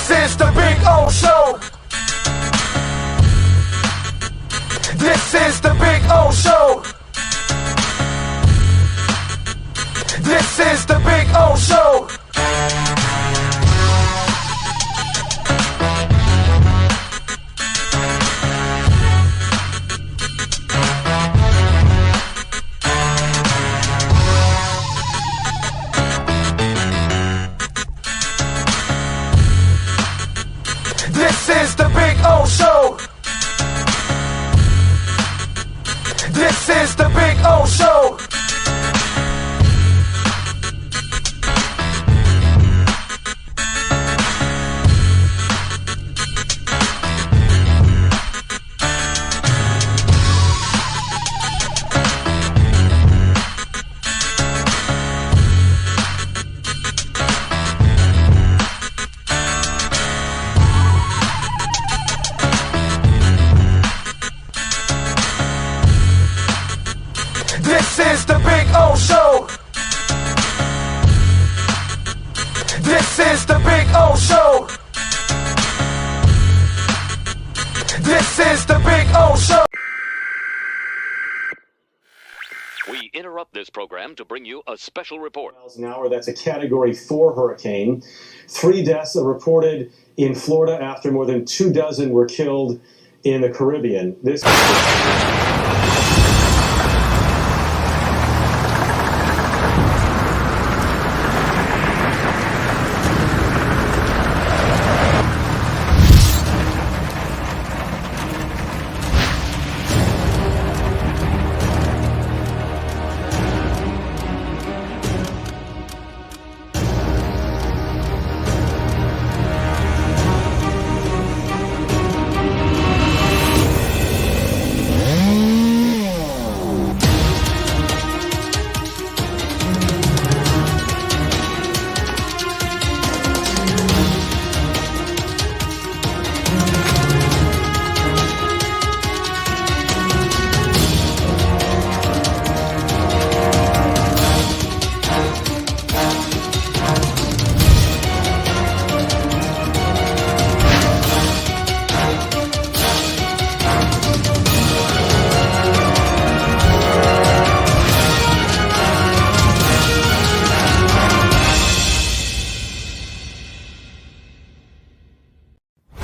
This is the Big O Show. This is the Big O Show. This is the Big O Show. This is the Big O Show. This is the Big O Show. This is the Big O Show. This is the Big O Show. This is the Big O Show. We interrupt this program to bring you a special report. Miles an hour, that's a Category 4 hurricane. 3 deaths are reported in Florida after more than 24 were killed in the Caribbean. This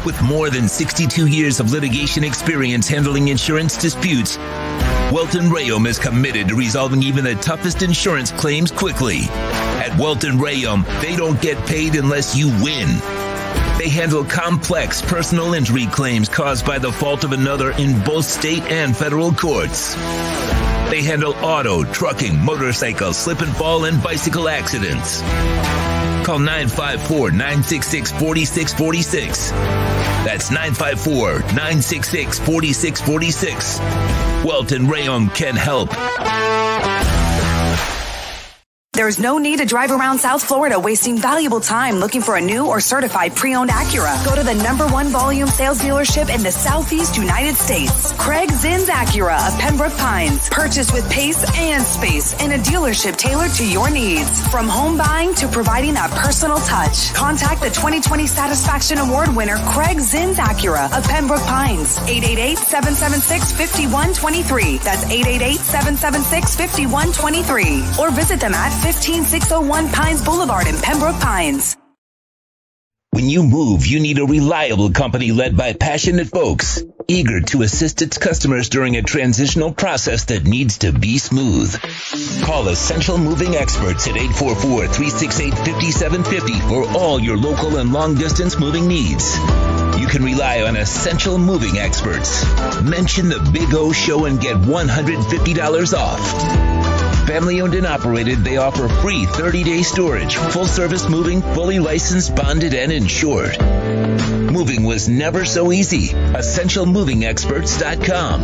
With more than 62 years of litigation experience handling insurance disputes, Welton Rayom is committed to resolving even the toughest insurance claims quickly. At Welton Rayom, they don't get paid unless you win. They handle complex personal injury claims caused by the fault of another in both state and federal courts. They handle auto, trucking, motorcycle, slip and fall, and bicycle accidents. Call 954-966-4646. That's 954-966-4646. Welton Rayom can help. There's no need to drive around South Florida wasting valuable time looking for a new or certified pre-owned Acura. Go to the #1 volume sales dealership in the Southeast United States. Craig Zinn's Acura of Pembroke Pines. Purchase with pace and space in a dealership tailored to your needs. From home buying to providing that personal touch. Contact the 2020 Satisfaction Award winner Craig Zinn's Acura of Pembroke Pines. 888-776-5123. That's 888-776-5123. Or visit them at 15601 Pines Boulevard in Pembroke Pines. When you move, you need a reliable company led by passionate folks, eager to assist its customers during a transitional process that needs to be smooth. Call Essential Moving Experts at 844-368-5750 for all your local and long-distance moving needs. You can rely on Essential Moving Experts. Mention the Big O Show and get $150 off. Family owned and operated, they offer free 30-day storage, full-service moving, fully licensed, bonded, and insured. Moving was never so easy. EssentialMovingExperts.com.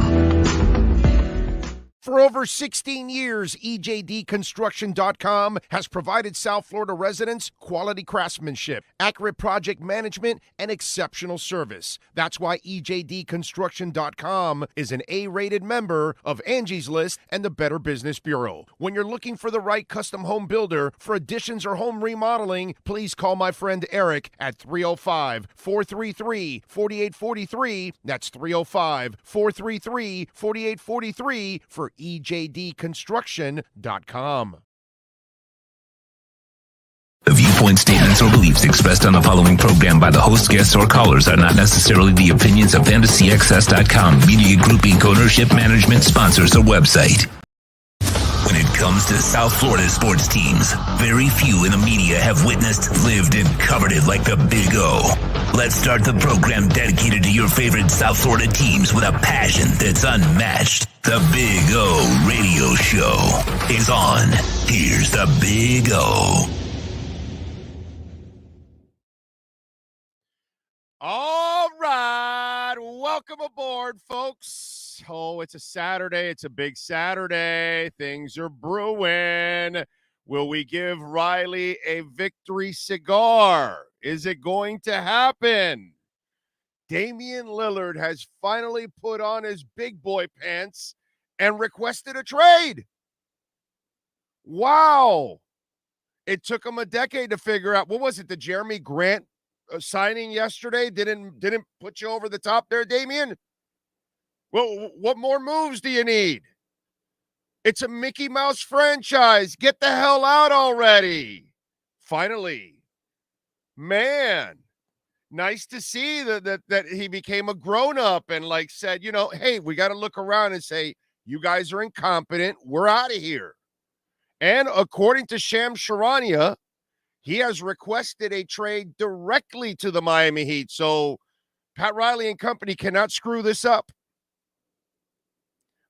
For over 16 years, EJDconstruction.com has provided South Florida residents quality craftsmanship, accurate project management, and exceptional service. That's why EJDconstruction.com is an A-rated member of Angie's List and the Better Business Bureau. When you're looking for the right custom home builder for additions or home remodeling, please call my friend Eric at 305-433-4843. That's 305-433-4843 for EJDconstruction.com. The viewpoint statements or beliefs expressed on the following program by the host, guests, or callers are not necessarily the opinions of FantasyAccess.com, Media Group Inc. ownership, management, sponsors, or website. When it comes to South Florida sports teams, very few in the media have witnessed, lived, and covered it like the Big O. Let's start the program dedicated to your favorite South Florida teams with a passion that's unmatched. The Big O Radio Show is on. Here's the Big O. All right, welcome aboard, folks. Oh, it's a Saturday. It's a big Saturday. Things are brewing. Will we give Riley a victory cigar? Is it going to happen? Damian Lillard has finally put on his big boy pants and requested a trade. Wow. It took him a decade to figure out. What was it, the Jeremy Grant signing yesterday didn't put you over the top there, Damian? Well, what more moves do you need? It's a Mickey Mouse franchise. Get the hell out already. Finally. Man, nice to see that he became a grown-up and like said, you know, hey, we got to look around and say, you guys are incompetent. We're out of here. And according to Shams Charania, he has requested a trade directly to the Miami Heat. So Pat Riley and company cannot screw this up.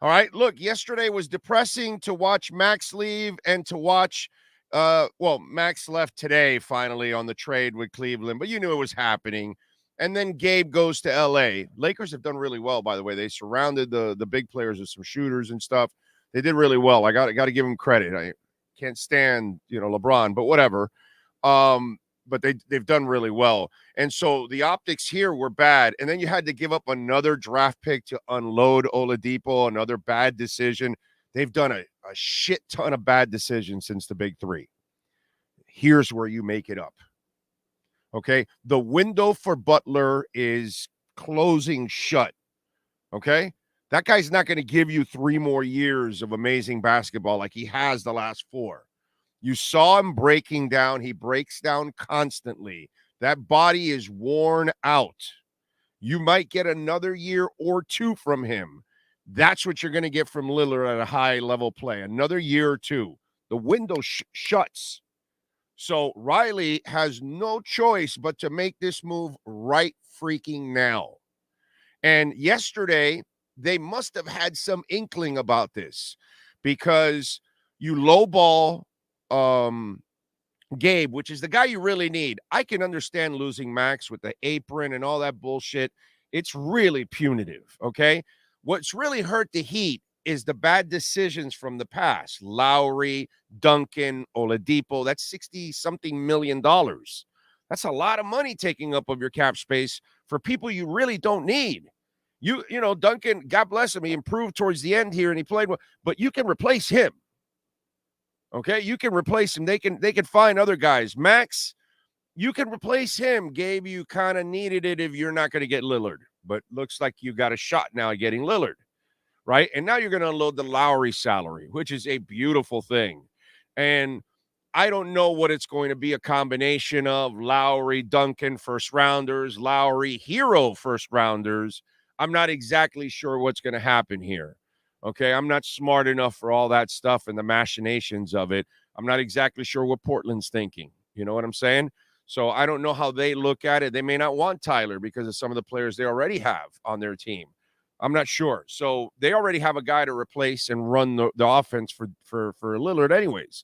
All right, look, yesterday was depressing to watch Max leave and to watch, Max left today finally on the trade with Cleveland, but you knew it was happening. And then Gabe goes to L.A. Lakers have done really well, by the way. They surrounded the big players with some shooters and stuff. They did really well. I got to give them credit. I can't stand, LeBron, but whatever. But they've done really well. And so the optics here were bad. And then you had to give up another draft pick to unload Oladipo, another bad decision. They've done a shit ton of bad decisions since the Big Three. Here's where you make it up. Okay? The window for Butler is closing shut. Okay? That guy's not going to give you 3 more years of amazing basketball like he has the last 4. You saw him breaking down. He breaks down constantly. That body is worn out. You might get another year or 2 from him. That's what you're going to get from Lillard at a high-level play. Another year or 2. The window shuts. So Riley has no choice but to make this move right freaking now. And yesterday, they must have had some inkling about this because you lowball Gabe, which is the guy you really need. I can understand losing Max with the apron and all that bullshit. It's really punitive, okay? What's really hurt the Heat is the bad decisions from the past. Lowry, Duncan, Oladipo, that's $60-something million. That's a lot of money taking up of your cap space for people you really don't need. You know, Duncan, God bless him, he improved towards the end here and he played well, but you can replace him. Okay, you can replace him. They can find other guys. Max, you can replace him. Gabe, you kind of needed it if you're not going to get Lillard. But looks like you got a shot now at getting Lillard, right? And now you're going to unload the Lowry salary, which is a beautiful thing. And I don't know what it's going to be, a combination of Lowry, Duncan, first-rounders, Lowry, hero first-rounders. I'm not exactly sure what's going to happen here. Okay, I'm not smart enough for all that stuff and the machinations of it. I'm not exactly sure what Portland's thinking. You know what I'm saying? So I don't know how they look at it. They may not want Tyler because of some of the players they already have on their team. I'm not sure. So they already have a guy to replace and run the offense for Lillard anyways.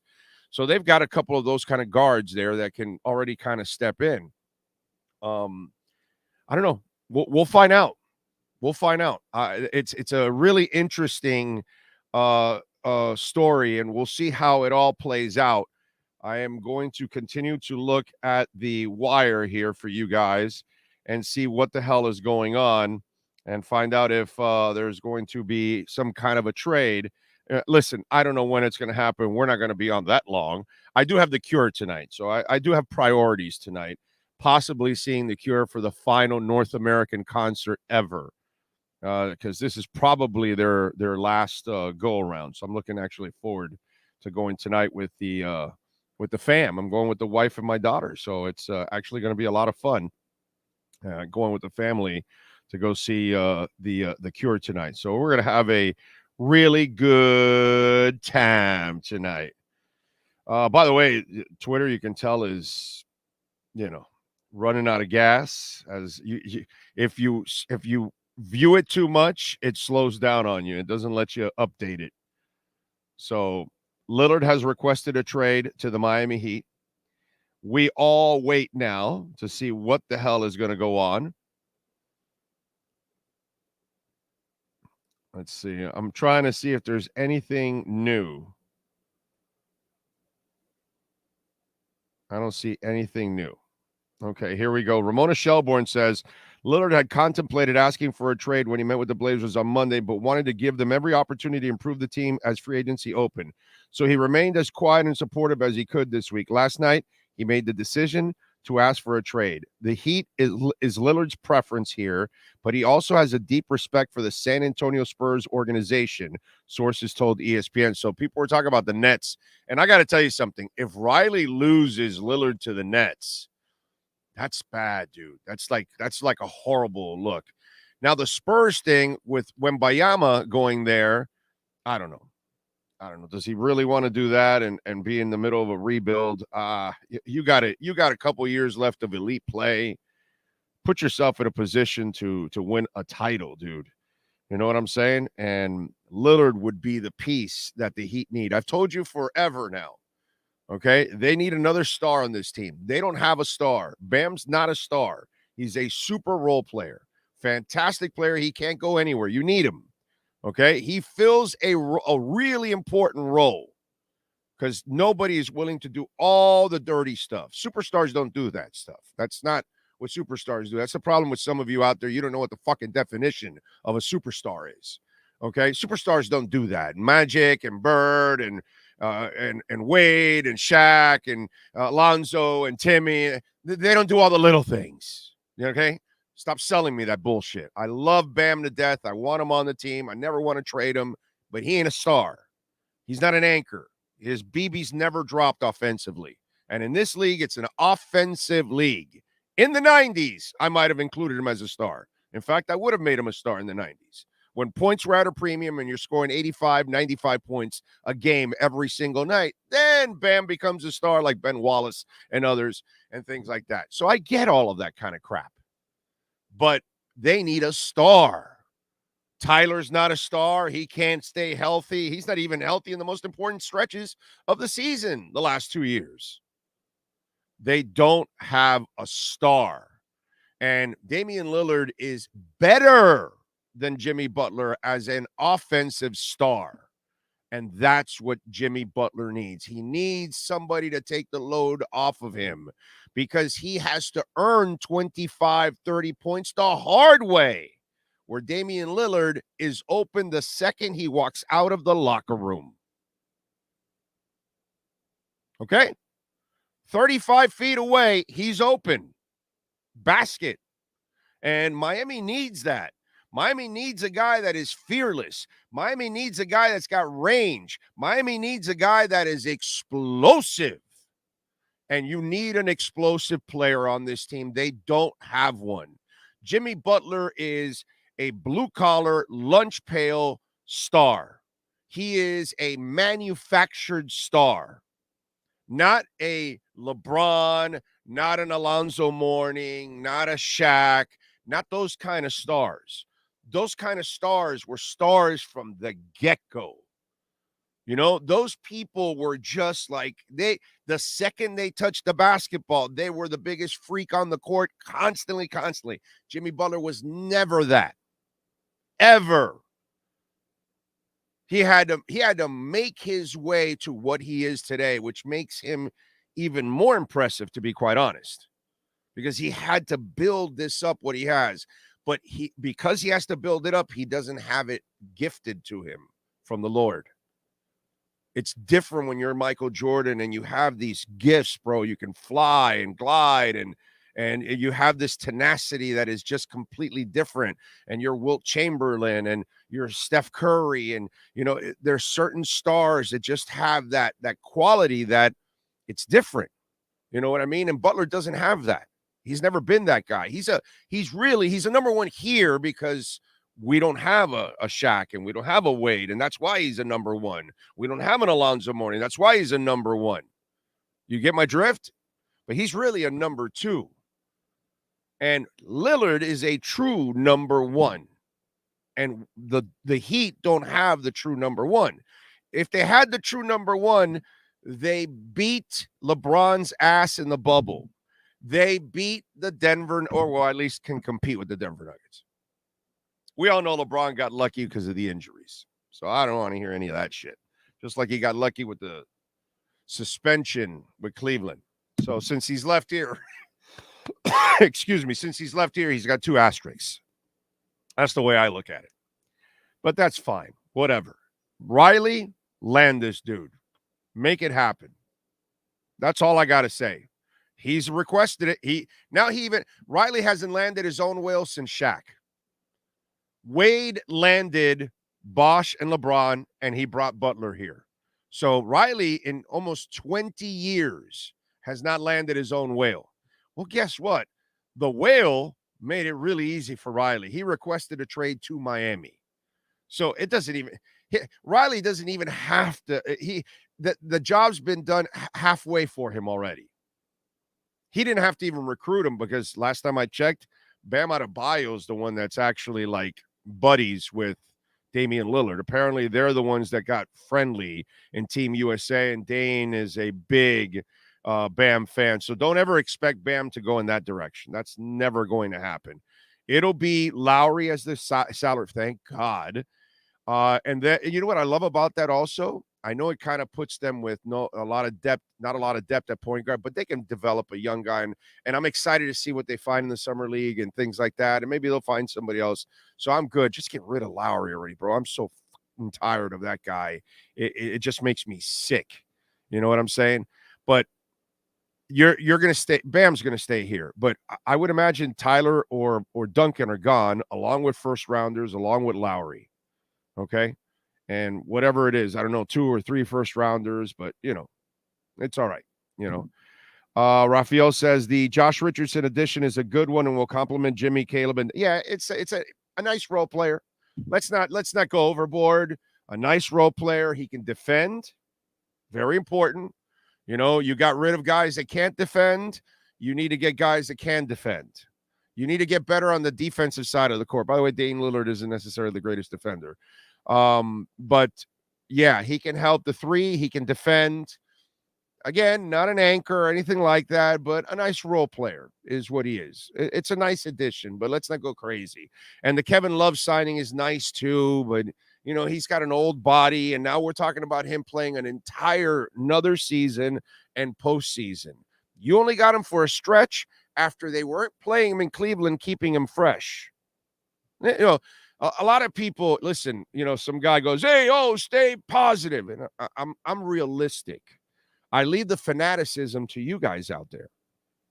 So they've got a couple of those kind of guards there that can already kind of step in. I don't know. We'll find out. We'll find out. It's a really interesting story, and we'll see how it all plays out. I am going to continue to look at the wire here for you guys and see what the hell is going on and find out if there's going to be some kind of a trade. Listen, I don't know when it's going to happen. We're not going to be on that long. I do have the Cure tonight, so I do have priorities tonight, possibly seeing the Cure for the final North American concert ever, because this is probably their last go-around. So I'm looking actually forward to going tonight with the fam. I'm going with the wife and my daughter, so it's actually going to be a lot of fun going with the family to go see the Cure tonight. So we're going to have a really good time tonight. By the way, Twitter, you can tell, is, running out of gas. As if you view it too much, it slows down on you. It doesn't let you update it. So Lillard has requested a trade to the Miami Heat. We all wait now to see what the hell is going to go on. Let's see. I'm trying to see if there's anything new. I don't see anything new. Okay, here we go. Ramona Shelbourne says, Lillard had contemplated asking for a trade when he met with the Blazers on Monday, but wanted to give them every opportunity to improve the team as free agency opened. So he remained as quiet and supportive as he could this week. Last night, he made the decision to ask for a trade. The Heat is Lillard's preference here, but he also has a deep respect for the San Antonio Spurs organization, sources told ESPN. So people were talking about the Nets, and I got to tell you something. If Riley loses Lillard to the Nets, that's bad, dude. That's like a horrible look. Now, the Spurs thing with Wembanyama going there, I don't know. Does he really want to do that and be in the middle of a rebuild? You got a couple years left of elite play. Put yourself in a position to win a title, dude. You know what I'm saying? And Lillard would be the piece that the Heat need. I've told you forever now. Okay? They need another star on this team. They don't have a star. Bam's not a star. He's a super role player. Fantastic player. He can't go anywhere. You need him. Okay, he fills a really important role because nobody is willing to do all the dirty stuff. Superstars don't do that stuff. That's not what superstars do. That's the problem with some of you out there. You don't know what the fucking definition of a superstar is. Okay, superstars don't do that. Magic and Bird and Wade and Shaq and Alonzo and Timmy, they don't do all the little things. Okay. Stop selling me that bullshit. I love Bam to death. I want him on the team. I never want to trade him, but he ain't a star. He's not an anchor. His BB's never dropped offensively. And in this league, it's an offensive league. In the 90s, I might have included him as a star. In fact, I would have made him a star in the 90s. When points were at a premium and you're scoring 85, 95 points a game every single night, then Bam becomes a star like Ben Wallace and others and things like that. So I get all of that kind of crap. But they need a star. Tyler's not a star. He can't stay healthy. He's not even healthy in the most important stretches of the season the last 2 years. They don't have a star. And Damian Lillard is better than Jimmy Butler as an offensive star. And that's what Jimmy Butler needs. He needs somebody to take the load off of him because he has to earn 25, 30 points the hard way, where Damian Lillard is open the second he walks out of the locker room. Okay? 35 feet away, he's open. Basket. And Miami needs that. Miami needs a guy that is fearless. Miami needs a guy that's got range. Miami needs a guy that is explosive. And you need an explosive player on this team. They don't have one. Jimmy Butler is a blue-collar, lunch pail star. He is a manufactured star, not a LeBron, not an Alonzo Mourning, not a Shaq, not those kind of stars. Those kind of stars were stars from the get-go. You know, those people were just like, the second they touched the basketball, they were the biggest freak on the court constantly. Jimmy Butler was never that. Ever. He had to make his way to what he is today, which makes him even more impressive, to be quite honest, because he had to build this up, what he has. But because he has to build it up, he doesn't have it gifted to him from the Lord. It's different when you're Michael Jordan and you have these gifts, bro. You can fly and glide and you have this tenacity that is just completely different. And you're Wilt Chamberlain and you're Steph Curry. And, there's certain stars that just have that quality that it's different. You know what I mean? And Butler doesn't have that. He's never been that guy. He's a number one here because we don't have a Shaq and we don't have a Wade, and that's why he's a number one. We don't have an Alonzo Mourning. That's why he's a number one. You get my drift? But he's really a number two. And Lillard is a true number one. And the Heat don't have the true number one. If they had the true number one, they beat LeBron's ass in the bubble. They beat the Denver, or well, at least can compete with the Denver Nuggets. We all know LeBron got lucky because of the injuries. So I don't want to hear any of that shit. Just like he got lucky with the suspension with Cleveland. So since he's left here, since he's left here, he's got 2 asterisks. That's the way I look at it. But that's fine. Whatever. Riley, land this dude. Make it happen. That's all I got to say. He's requested it. Riley hasn't landed his own whale since Shaq. Wade landed Bosh and LeBron, and he brought Butler here. So Riley, in almost 20 years, has not landed his own whale. Well, guess what? The whale made it really easy for Riley. He requested a trade to Miami. So Riley doesn't even have to. The job's been done halfway for him already. He didn't have to even recruit him because last time I checked, Bam Adebayo is the one that's actually like buddies with Damian Lillard. Apparently, they're the ones that got friendly in Team USA, and Dane is a big Bam fan. So don't ever expect Bam to go in that direction. That's never going to happen. It'll be Lowry as the salary. Thank God. And then, you know what I love about that also? I know it kind of puts them with not a lot of depth at point guard, but they can develop a young guy. And I'm excited to see what they find in the summer league and things like that. And maybe they'll find somebody else. So I'm good. Just get rid of Lowry already, bro. I'm so fucking tired of that guy. It just makes me sick. You know what I'm saying? But you're going to stay. Bam's going to stay here. But I would imagine Tyler or Duncan are gone, along with first rounders, along with Lowry. Okay? And whatever it is, I don't know, 2 or 3 first rounders, but it's all right. Raphael says the Josh Richardson addition is a good one and will complement Jimmy, Caleb, and it's a nice role player. Let's not go overboard. A nice role player. He can defend. Very important. You got rid of guys that can't defend. You need to get guys that can defend. You need to get better on the defensive side of the court. By the way, Dame Lillard isn't necessarily the greatest defender. But yeah, he can help the 3. He can defend. Again, not an anchor or anything like that, but a nice role player is what he is. It's a nice addition, but let's not go crazy. And the Kevin Love signing is nice too, but he's got an old body, and now we're talking about him playing another season and postseason. You only got him for a stretch after they weren't playing him in Cleveland, keeping him fresh. A lot of people, listen, some guy goes, hey, stay positive. And I'm realistic. I leave the fanaticism to you guys out there.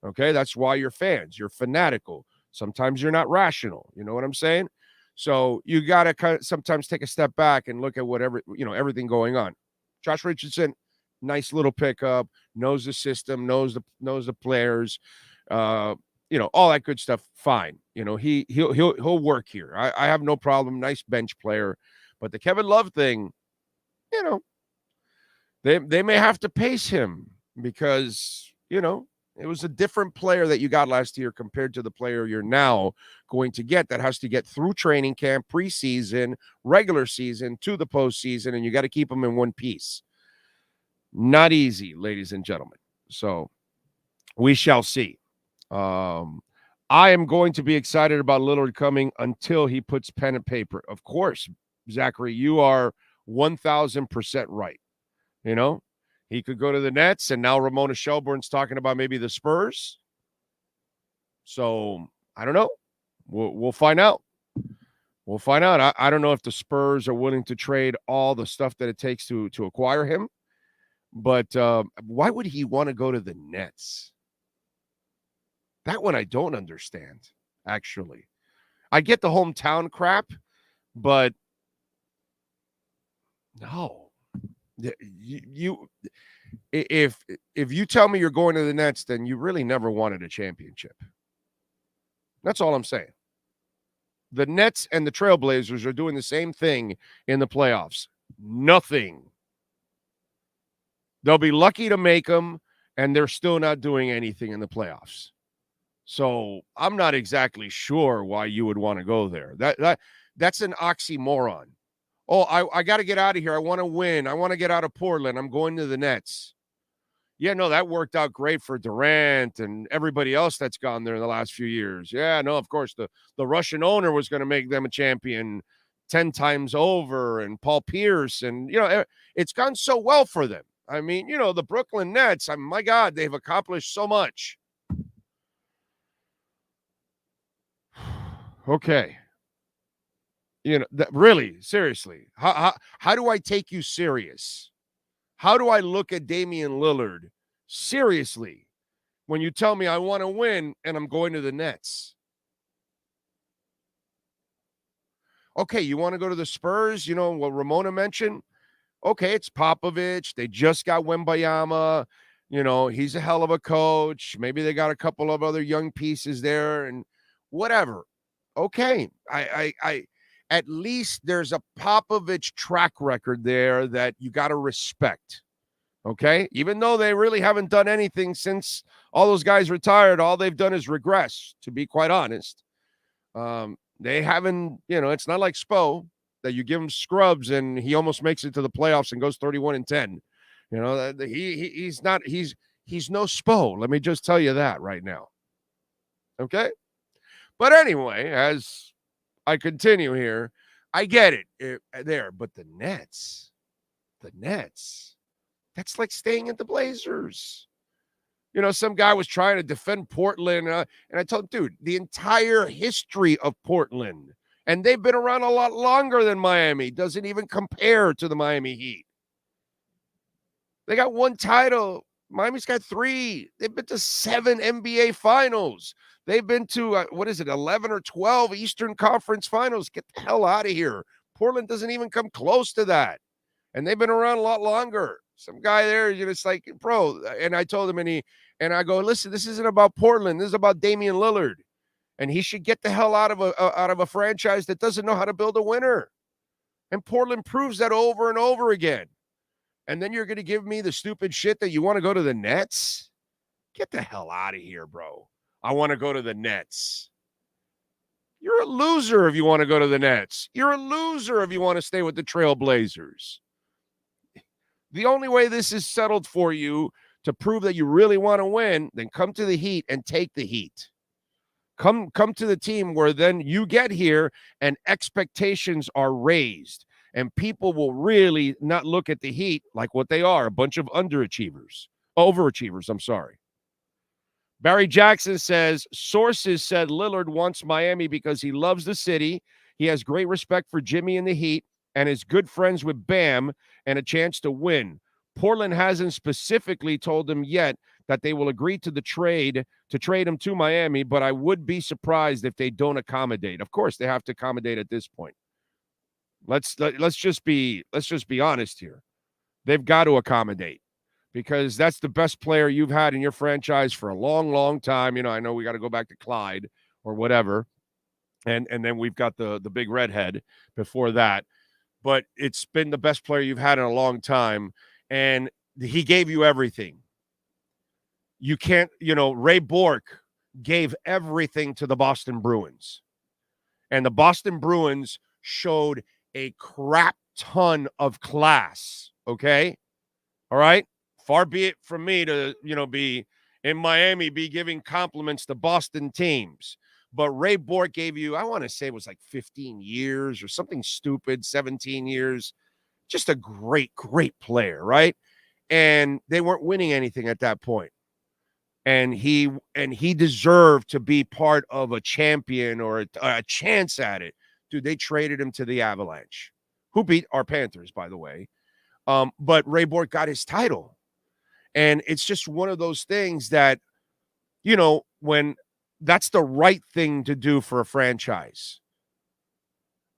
Okay. That's why you're fans. You're fanatical. Sometimes you're not rational. You know what I'm saying? So you got to sometimes take a step back and look at everything going on. Josh Richardson, nice little pickup, knows the system, knows the players, all that good stuff. Fine. He'll work here. I have no problem. Nice bench player. But the Kevin Love thing, they may have to pace him because, it was a different player that you got last year compared to the player you're now going to get that has to get through training camp, preseason, regular season to the postseason, and you got to keep them in one piece. Not easy, ladies and gentlemen. So we shall see. I am going to be excited about Lillard coming until he puts pen and paper. Of course, Zachary, you are 1,000% right. You know, he could go to the Nets, and now Ramona Shelburne's talking about maybe the Spurs. So I don't know. We'll find out. We'll find out. I don't know if the Spurs are willing to trade all the stuff that it takes to acquire him. But why would he want to go to the Nets? That one I don't understand, actually. I get the hometown crap, but no. If you tell me you're going to the Nets, then you really never wanted a championship. That's all I'm saying. The Nets and the Trailblazers are doing the same thing in the playoffs. Nothing. They'll be lucky to make them, and they're still not doing anything in the playoffs. So I'm not exactly sure why you would want to go there. That's an oxymoron. Oh, I got to get out of here. I want to win. I want to get out of Portland. I'm going to the Nets. Yeah, no, that worked out great for Durant and everybody else that's gone there in the last few years. Yeah, no, of course, the Russian owner was going to make them a champion 10 times over, and Paul Pierce, and, it's gone so well for them. I mean, the Brooklyn Nets, my God, they've accomplished so much. Okay. Really, seriously, how do I take you serious? How do I look at Damian Lillard seriously when you tell me I want to win and I'm going to the Nets? Okay, you want to go to the Spurs? What Ramona mentioned? Okay, it's Popovich. They just got Wembayama. He's a hell of a coach. Maybe they got a couple of other young pieces there and whatever. Okay, I at least there's a Popovich track record there that you got to respect, okay? Even though they really haven't done anything since all those guys retired, all they've done is regress, to be quite honest. They haven't, it's not like Spo that you give him scrubs and he almost makes it to the playoffs and goes 31-10. He's no Spo. Let me just tell you that right now, okay? But anyway, as I continue here, I get it there, but the Nets, that's like staying at the Blazers. Some guy was trying to defend Portland, and I told him, dude, the entire history of Portland, and they've been around a lot longer than Miami, doesn't even compare to the Miami Heat. They got one title. Miami's got 3. They've been to 7 NBA finals. They've been to, 11 or 12 Eastern Conference finals. Get the hell out of here. Portland doesn't even come close to that. And they've been around a lot longer. Some guy there, it's like, bro. And I told him, and I go, listen, this isn't about Portland. This is about Damian Lillard. And he should get the hell out of a franchise that doesn't know how to build a winner. And Portland proves that over and over again. And then you're going to give me the stupid shit that you want to go to the Nets? Get the hell out of here, bro. I want to go to the Nets. You're a loser if you want to go to the Nets. You're a loser if you want to stay with the Trailblazers. The only way this is settled for you to prove that you really want to win, then come to the Heat and take the Heat. Come to the team where then you get here and expectations are raised. And people will really not look at the Heat like what they are, a bunch of overachievers, I'm sorry. Barry Jackson says, sources said Lillard wants Miami because he loves the city. He has great respect for Jimmy and the Heat and is good friends with Bam and a chance to win. Portland hasn't specifically told him yet that they will agree to trade him to Miami, but I would be surprised if they don't accommodate. Of course, they have to accommodate at this point. Let's just be honest here. They've got to accommodate because that's the best player you've had in your franchise for a long, long time. I know we got to go back to Clyde or whatever. And then we've got the big redhead before that. But it's been the best player you've had in a long time. And he gave you everything. You can't, Ray Bork gave everything to the Boston Bruins. And the Boston Bruins showed a crap ton of class, okay? All right? Far be it from me to, be in Miami, be giving compliments to Boston teams. But Ray Bork gave you, I want to say it was like 15 years or something stupid, 17 years. Just a great, great player, right? And they weren't winning anything at that point. And he deserved to be part of a champion or a chance at it. Dude, they traded him to the Avalanche, who beat our Panthers, by the way. But Ray Bork got his title. And it's just one of those things that, when that's the right thing to do for a franchise.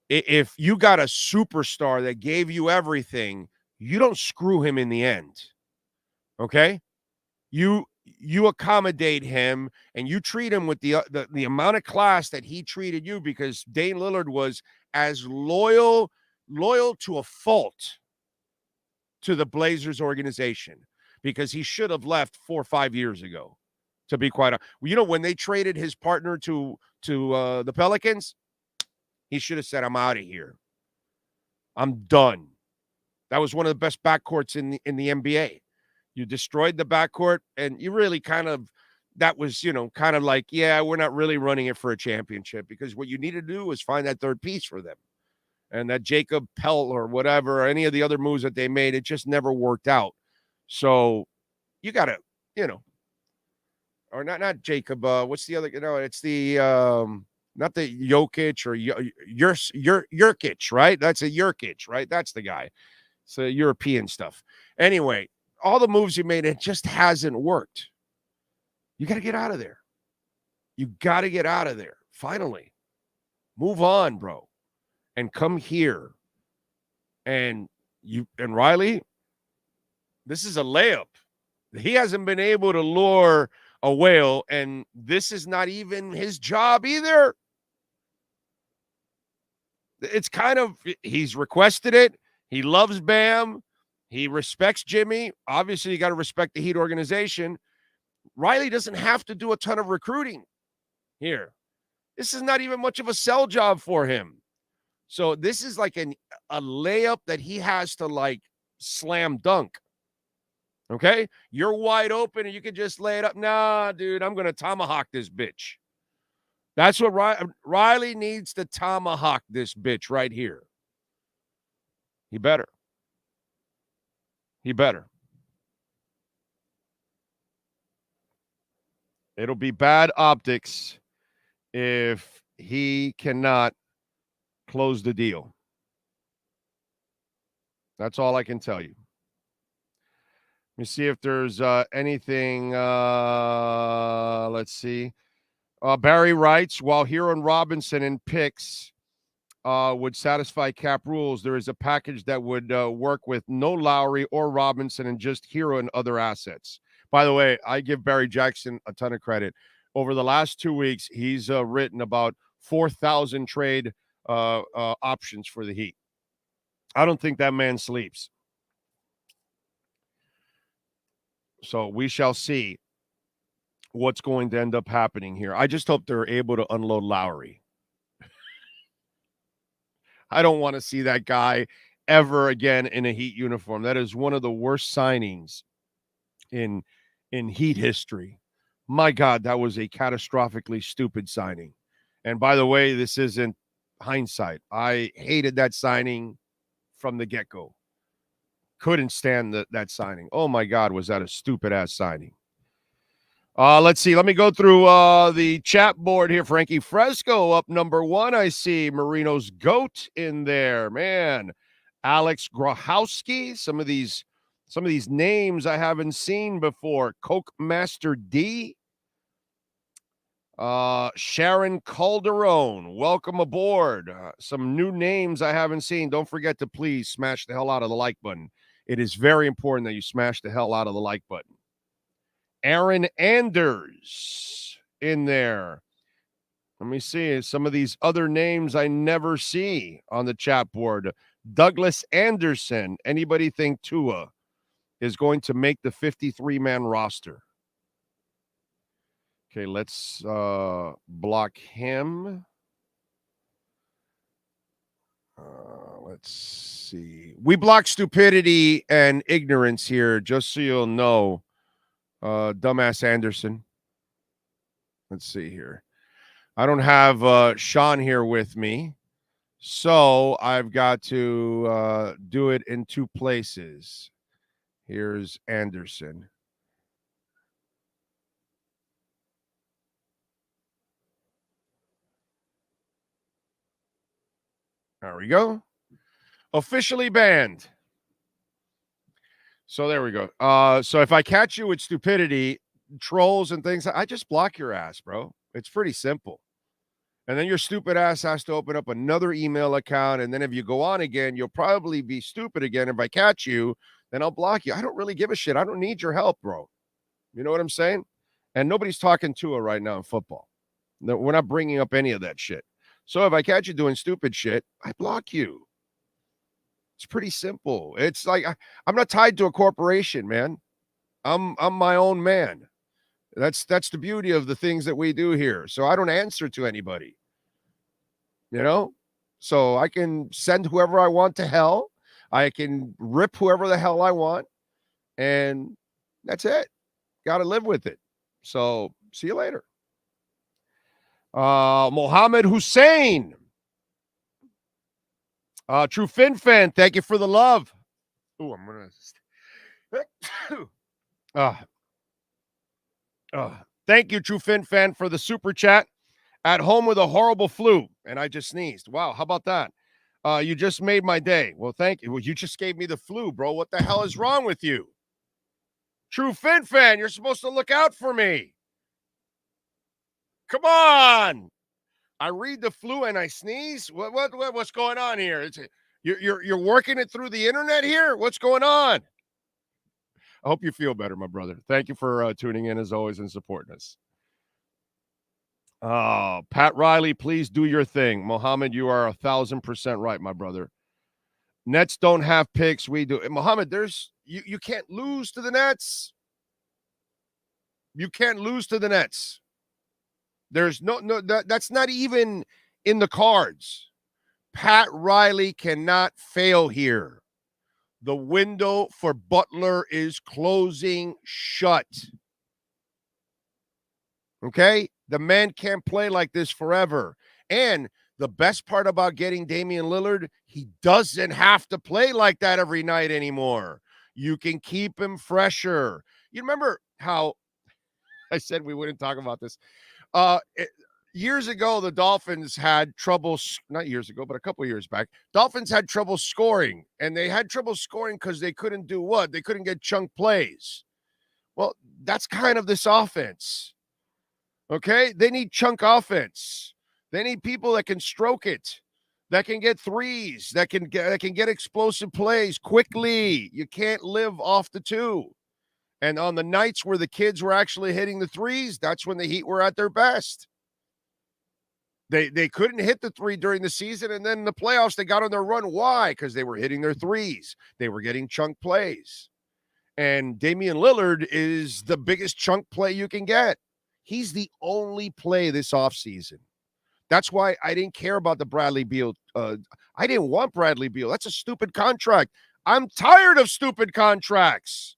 If you got a superstar that gave you everything, you don't screw him in the end. Okay? You accommodate him and you treat him with the amount of class that he treated you, because Damian Lillard was as loyal to a fault to the Blazers organization, because he should have left 4 or 5 years ago, to be quite honest. When they traded his partner to the Pelicans, he should have said, I'm out of here. I'm done. That was one of the best backcourts in the NBA. You destroyed the backcourt, and you really that was, kind of like, yeah, we're not really running it for a championship, because what you need to do is find that third piece for them. And that Jacob Pell or whatever, or any of the other moves that they made, it just never worked out. So you got to, or not Jacob. What's the other? It's the not the Jokic or Jurkic, right? That's a Jurkic, right? That's the guy. It's European stuff. Anyway, all the moves you made, it just hasn't worked. You got to get out of there. You got to get out of there. Finally, move on, bro, and come here. And Riley, this is a layup. He hasn't been able to lure a whale, and this is not even his job either. It's he's requested it. He loves Bam. He respects Jimmy. Obviously, you got to respect the Heat organization. Riley doesn't have to do a ton of recruiting here. This is not even much of a sell job for him. So this is like a layup that he has to slam dunk. Okay? You're wide open and you can just lay it up. Nah, dude, I'm going to tomahawk this bitch. That's what Riley needs, to tomahawk this bitch right here. He better. He better. It'll be bad optics if he cannot close the deal. That's all I can tell you. Let me see if there's anything. Let's see. Barry writes, while Hero and Robinson in picks would satisfy cap rules, there is a package that would work with no Lowry or Robinson and just Hero and other assets. By the way, I give Barry Jackson a ton of credit. Over the last 2 weeks, he's written about 4,000 trade options for the Heat. I don't think that man sleeps. So we shall see what's going to end up happening here. I just hope they're able to unload Lowry. I don't want to see that guy ever again in a Heat uniform. That is one of the worst signings in Heat history. My God, that was a catastrophically stupid signing. And by the way, this isn't hindsight. I hated that signing from the get-go. Couldn't stand that signing. Oh, my God, was that a stupid-ass signing. Let's see. Let me go through the chat board here. Frankie Fresco up number 1. I see Marino's GOAT in there. Man, Alex Grohowski. Some of these names I haven't seen before. Coke Master D. Sharon Calderon. Welcome aboard. Some new names I haven't seen. Don't forget to please smash the hell out of the like button. It is very important that you smash the hell out of the like button. Aaron Anders in there. Let me see some of these other names I never see on the chat board. Douglas Anderson. Anybody think Tua is going to make the 53-man roster? Okay, let's block him. Let's see. We block stupidity and ignorance here, just so you'll know. Dumbass Anderson. Let's see here. I don't have Sean here with me, So I've got to do it in two places. Here's Anderson. There we go. Officially banned. So there we go. So if I catch you with stupidity, trolls and things, I just block your ass, bro. It's pretty simple. And then your stupid ass has to open up another email account. And then if you go on again, you'll probably be stupid again. If I catch you, then I'll block you. I don't really give a shit. I don't need your help, bro. You know what I'm saying? And nobody's talking to her right now in football. No, we're not bringing up any of that shit. So if I catch you doing stupid shit, I block you. It's pretty simple. It's like I'm not tied to a corporation, man. I'm my own man. That's the beauty of the things that we do here. So I don't answer to anybody. You know? So I can send whoever I want to hell. I can rip whoever the hell I want. And that's it. Got to live with it. So see you later. Mohammed Hussein. True Fin fan, thank you for the love. Oh, I'm gonna thank you, True Fin fan, for the super chat. At home with a horrible flu, and I just sneezed. Wow, how about that? You just made my day. Well, thank you. Well, you just gave me the flu, bro. What the hell is wrong with you? True Fin fan, you're supposed to look out for me. Come on. I read the flu and I sneeze. What's going on here? You're working it through the internet here? What's going on? I hope you feel better, my brother. Thank you for tuning in as always and supporting us. Pat Riley, please do your thing. Mohammed, you are 1,000% right, my brother. Nets don't have picks. We do. And Mohammed, you can't lose to the Nets. You can't lose to the Nets. There's that's not even in the cards. Pat Riley cannot fail here. The window for Butler is closing shut. Okay? The man can't play like this forever. And the best part about getting Damian Lillard, he doesn't have to play like that every night anymore. You can keep him fresher. You remember how I said we wouldn't talk about this? Years ago, the Dolphins had trouble, not years ago, but a couple years back, Dolphins had trouble scoring, and they had trouble scoring because they couldn't do what? They couldn't get chunk plays. Well, that's kind of this offense, okay? They need chunk offense. They need people that can stroke it, that can get threes, that can get explosive plays quickly. You can't live off the two. And on the nights where the kids were actually hitting the threes, that's when the Heat were at their best. They couldn't hit the three during the season, and then in the playoffs, they got on their run. Why? Because they were hitting their threes. They were getting chunk plays. And Damian Lillard is the biggest chunk play you can get. He's the only play this offseason. That's why I didn't care about the Bradley Beal. I didn't want Bradley Beal. That's a stupid contract. I'm tired of stupid contracts.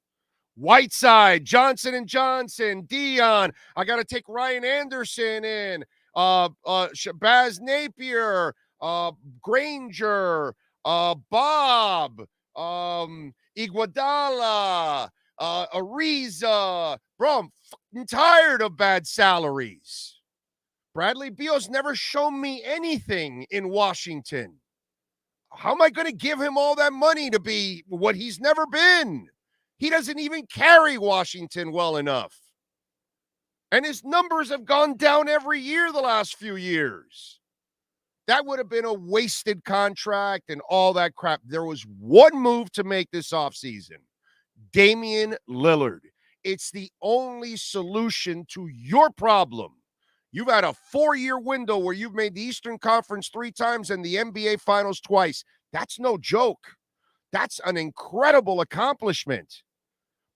Whiteside, Johnson & Johnson, Dion. I got to take Ryan Anderson in. Baz Napier, Granger, Bob, Iguodala, Ariza. Bro, I'm fucking tired of bad salaries. Bradley Beal's never shown me anything in Washington. How am I going to give him all that money to be what he's never been? He doesn't even carry Washington well enough. And his numbers have gone down every year the last few years. That would have been a wasted contract and all that crap. There was one move to make this offseason. Damian Lillard. It's the only solution to your problem. You've had a 4-year window where you've made the Eastern Conference 3 times and the NBA Finals twice. That's no joke. That's an incredible accomplishment.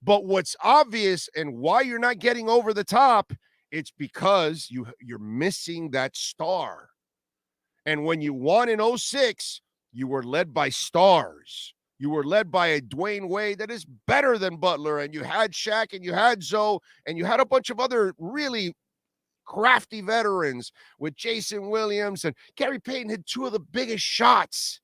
But what's obvious and why you're not getting over the top, it's because you're missing that star. And when you won in 2006, you were led by stars. You were led by a Dwayne Wade that is better than Butler, and you had Shaq, and you had Zoe, and you had a bunch of other really crafty veterans with Jason Williams, and Gary Payton had two of the biggest shots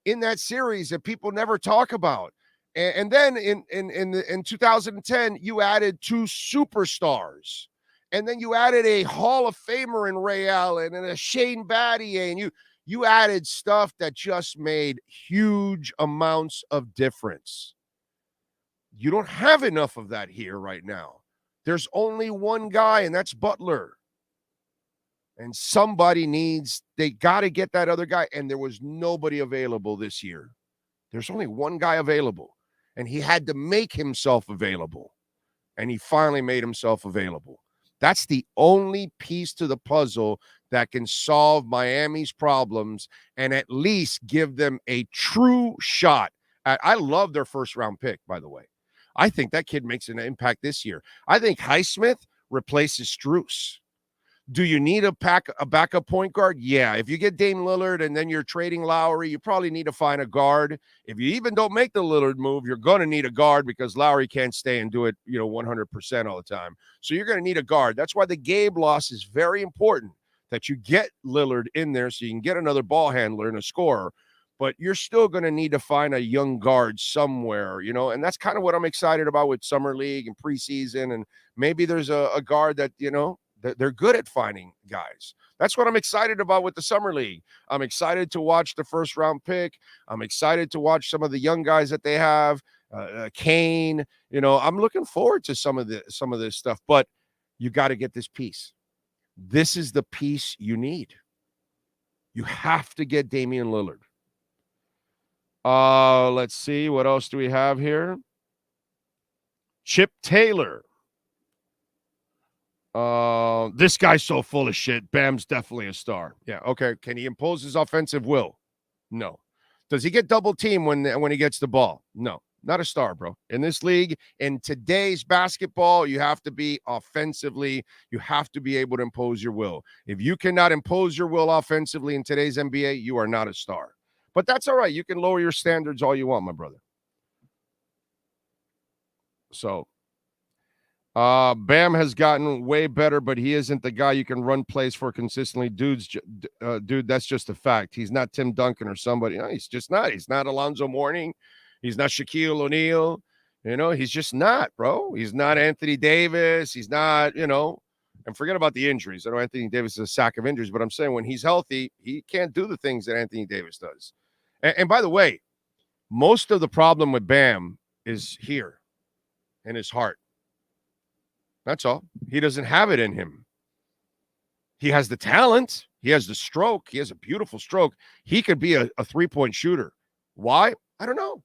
in that series that people never talk about. And then in 2010, you added two superstars. And then you added a Hall of Famer in Ray Allen and a Shane Battier, and you added stuff that just made huge amounts of difference. You don't have enough of that here right now. There's only one guy, and that's Butler. And they got to get that other guy, and there was nobody available this year. There's only one guy available, and he had to make himself available, and he finally made himself available. That's the only piece to the puzzle that can solve Miami's problems and at least give them a true shot. I love their first-round pick, by the way. I think that kid makes an impact this year. I think Highsmith replaces Strus. Do you need a backup point guard? Yeah. If you get Dame Lillard and then you're trading Lowry, you probably need to find a guard. If you even don't make the Lillard move, you're going to need a guard because Lowry can't stay and do it, 100% all the time. So you're going to need a guard. That's why the Gabe loss is very important, that you get Lillard in there so you can get another ball handler and a scorer. But you're still going to need to find a young guard somewhere, and that's kind of what I'm excited about with Summer League and preseason. And maybe there's a guard that, they're good at finding guys. That's what I'm excited about with the Summer League. I'm excited to watch the first-round pick. I'm excited to watch some of the young guys that they have, Kane. I'm looking forward to some of this stuff. But you got to get this piece. This is the piece you need. You have to get Damian Lillard. Let's see. What else do we have here? Chip Taylor. This guy's so full of shit. Bam's definitely a star. Yeah, okay. Can he impose his offensive will? No. Does he get double teamed when he gets the ball? No. Not a star, bro. In this league, in today's basketball, you have to be offensively. You have to be able to impose your will. If you cannot impose your will offensively in today's NBA, you are not a star. But that's all right. You can lower your standards all you want, my brother. So, Bam has gotten way better, but he isn't the guy you can run plays for consistently. Dude, that's just a fact. He's not Tim Duncan or somebody. No, he's just not. He's not Alonzo Mourning. He's not Shaquille O'Neal. He's just not, bro. He's not Anthony Davis. He's not, and forget about the injuries. I know Anthony Davis is a sack of injuries, but I'm saying when he's healthy, he can't do the things that Anthony Davis does. And by the way, most of the problem with Bam is here in his heart. That's all. He doesn't have it in him. He has the talent. He has the stroke. He has a beautiful stroke. He could be a three-point shooter. Why? I don't know.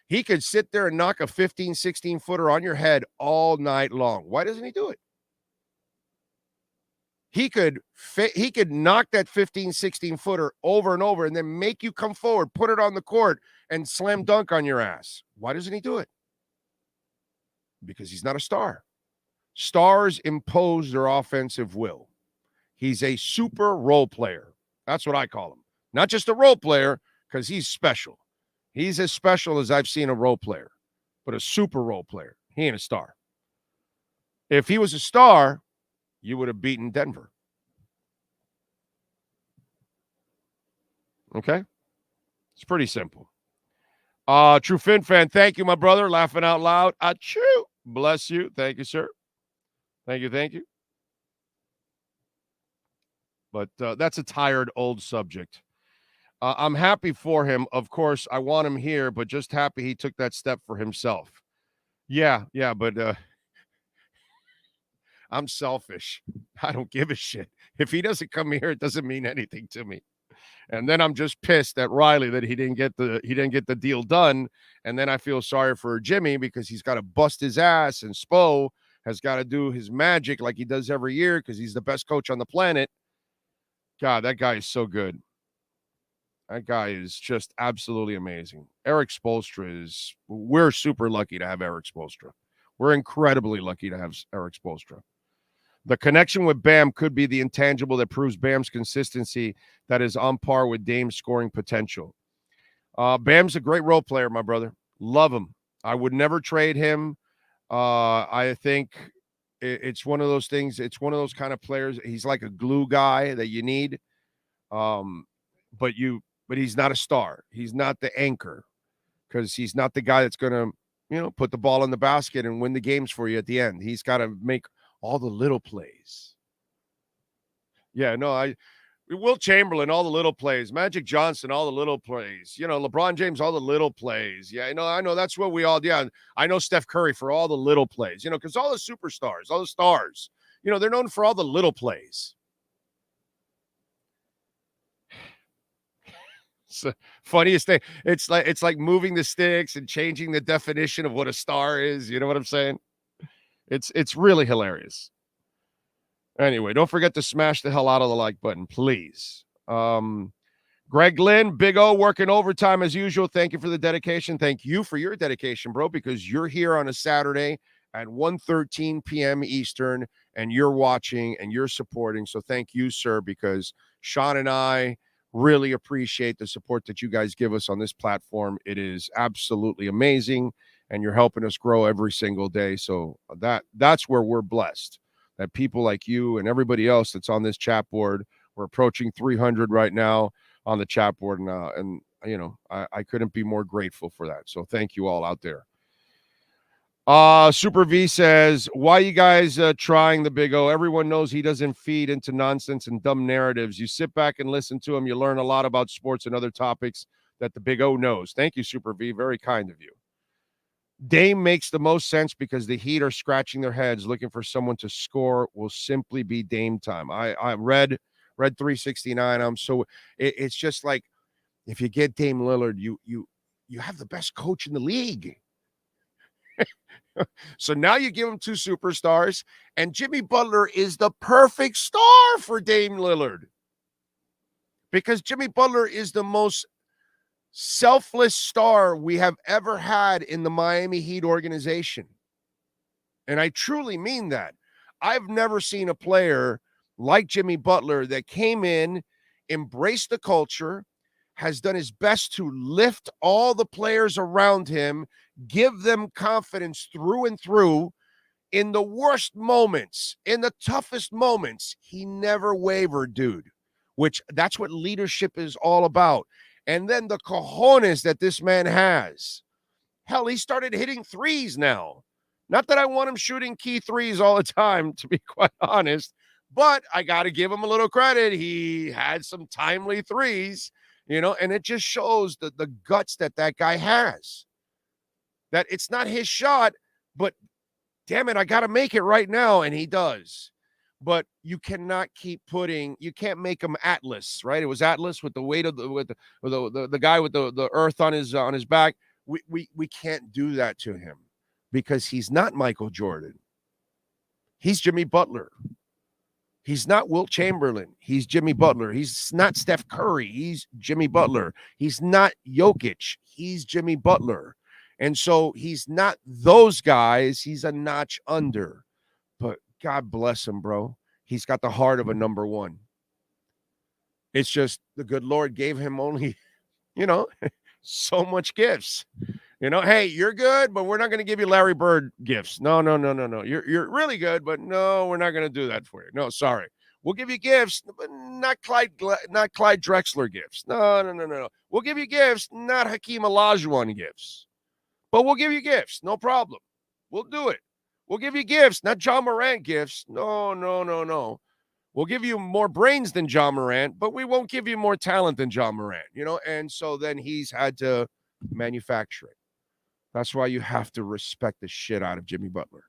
He could sit there and knock a 15, 16-footer on your head all night long. Why doesn't he do it? He could knock that 15, 16-footer over and over and then make you come forward, put it on the court, and slam dunk on your ass. Why doesn't he do it? Because he's not a star. Stars impose their offensive will. He's a super role player. That's what I call him. Not just a role player, because he's special. He's as special as I've seen a role player, but a super role player. He ain't a star. If he was a star, you would have beaten Denver. Okay? It's pretty simple. True Fin fan, thank you, my brother. Laughing out loud. Achoo. Bless you. Thank you, sir. Thank you. But that's a tired old subject. I'm happy for him. Of course, I want him here, but just happy he took that step for himself. Yeah, but I'm selfish. I don't give a shit. If he doesn't come here, it doesn't mean anything to me. And then I'm just pissed at Riley that he didn't get the deal done. And then I feel sorry for Jimmy because he's got to bust his ass, and Spo has got to do his magic like he does every year because he's the best coach on the planet. God, that guy is so good. That guy is just absolutely amazing. Eric Spoelstra we're super lucky to have Eric Spoelstra. We're incredibly lucky to have Eric Spoelstra. The connection with Bam could be the intangible that proves Bam's consistency that is on par with Dame's scoring potential. Bam's a great role player, my brother. Love him. I would never trade him. I think It's one of those things. It's one of those kind of players. He's like a glue guy that you need. But he's not a star. He's not the anchor because he's not the guy that's going to, put the ball in the basket and win the games for you at the end. He's got to make all the little plays. Yeah, no, Will Chamberlain, all the little plays. Magic Johnson, all the little plays. LeBron James, all the little plays. Yeah, I know that's what we all do. Yeah, I know Steph Curry for all the little plays, because all the superstars, all the stars, they're known for all the little plays. It's the funniest thing. It's like moving the sticks and changing the definition of what a star is. You know what I'm saying? It's really hilarious. Anyway, don't forget to smash the hell out of the like button, please. Greg Lynn, Big O, working overtime as usual. Thank you for the dedication. Thank you for your dedication, bro, because you're here on a Saturday at 1:13 p.m. Eastern, and you're watching and you're supporting. So thank you, sir, because Sean and I really appreciate the support that you guys give us on this platform. It is absolutely amazing, and you're helping us grow every single day. So that's where we're blessed, that people like you and everybody else that's on this chat board, we're approaching 300 right now on the chat board. And I couldn't be more grateful for that. So thank you all out there. Super V says, why you guys trying the Big O? Everyone knows he doesn't feed into nonsense and dumb narratives. You sit back and listen to him. You learn a lot about sports and other topics that the Big O knows. Thank you, Super V. Very kind of you. Dame makes the most sense because the Heat are scratching their heads looking for someone to score. Will simply be Dame time. I read 369. It's just like, if you get Dame Lillard, you have the best coach in the league. So now you give him two superstars, and Jimmy Butler is the perfect star for Dame Lillard, because Jimmy Butler is the most selfless star we have ever had in the Miami Heat organization. And I truly mean that. I've never seen a player like Jimmy Butler that came in, embraced the culture, has done his best to lift all the players around him, give them confidence through and through. In the worst moments, in the toughest moments, he never wavered, dude, which that's what leadership is all about. And then the cojones that this man has. Hell, he started hitting threes now. Not that I want him shooting key threes all the time, to be quite honest, but I got to give him a little credit. He had some timely threes, and it just shows the guts that guy has. That it's not his shot, but damn it, I got to make it right now, and he does. But you cannot keep you can't make him Atlas, right? It was Atlas with the weight of the guy with the earth on his back. We can't do that to him because he's not Michael Jordan. He's Jimmy Butler. He's not Wilt Chamberlain. He's Jimmy Butler. He's not Steph Curry. He's Jimmy Butler. He's not Jokic. He's Jimmy Butler. And so he's not those guys. He's a notch under. But God bless him, bro. He's got the heart of a number one. It's just the good Lord gave him only, so much gifts. Hey, you're good, but we're not going to give you Larry Bird gifts. No. You're really good, but no, we're not going to do that for you. No, sorry. We'll give you gifts, but not Clyde Drexler gifts. No. We'll give you gifts, not Hakeem Olajuwon gifts. But we'll give you gifts, no problem. We'll do it. We'll give you gifts, not John Morant gifts. No. We'll give you more brains than John Morant, but we won't give you more talent than John Morant, And so then he's had to manufacture it. That's why you have to respect the shit out of Jimmy Butler.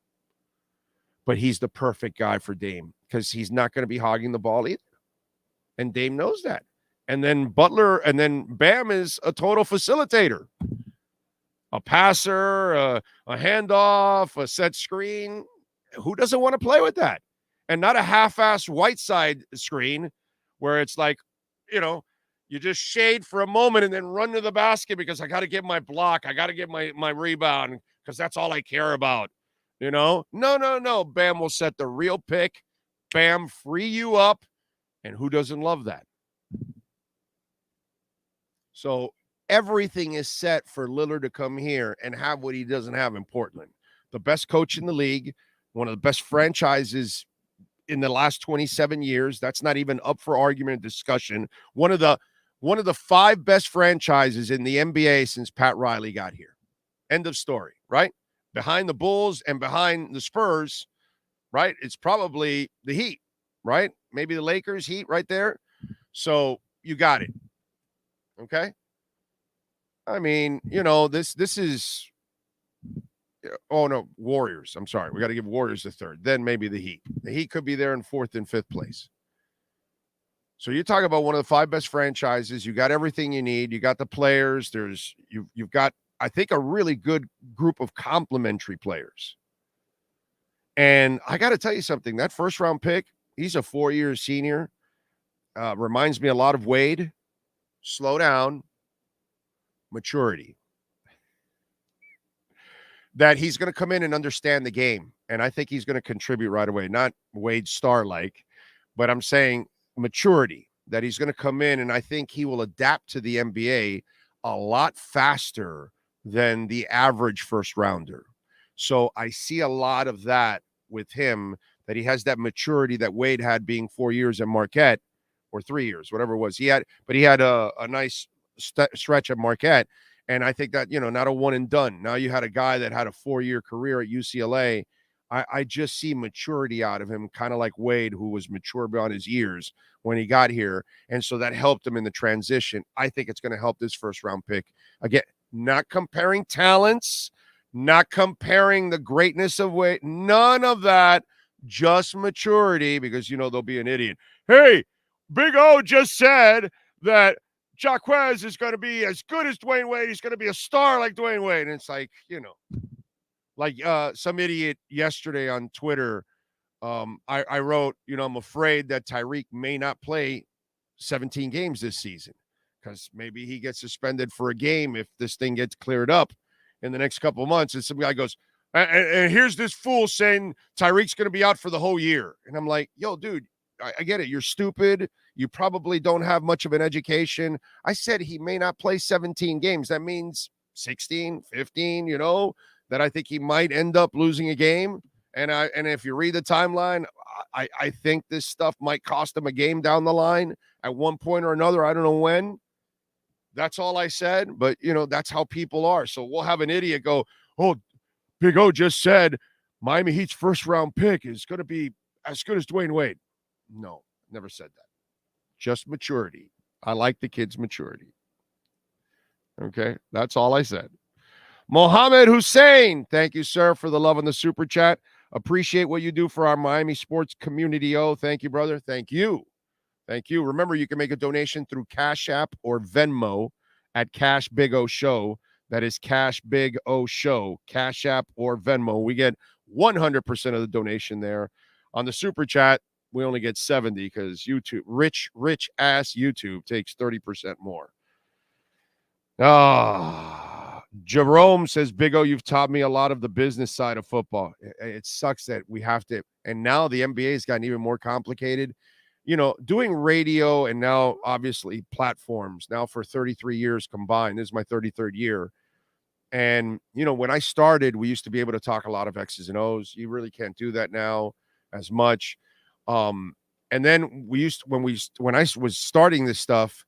But he's the perfect guy for Dame because he's not going to be hogging the ball either. And Dame knows that. And then Bam is a total facilitator. A passer, a handoff, a set screen. Who doesn't want to play with that? And not a half-ass white side screen where it's like, you just shade for a moment and then run to the basket because I got to get my block. I got to get my rebound because that's all I care about. No. Bam will set the real pick. Bam, free you up. And who doesn't love that? So everything is set for Lillard to come here and have what he doesn't have in Portland. The best coach in the league, one of the best franchises in the last 27 years. That's not even up for argument and discussion. One of the 5 best franchises in the NBA since Pat Riley got here. End of story, right? Behind the Bulls and behind the Spurs, right? It's probably the Heat, right? Maybe the Lakers, Heat right there. So you got it. Okay? I mean, this is oh no, Warriors. I'm sorry. We got to give Warriors the 3rd. Then maybe the Heat. The Heat could be there in 4th and 5th place. So you're talking about one of the 5 best franchises. You got everything you need. You got the players. You've got, I think, a really good group of complementary players. And I got to tell you something. That first-round pick, he's a 4-year senior. Reminds me a lot of Wade. Slow down. Maturity. That he's going to come in and understand the game. And I think he's going to contribute right away. Not Wade Star-like, but I'm saying maturity. That he's going to come in, and I think he will adapt to the NBA a lot faster than the average first-rounder. So I see a lot of that with him, that he has that maturity that Wade had being 4 years at Marquette, or 3 years, whatever it was. He had a nice stretch at Marquette. And I think that, not a one and done. Now you had a guy that had a 4-year career at UCLA. I just see maturity out of him, kind of like Wade, who was mature beyond his years when he got here. And so that helped him in the transition. I think it's going to help this first-round pick. Again, not comparing talents, not comparing the greatness of Wade, none of that, just maturity, because, there'll be an idiot. Hey, Big O just said that Jaquez is going to be as good as Dwayne Wade. He's going to be a star like Dwayne Wade. And it's like, some idiot yesterday on Twitter, I wrote, I'm afraid that Tyreek may not play 17 games this season because maybe he gets suspended for a game if this thing gets cleared up in the next couple of months. And some guy goes, and here's this fool saying Tyreek's going to be out for the whole year. And I'm like, yo, dude, I get it. You're stupid. You probably don't have much of an education. I said he may not play 17 games. That means 16, 15, that I think he might end up losing a game. And if you read the timeline, I think this stuff might cost him a game down the line at one point or another. I don't know when. That's all I said. But, that's how people are. So we'll have an idiot go, oh, Big O just said Miami Heat's first-round pick is going to be as good as Dwayne Wade. No, never said that. Just maturity. I like the kid's maturity. Okay, that's all I said. Mohammed Hussein, thank you, sir, for the love on the super chat. Appreciate what you do for our Miami sports community. Oh, thank you, brother. Thank you. Thank you. Remember, you can make a donation through Cash App or Venmo at Cash Big O Show. That is Cash Big O Show. Cash App or Venmo. We get 100% of the donation there. On the super chat, we only get 70 because YouTube, rich ass YouTube takes 30% more. Jerome says, Big O, you've taught me a lot of the business side of football. It sucks that we have to, and now the NBA has gotten even more complicated. Doing radio and now obviously platforms now for 33 years combined. This is my 33rd year. And, when I started, we used to be able to talk a lot of X's and O's. You really can't do that now as much. And then when I was starting this stuff,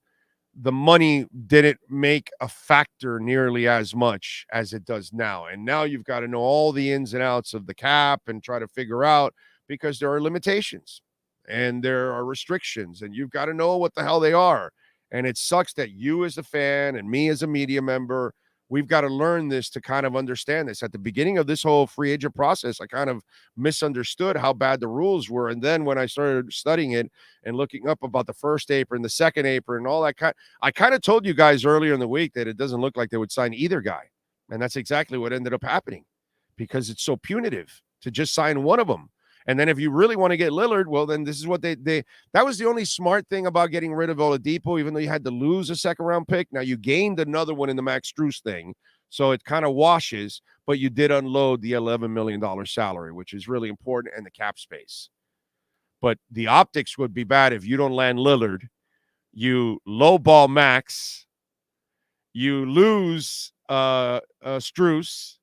the money didn't make a factor nearly as much as it does now. And now you've got to know all the ins and outs of the cap and try to figure out, because there are limitations and there are restrictions and you've got to know what the hell they are. And it sucks that you as a fan and me as a media member, we've got to learn this to kind of understand this. At the beginning of this whole free agent process, I kind of misunderstood how bad the rules were. And then when I started studying it and looking up about the first apron, the second apron, and all that I kind of told you guys earlier in the week that it doesn't look like they would sign either guy. And that's exactly what ended up happening, because it's so punitive to just sign one of them. And then if you really want to get Lillard, well, then this is what that was the only smart thing about getting rid of Oladipo, even though you had to lose a second-round pick. Now you gained another one in the Max Strus thing, so it kind of washes, but you did unload the $11 million salary, which is really important, and the cap space. But the optics would be bad if you don't land Lillard. You lowball Max. You lose Strus.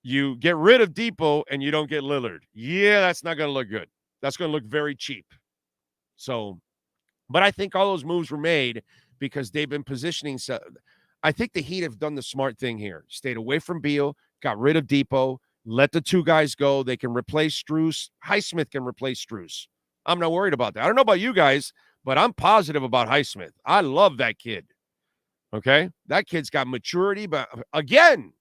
You get rid of Depot and you don't get Lillard. Yeah, that's not going to look good. That's going to look very cheap. So, but I think all those moves were made because they've been positioning. So I think the Heat have done the smart thing here. Stayed away from Beal, got rid of Depot, let the two guys go. They can replace Strus. Highsmith can replace Strus. I'm not worried about that. I don't know about you guys, but I'm positive about Highsmith. I love that kid. Okay? That kid's got maturity, but again,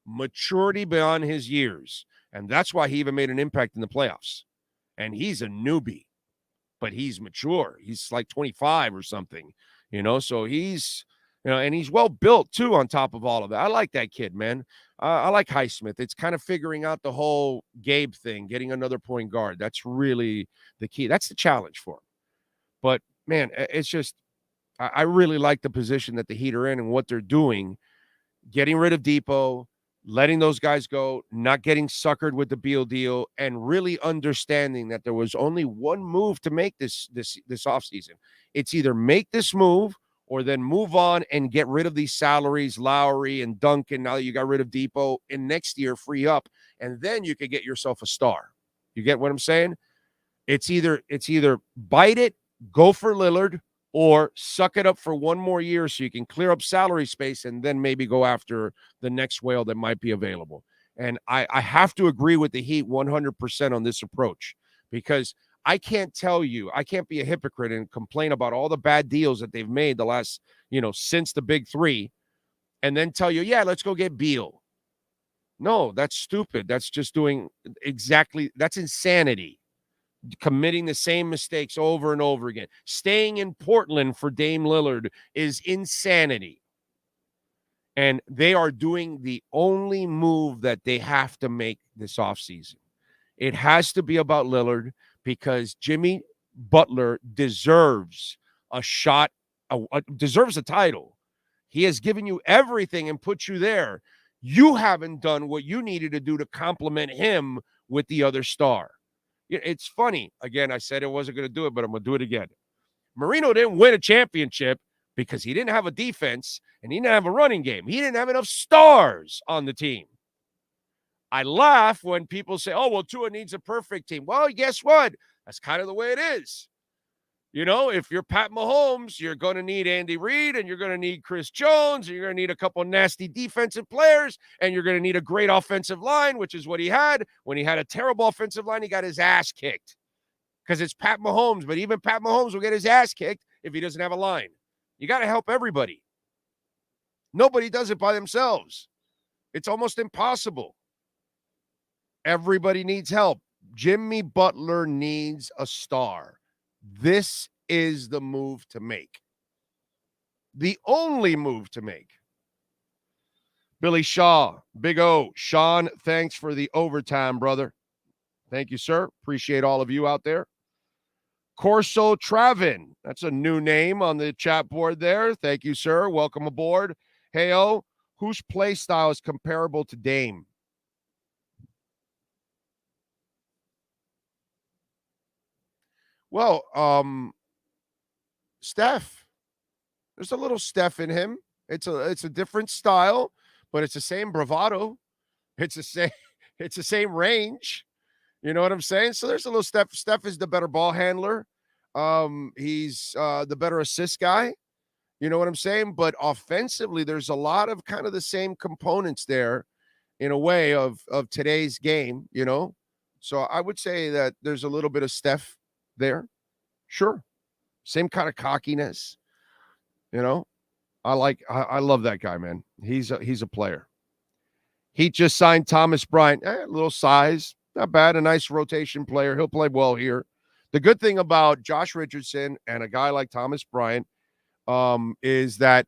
maturity beyond his years. And that's why he even made an impact in the playoffs. And he's a newbie, but he's mature. He's like 25 or something, so he's, and he's well built too on top of all of that. I like that kid, man. I like Highsmith. It's kind of figuring out the whole Gabe thing, getting another point guard. That's really the key. That's the challenge for him. But, man, it's just, I really like the position that the Heat are in and what they're doing, getting rid of Depot, letting those guys go, not getting suckered with the Beal deal, and really understanding that there was only one move to make this offseason. It's either make this move or then move on and get rid of these salaries, Lowry and Duncan, now that you got rid of Depot, and next year free up, and then you could get yourself a star. You get what I'm saying? It's either bite it, go for Lillard, or suck it up for one more year so you can clear up salary space and then maybe go after the next whale that might be available. And I have to agree with the Heat 100% on this approach, because I can't be a hypocrite and complain about all the bad deals that they've made the last, since the big three, and then tell you, yeah, let's go get Beal. No, that's stupid. That's just that's insanity. Committing the same mistakes over and over again. Staying in Portland for Dame Lillard is insanity. And they are doing the only move that they have to make this offseason. It has to be about Lillard, because Jimmy Butler deserves a shot, deserves a title. He has given you everything and put you there. You haven't done what you needed to do to complement him with the other star. It's funny. Again, I said I wasn't going to do it, but I'm going to do it again. Marino didn't win a championship because he didn't have a defense and he didn't have a running game. He didn't have enough stars on the team. I laugh when people say, oh, well, Tua needs a perfect team. Well, guess what? That's kind of the way it is. If you're Pat Mahomes, you're going to need Andy Reid, and you're going to need Chris Jones, and you're going to need a couple of nasty defensive players, and you're going to need a great offensive line, which is what he had. When he had a terrible offensive line, he got his ass kicked because it's Pat Mahomes, but even Pat Mahomes will get his ass kicked if he doesn't have a line. You got to help everybody. Nobody does it by themselves. It's almost impossible. Everybody needs help. Jimmy Butler needs a star. This is the move to make. The only move to make. Billy Shaw, Big O. Sean, thanks for the overtime, brother. Thank you, sir. Appreciate all of you out there. Corso Travin. That's a new name on the chat board there. Thank you, sir. Welcome aboard. Hey, O, whose play style is comparable to Dame? Well, Steph. There's a little Steph in him. It's a different style, but it's the same bravado. It's the same range. You know what I'm saying? So there's a little Steph. Steph is the better ball handler. He's the better assist guy. You know what I'm saying? But offensively, there's a lot of kind of the same components there in a way of today's game, So I would say that there's a little bit of Steph there. Sure. Same kind of cockiness. I love that guy, man. He's a player. He just signed Thomas Bryant. A little size. Not bad. A nice rotation player. He'll play well here. The good thing about Josh Richardson and a guy like Thomas Bryant is that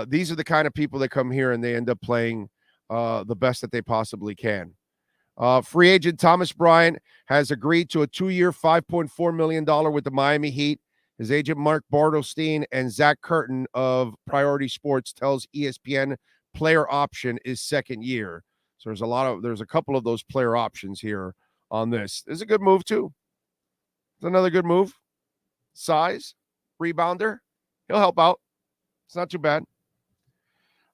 these are the kind of people that come here and they end up playing the best that they possibly can. Free agent Thomas Bryant has agreed to a 2-year, $5.4 million with the Miami Heat. His agent Mark Bartelstein and Zach Curtin of Priority Sports tells ESPN player option is second year. So there's a couple of those player options here on this. This is a good move too. It's another good move. Size, rebounder. He'll help out. It's not too bad.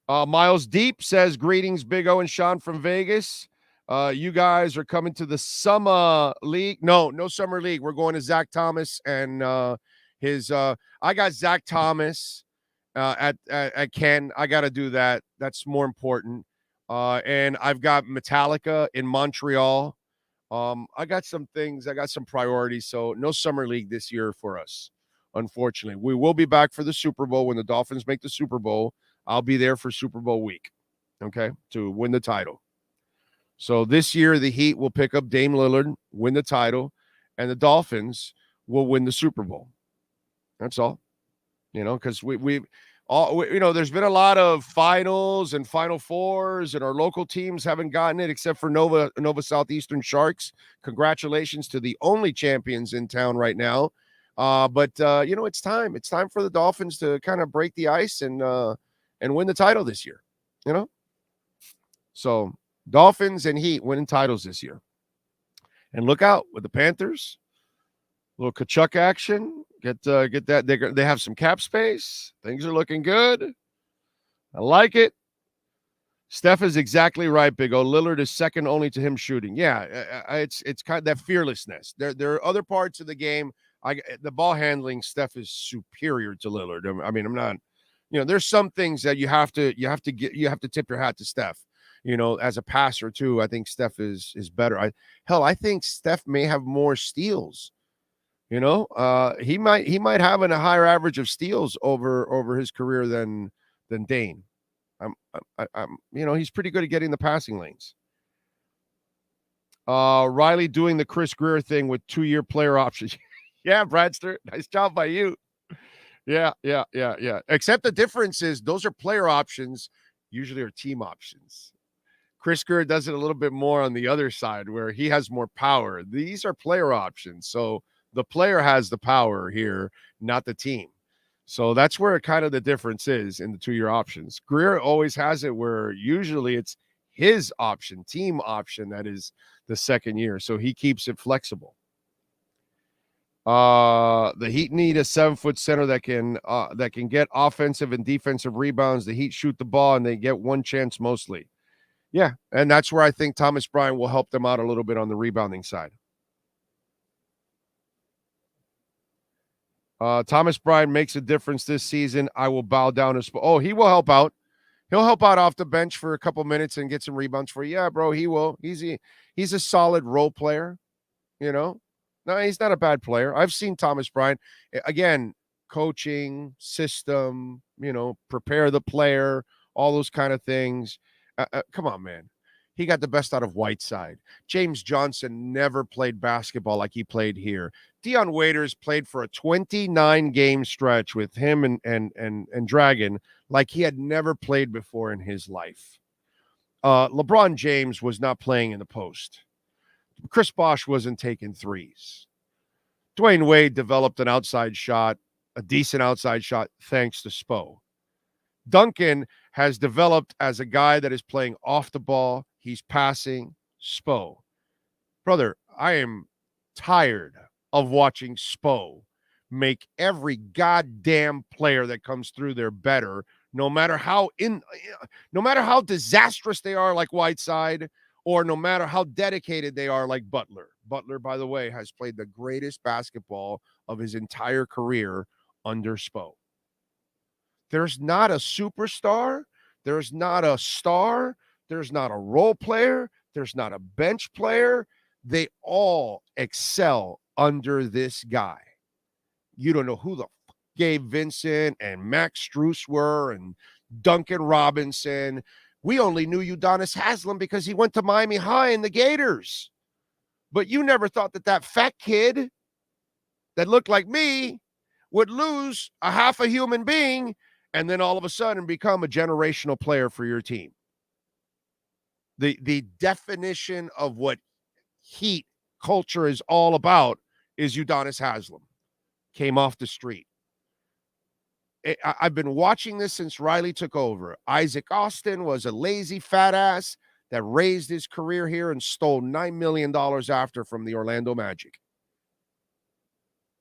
Miles Deep says, greetings, Big O and Sean from Vegas. You guys are coming to the summer league. No summer league. We're going to Zach Thomas and I got Zach Thomas at Ken. I got to do that. That's more important. And I've got Metallica in Montreal. I got some things. I got some priorities. So no summer league this year for us, unfortunately. We will be back for the Super Bowl when the Dolphins make the Super Bowl. I'll be there for Super Bowl week, okay, to win the title. So this year, the Heat will pick up Dame Lillard, win the title, and the Dolphins will win the Super Bowl. That's all, because there's been a lot of finals and Final Fours, and our local teams haven't gotten it except for Nova Southeastern Sharks. Congratulations to the only champions in town right now. But it's time. It's time for the Dolphins to kind of break the ice and win the title this year, So Dolphins and Heat winning titles this year. And look out with the Panthers. A little Kachuk action. Get that. They have some cap space. Things are looking good. I like it. Steph is exactly right, Big O. Lillard is second only to him shooting. Yeah, it's kind of that fearlessness. There are other parts of the game. The ball handling, Steph is superior to Lillard. I mean, I'm not. There's some things that you have to tip your hat to Steph. As a passer too, I think Steph is better. I think Steph may have more steals. He might have a higher average of steals over his career than Dane. He's pretty good at getting the passing lanes. Riley doing the Chris Greer thing with 2-year player options. Yeah, Bradster, nice job by you. Yeah. Except the difference is those are player options, usually are team options. Chris Greer does it a little bit more on the other side where he has more power. These are player options. So the player has the power here, not the team. So that's where kind of the difference is in the 2-year options. Greer always has it where usually it's his option, team option, that is the second year. So he keeps it flexible. The Heat need a 7-foot center that can get offensive and defensive rebounds. The Heat shoot the ball and they get one chance mostly. Yeah, and that's where I think Thomas Bryant will help them out a little bit on the rebounding side. Thomas Bryant makes a difference this season. I will bow down as he will help out. He'll help out off the bench for a couple minutes and get some rebounds for you. Yeah, bro, he will. He's a solid role player, No, he's not a bad player. I've seen Thomas Bryant. Again, coaching, system, prepare the player, all those kind of things. Come on, man. He got the best out of Whiteside. James Johnson never played basketball like he played here. Dion Waiters played for a 29-game stretch with him and Dragon like he had never played before in his life. LeBron James was not playing in the post. Chris Bosh wasn't taking threes. Dwayne Wade developed an outside shot, a decent outside shot, thanks to Spo. Duncan has developed as a guy that is playing off the ball. He's passing. Spo. Brother, I am tired of watching Spo make every goddamn player that comes through there better, no matter how disastrous they are like Whiteside, or no matter how dedicated they are like Butler. Butler, by the way, has played the greatest basketball of his entire career under Spo. There's not a superstar. There's not a star. There's not a role player. There's not a bench player. They all excel under this guy. You don't know who the Gabe Vincent and Max Strus were and Duncan Robinson. We only knew Udonis Haslem because he went to Miami High in the Gators. But you never thought that fat kid that looked like me would lose a half a human being and then all of a sudden become a generational player for your team. The definition of what Heat culture is all about is Udonis Haslem. Came off the street. I've been watching this since Riley took over. Isaac Austin was a lazy fat ass that raised his career here and stole $9 million after from the Orlando Magic.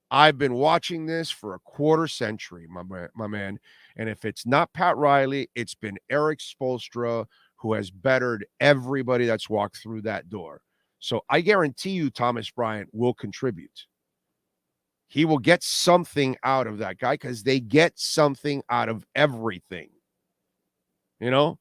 I've been watching this for a quarter century, my man. And if it's not Pat Riley, it's been Eric Spoelstra, who has bettered everybody that's walked through that door. So I guarantee you Thomas Bryant will contribute. He will get something out of that guy because they get something out of everything. You know,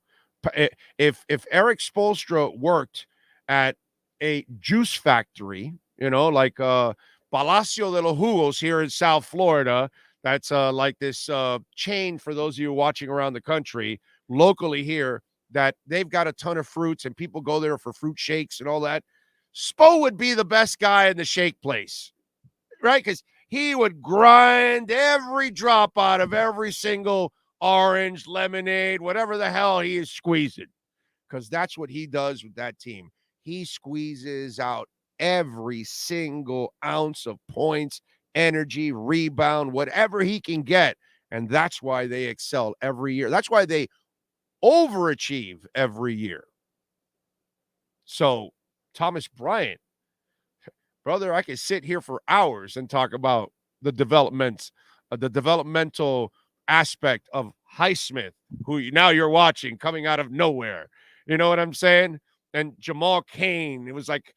if Eric Spoelstra worked at a juice factory, like Palacio de los Jugos here in South Florida, that's like this chain for those of you watching around the country, locally here, that they've got a ton of fruits and people go there for fruit shakes and all that. Spo would be the best guy in the shake place, right? Because he would grind every drop out of every single orange, lemonade, whatever the hell he is squeezing, because that's what he does with that team. He squeezes out every single ounce of points, energy, rebound, whatever he can get, and that's why they excel every year. That's why they overachieve every year. So, Thomas Bryant, brother, I could sit here for hours and talk about the developmental aspect of Highsmith, who now you're watching coming out of nowhere. You know what I'm saying? And Jamal Cain. It was like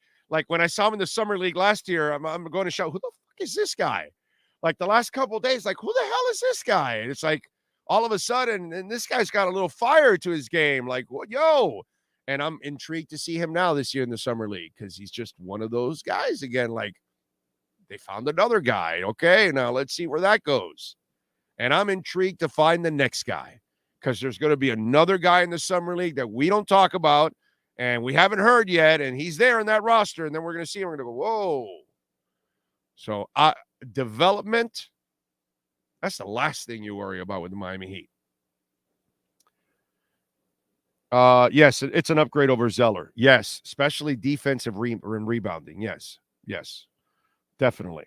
when I saw him in the summer league last year, I'm going to shout, who the fuck is this guy? Like the last couple of days, like, who the hell is this guy? And it's like all of a sudden, and this guy's got a little fire to his game. Like, what, yo? And I'm intrigued to see him now this year in the summer league because he's just one of those guys again. Like, they found another guy. Okay, now let's see where that goes. And I'm intrigued to find the next guy because there's going to be another guy in the summer league that we don't talk about and we haven't heard yet, and he's there in that roster, and then we're going to see him. We're going to go, whoa. So development, that's the last thing you worry about with the Miami Heat. Yes, it's an upgrade over Zeller. Yes, especially defensive and rebounding. Yes, definitely.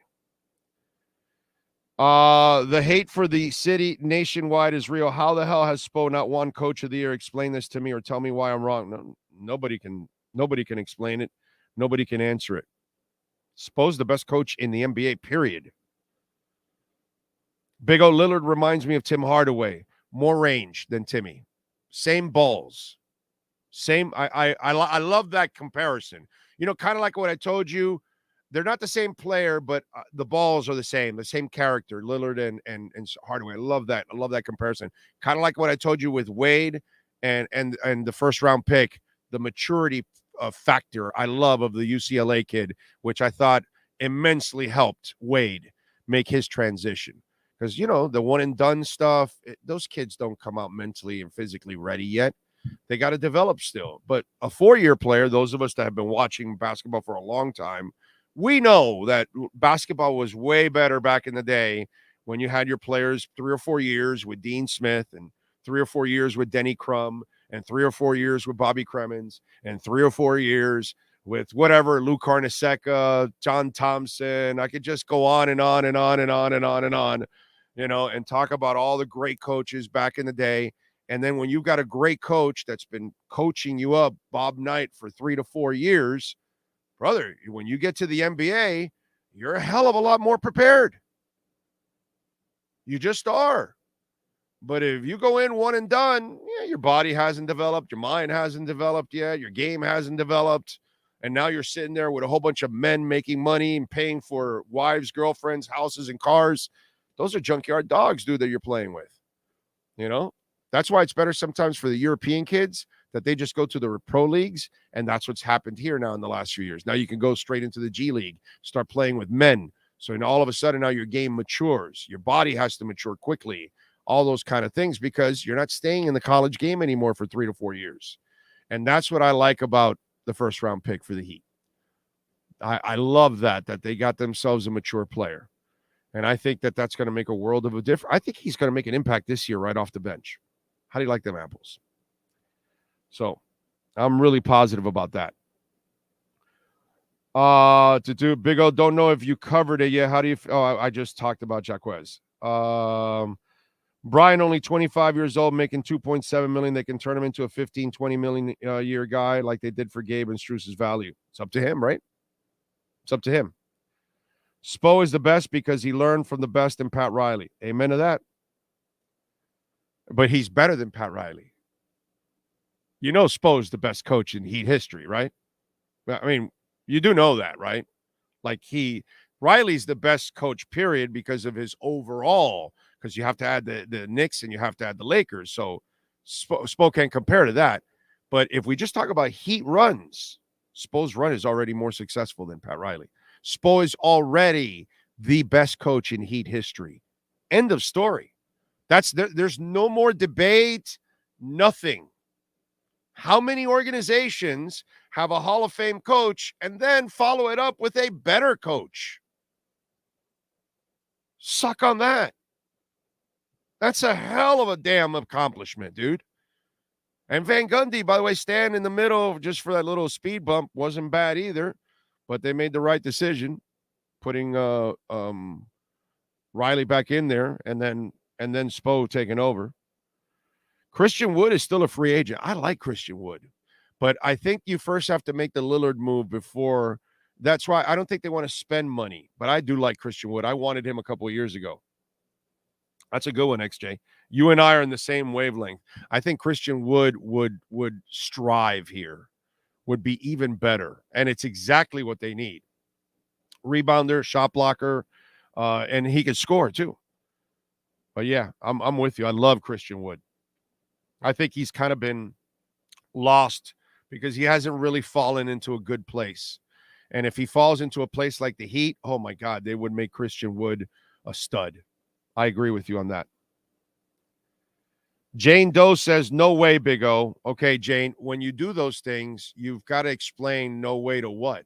The hate for the city nationwide is real. How the hell has Spo not won Coach of the Year? Explain this to me or tell me why I'm wrong. No, nobody can explain it. Nobody can answer it. Spo's the best coach in the NBA, period. Big O Lillard reminds me of Tim Hardaway. More range than Timmy. Same balls. Same. I love that comparison. Kind of like what I told you. They're not the same player, but the balls are the same character, Lillard and Hardaway. I love that. I love that comparison. Kind of like what I told you with Wade and the first round pick, the maturity factor I love of the UCLA kid, which I thought immensely helped Wade make his transition. Because, the one and done stuff, those kids don't come out mentally and physically ready yet. They got to develop still. But a 4-year player, those of us that have been watching basketball for a long time, we know that basketball was way better back in the day when you had your players 3 or 4 years with Dean Smith and 3 or 4 years with Denny Crum and 3 or 4 years with Bobby Cremins and 3 or 4 years with whatever, Lou Carnesecca, John Thompson. I could just go on and on and on and on and on and on, and talk about all the great coaches back in the day. And then when you've got a great coach that's been coaching you up, Bob Knight, for 3 to 4 years, brother, when you get to the NBA, you're a hell of a lot more prepared. You just are. But if you go in one and done, your body hasn't developed, your mind hasn't developed yet, your game hasn't developed, and now you're sitting there with a whole bunch of men making money and paying for wives, girlfriends, houses, and cars. Those are junkyard dogs, dude, that you're playing with. That's why it's better sometimes for the European kids that they just go to the pro leagues, and that's what's happened here now in the last few years. Now you can go straight into the G League, start playing with men. So all of a sudden now your game matures. Your body has to mature quickly, all those kind of things, because you're not staying in the college game anymore for 3 to 4 years. And that's what I like about the first round pick for the Heat. I love that they got themselves a mature player. And I think that that's going to make a world of a difference. I think he's going to make an impact this year right off the bench. How do you like them apples? So I'm really positive about that. To do Big O, don't know if you covered it yet. How do you? I just talked about Jaquez. Brian, only 25 years old, making $2.7 million. They can turn him into a 15, 20 million a year guy like they did for Gabe and Strus's value. It's up to him, right? It's up to him. Spo is the best because he learned from the best in Pat Riley. Amen to that. But he's better than Pat Riley. You know Spo's the best coach in Heat history, right? I mean, you do know that, right? Like Riley's the best coach, period, because of his overall, because you have to add the Knicks and you have to add the Lakers. So Spo can't compare to that. But if we just talk about Heat runs, Spo's run is already more successful than Pat Riley. Spo is already the best coach in Heat history. End of story. There's no more debate, nothing. How many organizations have a Hall of Fame coach and then follow it up with a better coach? Suck on that. That's a hell of a damn accomplishment, dude. And Van Gundy, by the way, stand in the middle just for that little speed bump wasn't bad either, but they made the right decision putting Riley back in there and then Spo taking over. Christian Wood is still a free agent. I like Christian Wood, but I think you first have to make the Lillard move before. That's why I don't think they want to spend money, but I do like Christian Wood. I wanted him a couple of years ago. That's a good one, XJ. You and I are in the same wavelength. I think Christian Wood would strive here, would be even better, and it's exactly what they need. Rebounder, shot blocker, and he can score too. But yeah, I'm with you. I love Christian Wood. I think he's kind of been lost because he hasn't really fallen into a good place. And if he falls into a place like the Heat, oh my God, they would make Christian Wood a stud. I agree with you on that. Jane Doe says, no way, Big O. Okay, Jane, when you do those things, you've got to explain no way to what.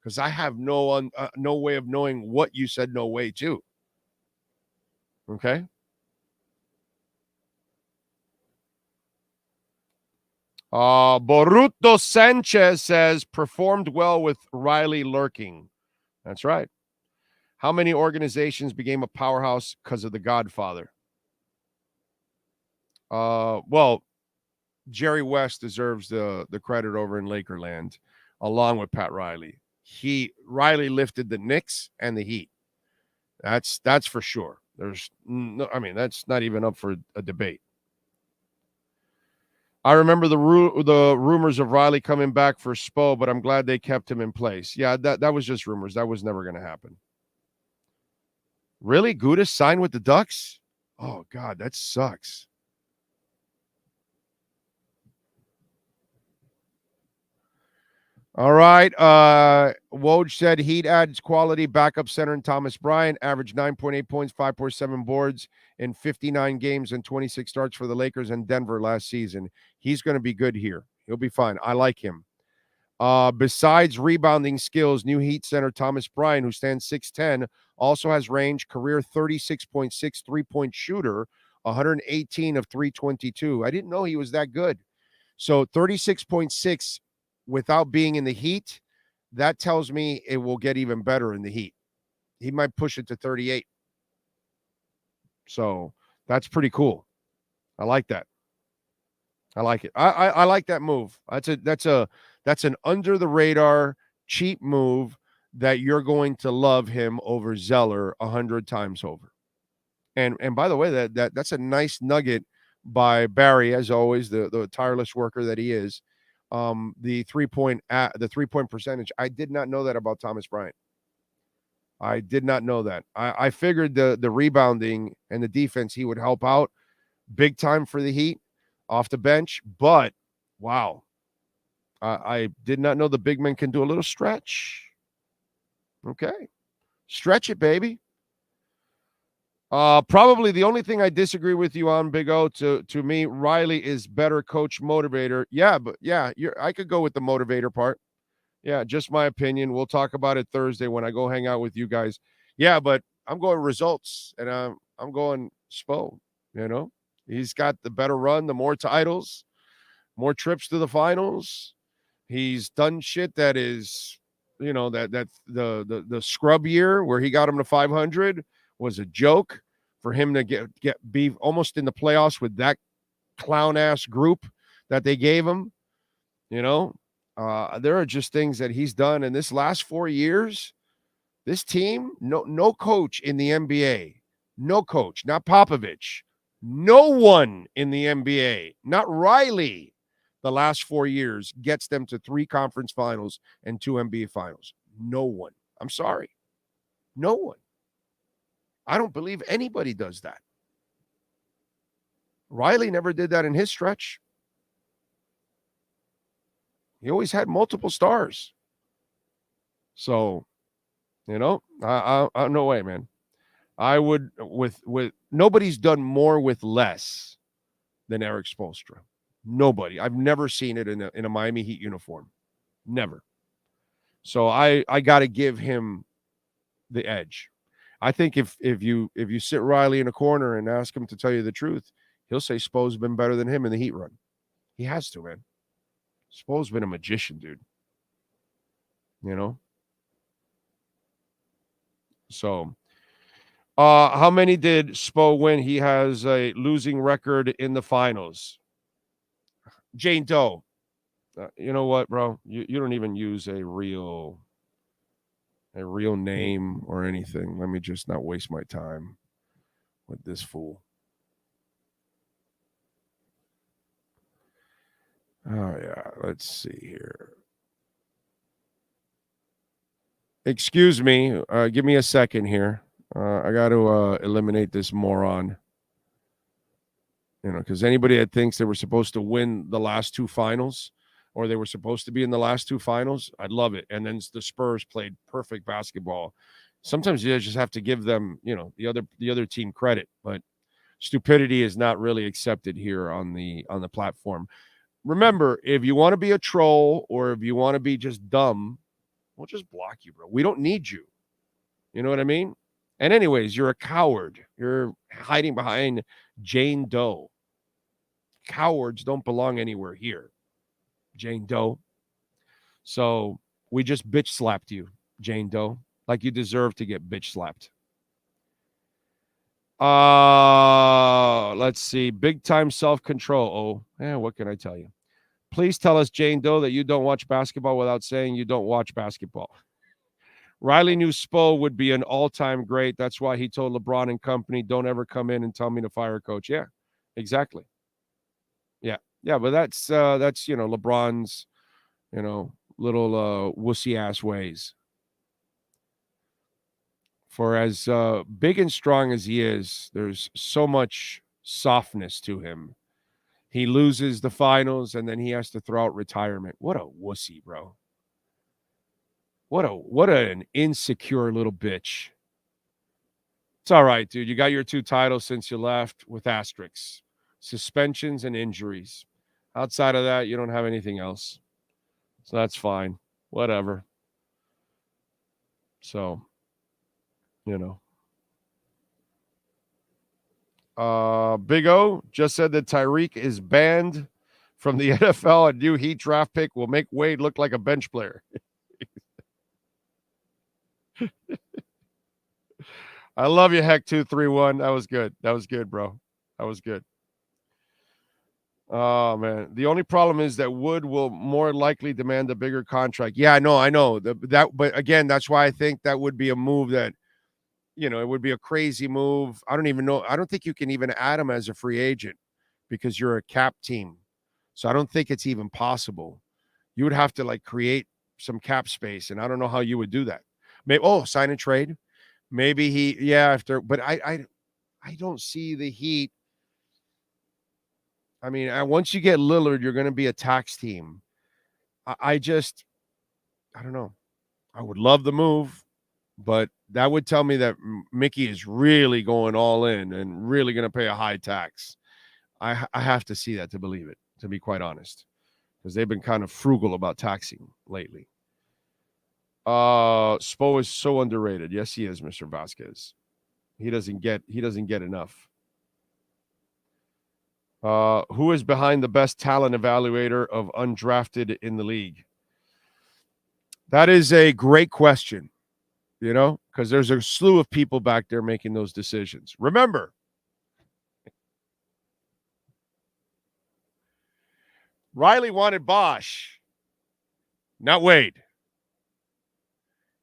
Because I have no way of knowing what you said no way to. Okay? Boruto Sanchez says, performed well with Riley lurking. That's right. How many organizations became a powerhouse because of the Godfather? Well, Jerry West deserves the credit over in Lakerland, along with Pat Riley. Riley lifted the Knicks and the Heat. That's for sure. There's no, I mean, that's not even up for a debate. I remember the rumors of Riley coming back for Spo, but I'm glad they kept him in place. Yeah, that was just rumors. That was never going to happen. Really? Gudis signed with the Ducks? Oh, God, that sucks. All right. Woj said Heat adds quality backup center in Thomas Bryant, averaged 9.8 points, 5.7 boards in 59 games and 26 starts for the Lakers and Denver last season. He's going to be good here. He'll be fine. I like him. Besides rebounding skills, new Heat center Thomas Bryant, who stands 6'10", also has range, career 36.6 three-point shooter, 118 of 322. I didn't know he was that good. So 36.6 without being in the Heat, that tells me it will get even better in the Heat. He might push it to 38. So that's pretty cool. I like that. I like it. I like that move. That's an under the radar cheap move that you're going to love him over Zeller 100 times over. And by the way, that's a nice nugget by Barry, as always, the tireless worker that he is. The 3-point percentage. I did not know that about Thomas Bryant. I did not know that. I figured the rebounding and the defense he would help out big time for the Heat off the bench, but wow. I did not know the big men can do a little stretch. Okay. Stretch it, baby. Probably the only thing I disagree with you on, Big O, to me, Riley is better coach motivator. Yeah, but yeah, I could go with the motivator part. Yeah, just my opinion. We'll talk about it Thursday when I go hang out with you guys. Yeah, but I'm going results, and I'm going Spo. You know, he's got the better run, the more titles, more trips to the finals. He's done shit that is, you know, that the scrub year where he got him to 500 was a joke. For him to be almost in the playoffs with that clown ass group that they gave him. You know, there are just things that he's done in this last 4 years. This team, no coach in the NBA, no coach, not Popovich, no one in the NBA, not Riley, the last 4 years gets them to 3 conference finals and 2 NBA finals. No one. I'm sorry. No one. I don't believe anybody does that. Riley never did that in his stretch. He always had multiple stars. So, no way, man. I would with nobody's done more with less than Eric Spoelstra. Nobody. I've never seen it in a Miami Heat uniform. Never. So I got to give him the edge. I think if you sit Riley in a corner and ask him to tell you the truth, he'll say Spo's been better than him in the Heat run. He has to, man. Spo's been a magician, dude. So, how many did Spo win? He has a losing record in the finals. Jane Doe. You know what, bro? You don't even use a real name or anything. Let me just not waste my time with this fool. Oh, yeah. Let's see here. Excuse me. Give me a second here. I got to eliminate this moron. Because anybody that thinks they were supposed to win the last 2 finals or they were supposed to be in the last 2 finals, I'd love it. And then the Spurs played perfect basketball. Sometimes you just have to give them, the other team credit, but stupidity is not really accepted here on the platform. Remember, if you want to be a troll or if you want to be just dumb, we'll just block you, bro. We don't need you. You know what I mean? And anyways, you're a coward. You're hiding behind Jane Doe. Cowards don't belong anywhere here, Jane Doe. So we just bitch slapped you, Jane Doe, like you deserve to get bitch slapped. Let's see. Big time self-control. What can I tell you? Please tell us, Jane Doe, that you don't watch basketball without saying you don't watch basketball. Riley knew Spo would be an all-time great. That's why he told LeBron and company, don't ever come in and tell me to fire a coach. Yeah, exactly. Yeah, but that's LeBron's, little wussy-ass ways. For as big and strong as he is, there's so much softness to him. He loses the finals, and then he has to throw out retirement. What a wussy, bro. What an insecure little bitch. It's all right, dude. You got your 2 titles since you left with asterisks. Suspensions and injuries. Outside of that, you don't have anything else. So that's fine. Whatever. So, Big O just said that Tyreek is banned from the NFL. A new Heat draft pick will make Wade look like a bench player. I love you, Heck 231. That was good. That was good, bro. That was good. Oh, man. The only problem is that Wood will more likely demand a bigger contract. Yeah, I know. But again, that's why I think that would be a move that, it would be a crazy move. I don't even know. I don't think you can even add him as a free agent because you're a cap team. So I don't think it's even possible. You would have to create some cap space, and I don't know how you would do that. Maybe sign and trade. Maybe but I don't see the Heat. I mean, once you get Lillard, you're going to be a tax team. I don't know. I would love the move, but that would tell me that Mickey is really going all in and really going to pay a high tax. I have to see that to believe it, to be quite honest, because they've been kind of frugal about taxing lately. Spo is so underrated. Yes, he is, Mr. Vasquez. He doesn't get enough. Who is behind the best talent evaluator of undrafted in the league? That is a great question, because there's a slew of people back there making those decisions. Remember, Riley wanted Bosch, not Wade.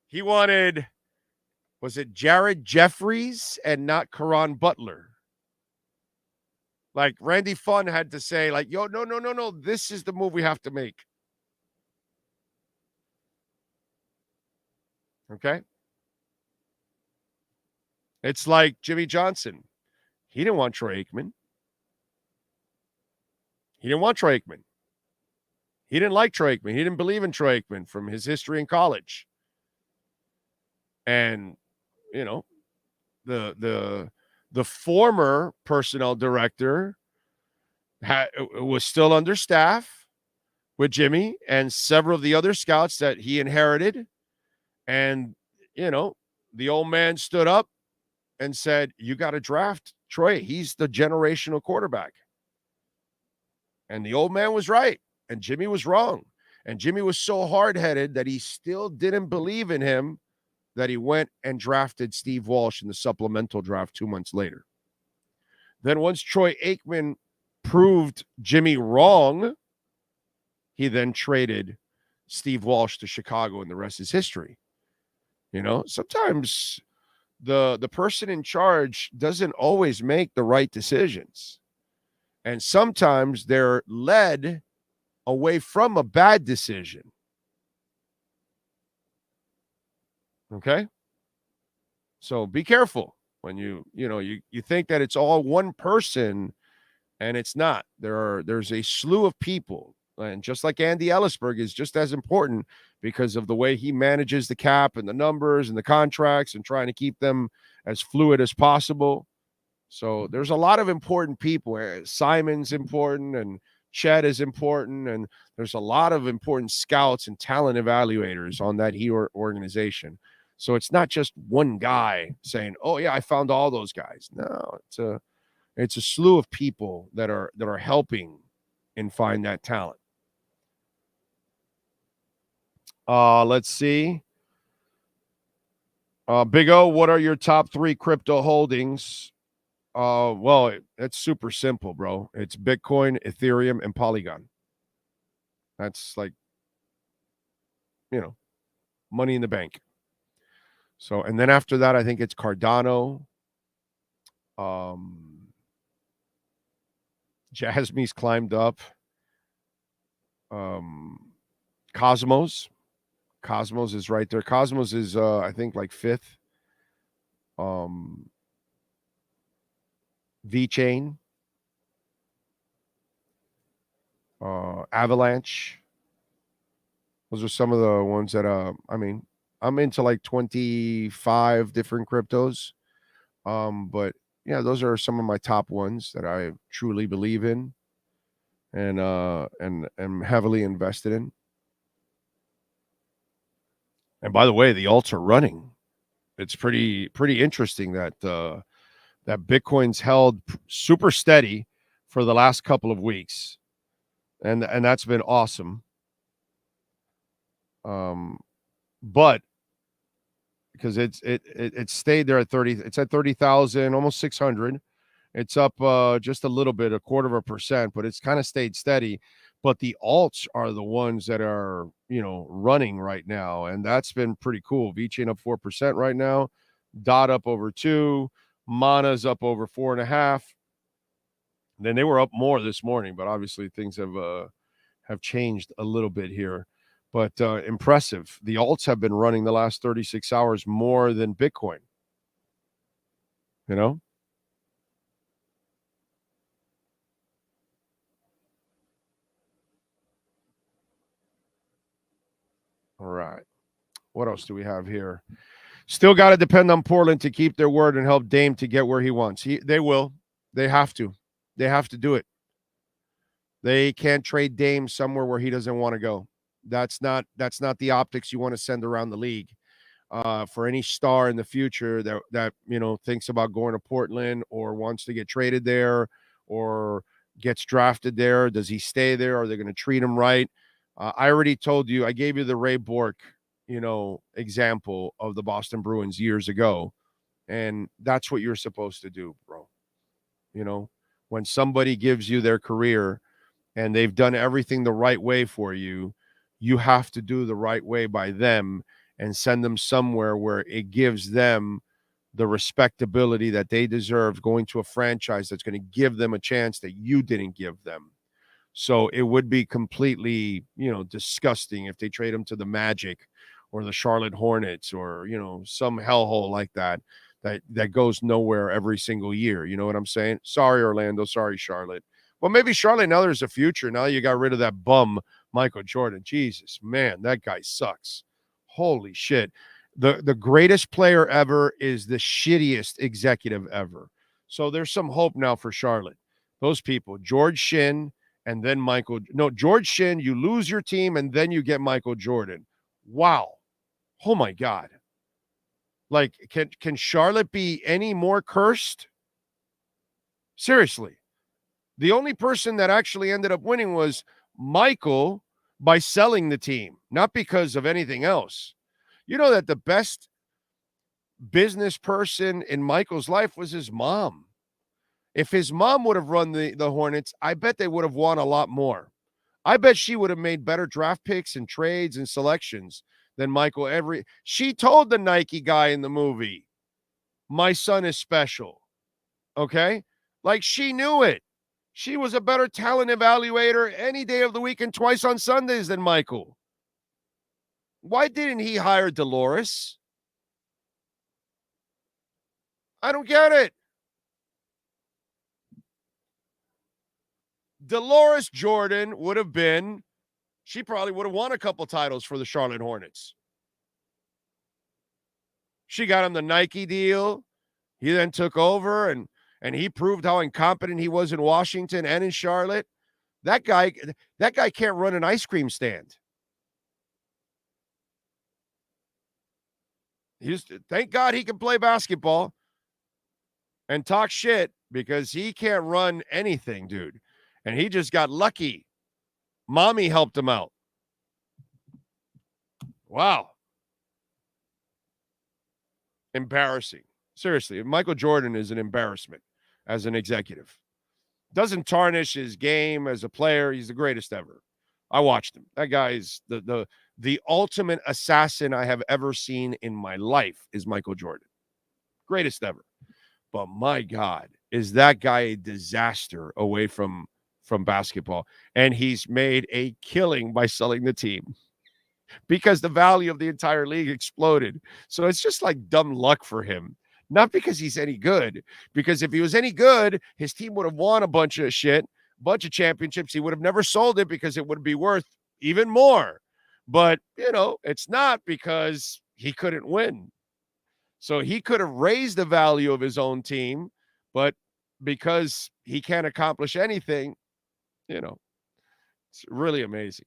He wanted Was it Jared Jeffries and not Caron Butler? Like Randy Funn had to say, like, yo, no. This is the move we have to make. Okay. It's like Jimmy Johnson. He didn't want Troy Aikman. He didn't like Troy Aikman. He didn't believe in Troy Aikman from his history in college. And, you know, the former personnel director was still understaffed with Jimmy and several of the other scouts that he inherited. And, you know, the old man stood up and said, you got to draft Troy. He's the generational quarterback. And the old man was right. And Jimmy was wrong. And Jimmy was so hard-headed that he still didn't believe in him that he went and drafted Steve Walsh in the supplemental draft 2 months later. Then once Troy Aikman proved Jimmy wrong, he then traded Steve Walsh to Chicago, and the rest is history. You know, sometimes the person in charge doesn't always make the right decisions. And sometimes they're led away from a bad decision. Okay? So be careful when you think that it's all one person, and it's not. There's a slew of people. And just like Andy Ellisberg is just as important because of the way he manages the cap and the numbers and the contracts and trying to keep them as fluid as possible. So there's a lot of important people. Simon's important and Chet is important. And there's a lot of important scouts and talent evaluators on that organization. So it's not just one guy saying, oh, yeah, I found all those guys. No, it's a slew of people that are helping and find that talent. Let's see. Big O, what are your top 3 crypto holdings? Well, it's super simple, bro. It's Bitcoin, Ethereum, and Polygon. That's like, money in the bank. So, and then after that, I think it's Cardano. Jasmy's climbed up. Cosmos is right there. Cosmos is I think like 5th. VeChain, Avalanche. Those are some of the ones that I'm into like 25 different cryptos. But yeah, those are some of my top ones that I truly believe in and am heavily invested in. And by the way, the alts are running. It's pretty interesting that that Bitcoin's held super steady for the last couple of weeks, and that's been awesome. But because it stayed there at 30, it's at 30,000, almost 600. It's up just a little bit, 0.25%, but it's kind of stayed steady. But the alts are the ones that are, running right now. And that's been pretty cool. VeChain up 4% right now. DOT up over 2. Mana's up over 4.5. Then they were up more this morning, but obviously things have changed a little bit here. But impressive. The alts have been running the last 36 hours more than Bitcoin. All right. What else do we have here? Still got to depend on Portland to keep their word and help Dame to get where he wants. They will. They have to. They have to do it. They can't trade Dame somewhere where he doesn't want to go. That's not the optics you want to send around the league. For any star in the future that thinks about going to Portland or wants to get traded there or gets drafted there, does he stay there? Are they going to treat him right? I already told you, I gave you the Ray Bork, example of the Boston Bruins years ago. And that's what you're supposed to do, bro. When somebody gives you their career and they've done everything the right way for you, you have to do the right way by them and send them somewhere where it gives them the respectability that they deserve, going to a franchise that's going to give them a chance that you didn't give them. So it would be completely, disgusting if they trade him to the Magic or the Charlotte Hornets or, some hellhole like that goes nowhere every single year. You know what I'm saying? Sorry, Orlando. Sorry, Charlotte. Well, maybe Charlotte, now there's a future. Now you got rid of that bum, Michael Jordan. Jesus, man, that guy sucks. Holy shit. The greatest player ever is the shittiest executive ever. So there's some hope now for Charlotte. Those people, George Shinn, and then George Shinn, you lose your team, and then you get Michael Jordan. Wow. Oh, my God. Like, can Charlotte be any more cursed? Seriously. The only person that actually ended up winning was Michael by selling the team, not because of anything else. You know that the best business person in Michael's life was his mom. If his mom would have run the Hornets, I bet they would have won a lot more. I bet she would have made better draft picks and trades and selections than Michael. She told the Nike guy in the movie, my son is special. Okay? Like, she knew it. She was a better talent evaluator any day of the week and twice on Sundays than Michael. Why didn't he hire Dolores? I don't get it. Dolores Jordan she probably would have won a couple titles for the Charlotte Hornets. She got him the Nike deal. He then took over and he proved how incompetent he was in Washington and in Charlotte. That guy can't run an ice cream stand. Thank God he can play basketball and talk shit, because he can't run anything, dude. And he just got lucky. Mommy helped him out. Wow. Embarrassing. Seriously, Michael Jordan is an embarrassment as an executive. Doesn't tarnish his game as a player. He's the greatest ever. I watched him. That guy is the ultimate assassin I have ever seen in my life is Michael Jordan. Greatest ever. But my God, is that guy a disaster away from basketball? And he's made a killing by selling the team because the value of the entire league exploded. So it's just like dumb luck for him. Not because he's any good, because if he was any good, his team would have won a bunch of championships. He would have never sold it because it would be worth even more. But, it's not, because he couldn't win. So he could have raised the value of his own team, but because he can't accomplish anything, it's really amazing.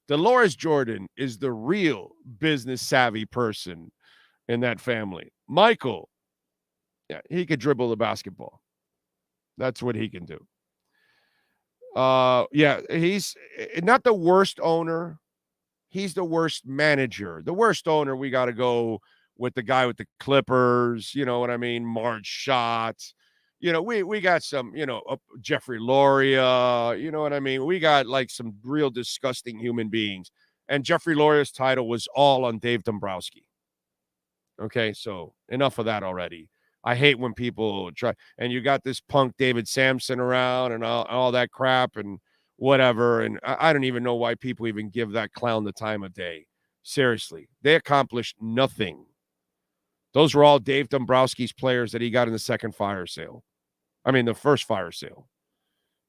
Dolores Jordan is the real business savvy person in that family. Michael, yeah, he could dribble the basketball. That's what he can do. Yeah, he's not the worst owner. He's the worst manager. The worst owner, we got to go with the guy with the Clippers. You know what I mean? Marge Schott. We got some, Jeffrey Loria. You know what I mean? We got like some real disgusting human beings. And Jeffrey Loria's title was all on Dave Dombrowski. Okay, so enough of that already. I hate when people try, and you got this punk David Sampson around and all that crap and whatever. And I don't even know why people even give that clown the time of day. Seriously, they accomplished nothing. Those were all Dave Dombrowski's players that he got in the the first fire sale.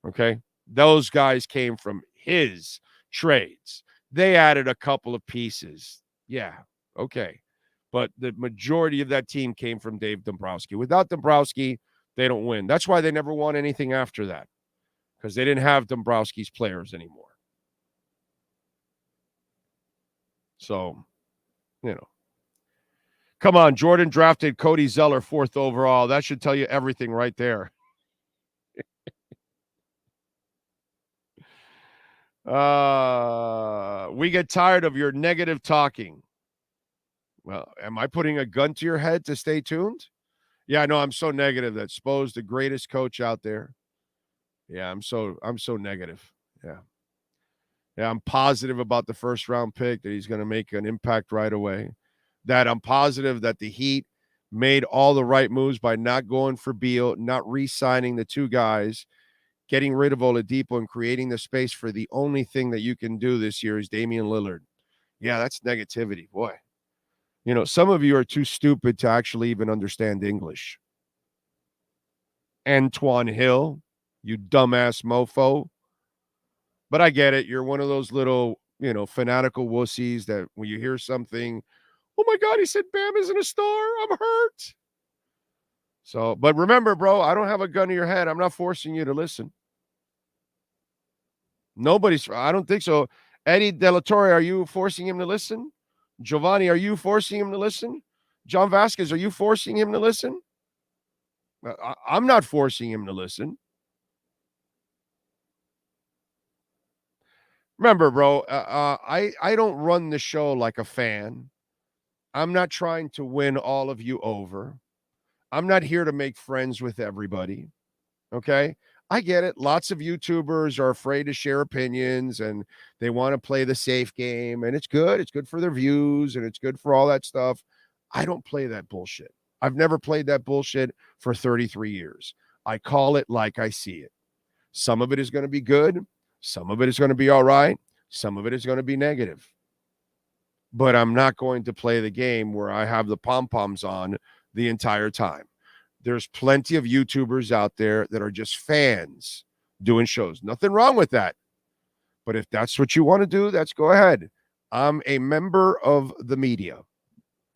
Okay, those guys came from his trades. They added a couple of pieces. Yeah, okay. But the majority of that team came from Dave Dombrowski. Without Dombrowski, they don't win. That's why they never won anything after that, because they didn't have Dombrowski's players anymore. So, come on, Jordan drafted Cody Zeller 4th overall. That should tell you everything right there. We get tired of your negative talking. Well, am I putting a gun to your head to stay tuned? Yeah, no, I'm so negative that Spo's the greatest coach out there. Yeah, I'm so negative. Yeah. Yeah, I'm positive about the first round pick, that he's going to make an impact right away. That I'm positive that the Heat made all the right moves by not going for Beal, not re-signing the two guys, getting rid of Oladipo and creating the space for the only thing that you can do this year is Damian Lillard. Yeah, that's negativity, boy. You know, some of you are too stupid to actually even understand English. Antoine Hill, you dumbass mofo. But I get it. You're one of those little, fanatical wussies that when you hear something, oh my God, he said Bam isn't a star. I'm hurt. So, but remember, bro, I don't have a gun to your head. I'm not forcing you to listen. I don't think so. Eddie De La Torre, are you forcing him to listen? Giovanni, are you forcing him to listen? John Vasquez, are you forcing him to listen? I'm not forcing him to listen. Remember, bro, I don't run the show like a fan. I'm not trying to win all of you over. I'm not here to make friends with everybody. Okay? I get it. Lots of YouTubers are afraid to share opinions and they want to play the safe game, and it's good. It's good for their views and it's good for all that stuff. I don't play that bullshit. I've never played that bullshit for 33 years. I call it like I see it. Some of it is going to be good. Some of it is going to be all right. Some of it is going to be negative. But I'm not going to play the game where I have the pom-poms on the entire time. There's plenty of YouTubers out there that are just fans doing shows. Nothing wrong with that. But if that's what you want to do, that's go ahead. I'm a member of the media.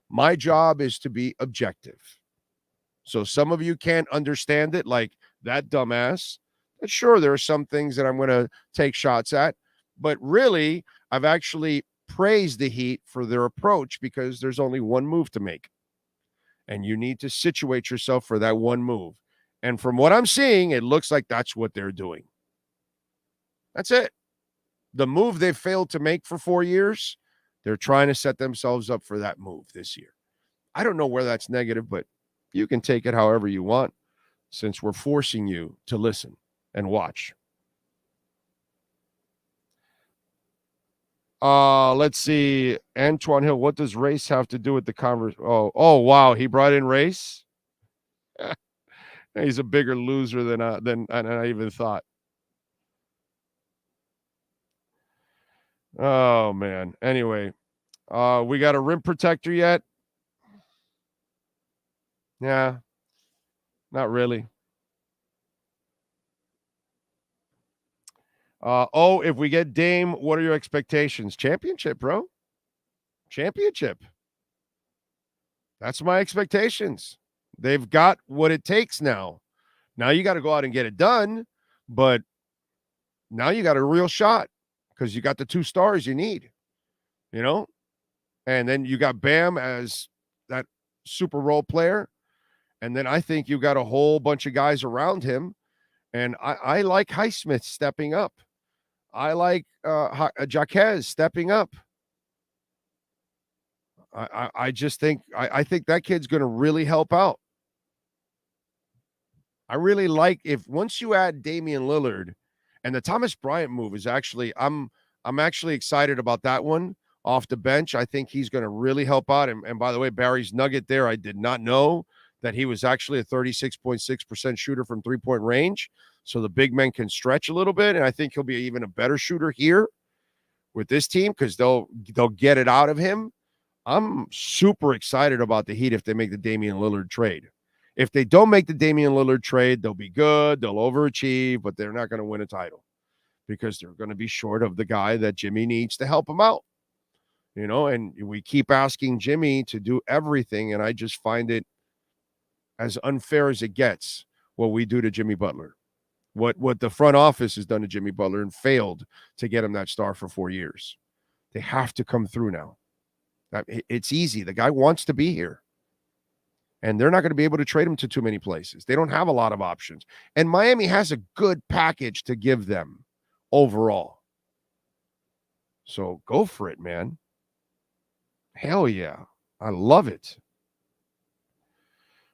My job is to be objective. So some of you can't understand it, like that dumbass. And sure, there are some things that I'm going to take shots at. But really, I've actually praised the Heat for their approach because there's only one move to make. And you need to situate yourself for that one move. And from what I'm seeing, it looks like that's what they're doing. That's it. The move they failed to make for 4 years, they're trying to set themselves up for that move this year. I don't know where that's negative, but you can take it however you want since we're forcing you to listen and watch. Let's see. Antoine Hill, what does race have to do with the conversation? Oh, wow. He brought in race. He's a bigger loser than I even thought. Oh man. Anyway, we got a rim protector yet? Yeah, not really. If we get Dame, what are your expectations? Championship, bro. Championship. That's my expectations. They've got what it takes now. Now you got to go out and get it done, but now you got a real shot because you got the 2 stars you need, and then you got Bam as that super role player. And then I think you got a whole bunch of guys around him. And I like Highsmith stepping up. I like Jaquez stepping up. I just think I think that kid's going to really help out. I really like once you add Damian Lillard, and the Thomas Bryant move is actually I'm actually excited about that one off the bench. I think he's going to really help out. And by the way, Barry's nugget there, I did not know that he was actually a 36.6% shooter from 3-point range. So the big men can stretch a little bit, and I think he'll be even a better shooter here with this team because they'll get it out of him. I'm super excited about the Heat if they make the Damian Lillard trade. If they don't make the Damian Lillard trade, they'll be good, they'll overachieve, but they're not going to win a title because they're going to be short of the guy that Jimmy needs to help him out. And we keep asking Jimmy to do everything, and I just find it as unfair as it gets what we do to Jimmy Butler. What the front office has done to Jimmy Butler and failed to get him that star for 4 years. They have to come through now. It's easy. The guy wants to be here. And they're not going to be able to trade him to too many places. They don't have a lot of options. And Miami has a good package to give them overall. So go for it, man. Hell yeah. I love it.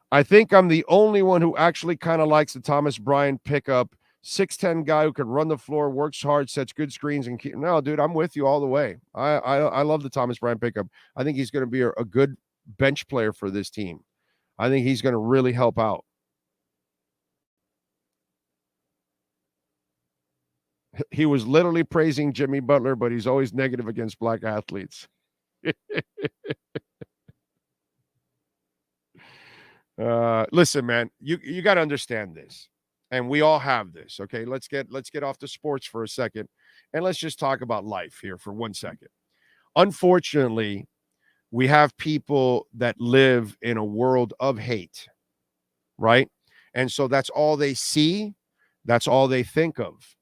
I think I'm the only one who actually kind of likes the Thomas Bryant pickup 6'10" guy who can run the floor, works hard, sets good screens, and no, dude, I'm with you all the way. I love the Thomas Bryant pickup. I think he's going to be a good bench player for this team. I think he's going to really help out. He was literally praising Jimmy Butler, but he's always negative against black athletes. Listen, man, you got to understand this, and we all have this. Okay, let's get off the sports for a second, and let's just talk about life here for 1 second. Unfortunately, we have people that live in a world of hate, right? And so that's all they see, that's all they think of.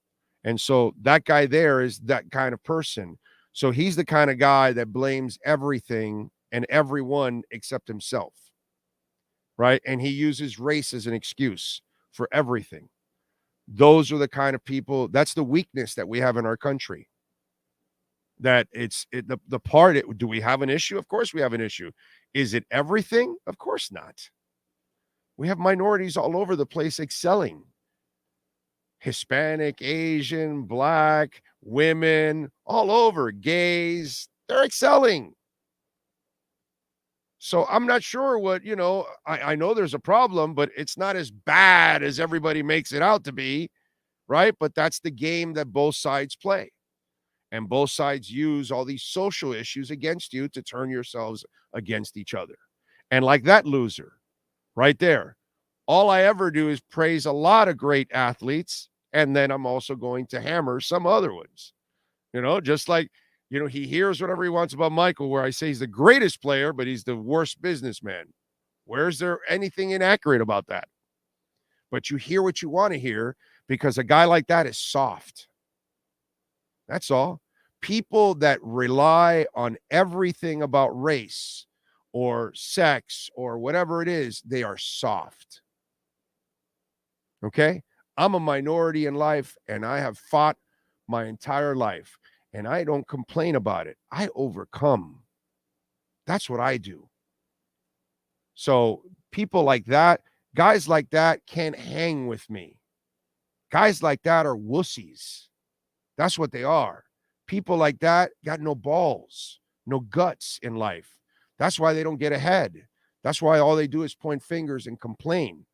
And so that guy there is that kind of person. So he's the kind of guy that blames everything and everyone except himself, right? And he uses race as an excuse for everything. Those are the kind of people, that's the weakness that we have in our country. That do we have an issue? Of course we have an issue. Is it everything? Of course not. We have minorities all over the place excelling. Hispanic, Asian, black, women, all over, gays, they're excelling. So I'm not sure what, I know there's a problem, but it's not as bad as everybody makes it out to be, right? But that's the game that both sides play. And both sides use all these social issues against you to turn yourselves against each other. And like that loser right there, all I ever do is praise a lot of great athletes, and then I'm also going to hammer some other ones. Just like, he hears whatever he wants about Michael, where I say he's the greatest player, but he's the worst businessman. Where's there anything inaccurate about that? But you hear what you want to hear because a guy like that is soft. That's all. People that rely on everything about race or sex or whatever it is, they are soft. Okay? I'm a minority in life, and I have fought my entire life, and I don't complain about it. I overcome. That's what I do. So people like that, guys like that can't hang with me. Guys like that are wussies. That's what they are. People like that got no balls, no guts in life. That's why they don't get ahead. That's why all they do is point fingers and complain.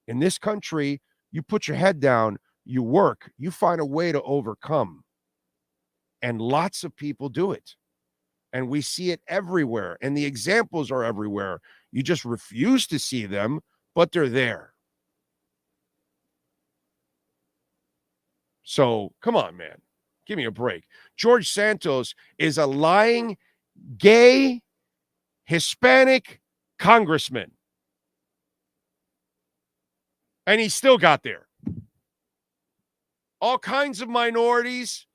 In this country, you put your head down, you work, you find a way to overcome. And lots of people do it. And we see it everywhere. And the examples are everywhere. You just refuse to see them, but they're there. So come on, man. Give me a break. George Santos is a lying, gay, Hispanic congressman. And he still got there. All kinds of minorities,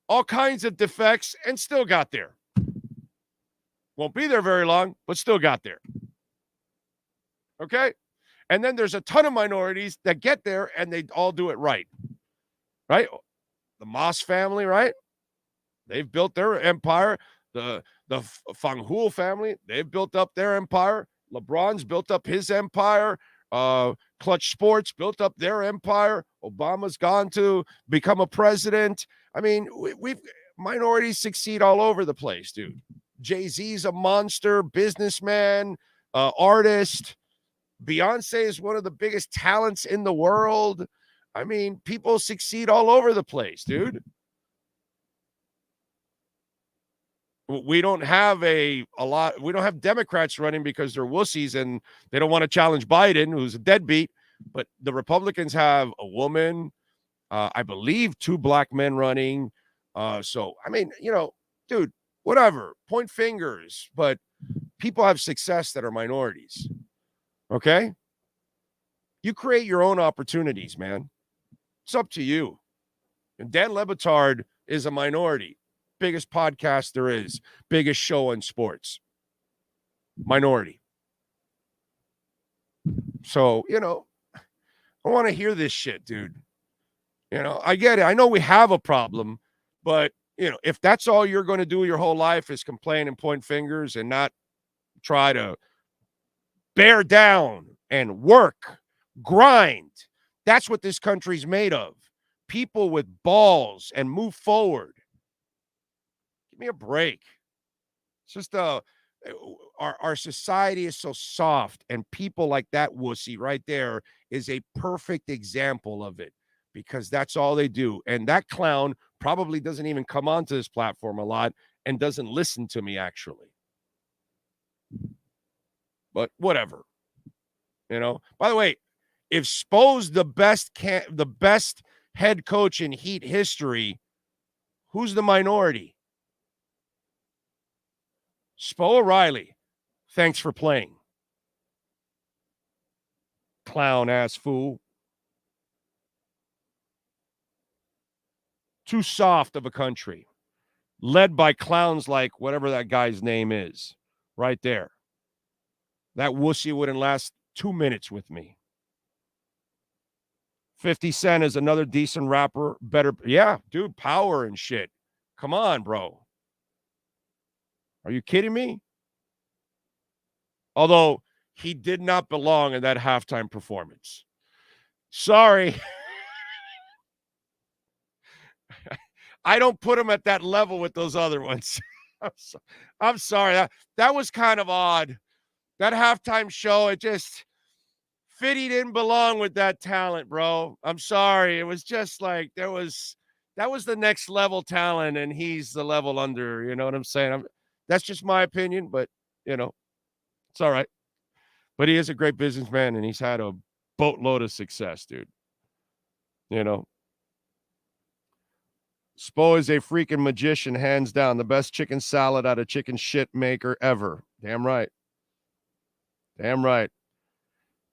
all kinds of defects, and still got there. Won't be there very long, but still got there. Okay? And then there's a ton of minorities that get there and they all do it right. Right? The Moss family, right? They've built their empire. The Fanghul family, they've built up their empire. LeBron's built up his empire. Clutch Sports built up their empire. Obama's gone to become a president. I mean, we've minorities succeed all over the place, dude. Jay-Z's a monster, businessman, artist. Beyonce is one of the biggest talents in the world. I mean, people succeed all over the place, dude. We don't have we don't have Democrats running because they're wussies and they don't want to challenge Biden, who's a deadbeat. But the Republicans have a woman, I believe 2 black men running. So, I mean, dude, whatever, point fingers, but people have success that are minorities. Okay? You create your own opportunities, man. It's up to you. And Dan Le Batard is a minority. Biggest podcast there is. Biggest show on sports. Minority. So, I want to hear this shit, dude. I get it. I know we have a problem, but, if that's all you're going to do your whole life is complain and point fingers and not try to bear down and work, grind, That's what this country's made of. People with balls and move forward. Give me a break. It's just our society is so soft, and people like that wussy right there is a perfect example of it, because that's all they do. And that clown probably doesn't even come onto this platform a lot and doesn't listen to me, actually. But whatever. By the way, if Spo's the best head coach in Heat history, who's the minority? Spo O'Reilly, thanks for playing. Clown ass fool. Too soft of a country. Led by clowns like whatever that guy's name is. Right there. That wussy wouldn't last 2 minutes with me. 50 Cent is another decent rapper. Better. Yeah, dude, power and shit. Come on, bro. Are you kidding me? Although he did not belong in that halftime performance. Sorry. I don't put him at that level with those other ones. I'm sorry. That was kind of odd. That halftime show, Fitty didn't belong with that talent, bro. I'm sorry. It was just like that was the next level talent, and he's the level under. You know what I'm saying? That's just my opinion, but, it's all right. But he is a great businessman, and he's had a boatload of success, dude. Spo is a freaking magician, hands down. The best chicken salad out of chicken shit maker ever. Damn right. Damn right.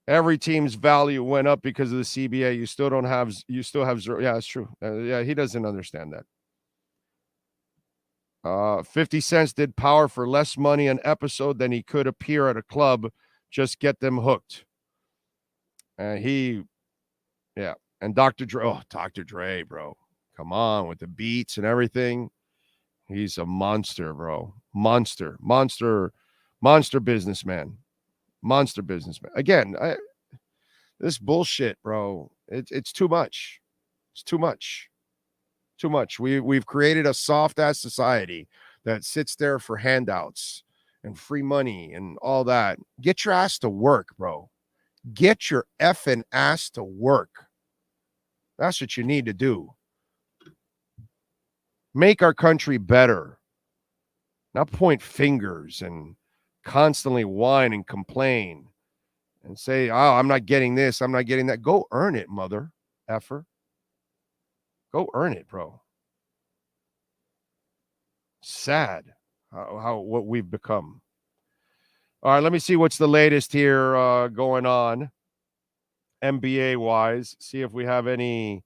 Every team's value went up because of the CBA. You still have zero. Yeah, it's true. Yeah, he doesn't understand that. 50 Cent did power for less money an episode than he could appear at a club. Just get them hooked. And Dr. Dre. Oh, Dr. Dre, bro. Come on, with the beats and everything. He's a monster, bro. Monster businessman. Monster businessman. Again, this bullshit, bro. It's too much. It's too much. Too much. We've created a soft-ass society that sits there for handouts and free money and all that. Get your ass to work, bro. Get your effing ass to work. That's what you need to do. Make our country better. Not point fingers and constantly whine and complain and say, oh, I'm not getting this, I'm not getting that. Go earn it, mother effer. Go earn it, bro. Sad what we've become. All right, let me see what's the latest here going on NBA wise. See if we have any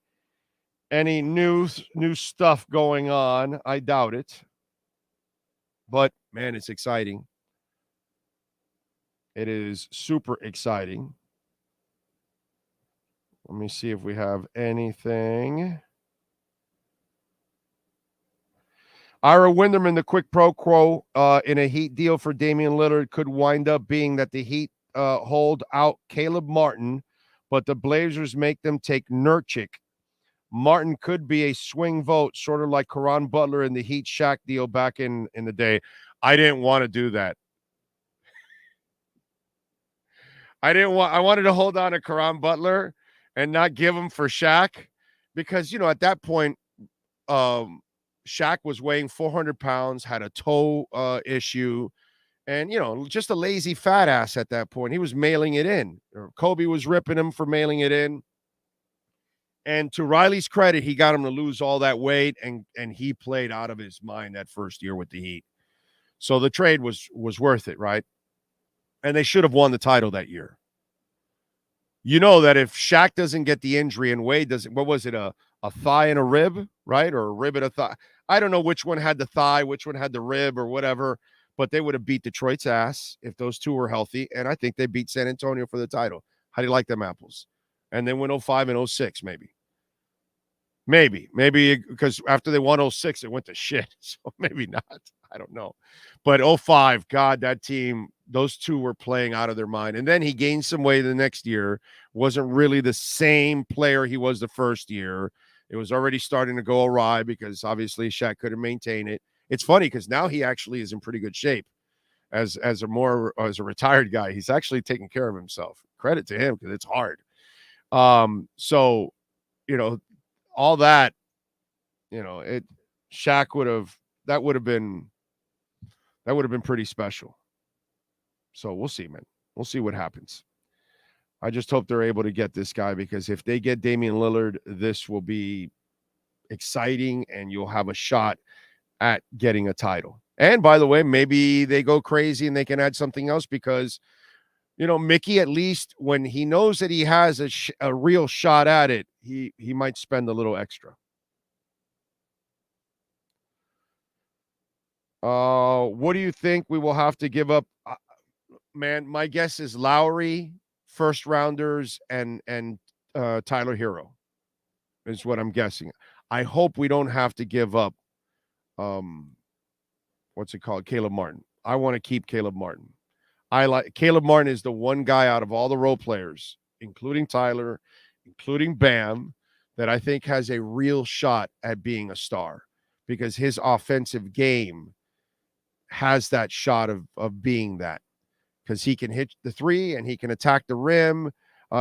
new stuff going on. I doubt it. But man, it's exciting. It is super exciting. Let me see if we have anything. Ira Winderman, the quick pro quo in a Heat deal for Damian Lillard could wind up being that the Heat hold out Caleb Martin, but the Blazers make them take Nurkic. Martin could be a swing vote, sort of like Caron Butler in the Heat Shaq deal back in the day. I didn't want to do that. I wanted to hold on to Caron Butler and not give him for Shaq because, at that point, Shaq was weighing 400 pounds, had a toe issue, and, just a lazy fat ass at that point. He was mailing it in. Kobe was ripping him for mailing it in. And to Riley's credit, he got him to lose all that weight, and he played out of his mind that first year with the Heat. So the trade was worth it, right? And they should have won the title that year. You know that if Shaq doesn't get the injury and Wade doesn't, what was it, a thigh and a rib, right? Or a rib and a thigh. I don't know which one had the thigh, which one had the rib or whatever, but they would have beat Detroit's ass if those two were healthy, and I think they beat San Antonio for the title. How do you like them apples? And then win 05 and 06, maybe. Maybe because after they won 06, it went to shit. So maybe not. I don't know. But 05, God, that team those two were playing out of their mind. And then he gained some weight the next year, wasn't really the same player he was the first year. It was already starting to go awry because obviously Shaq couldn't maintain it. It's funny because now he actually is in pretty good shape as a retired guy. He's actually taking care of himself. Credit to him because it's hard. So, all that, Shaq that would have been pretty special. So we'll see, man. We'll see what happens. I just hope they're able to get this guy because if they get Damian Lillard, this will be exciting and you'll have a shot at getting a title. And by the way, maybe they go crazy and they can add something else because, Mickey, at least when he knows that he has a real shot at it, he might spend a little extra. What do you think we will have to give up? Man, my guess is Lowry, first rounders, and Tyler Hero is what I'm guessing. I hope we don't have to give up what's it called? Caleb Martin. I want to keep Caleb Martin. Caleb Martin is the one guy out of all the role players, including Tyler, including Bam, that I think has a real shot at being a star because his offensive game has that shot of being that. Because he can hit the three and he can attack the rim.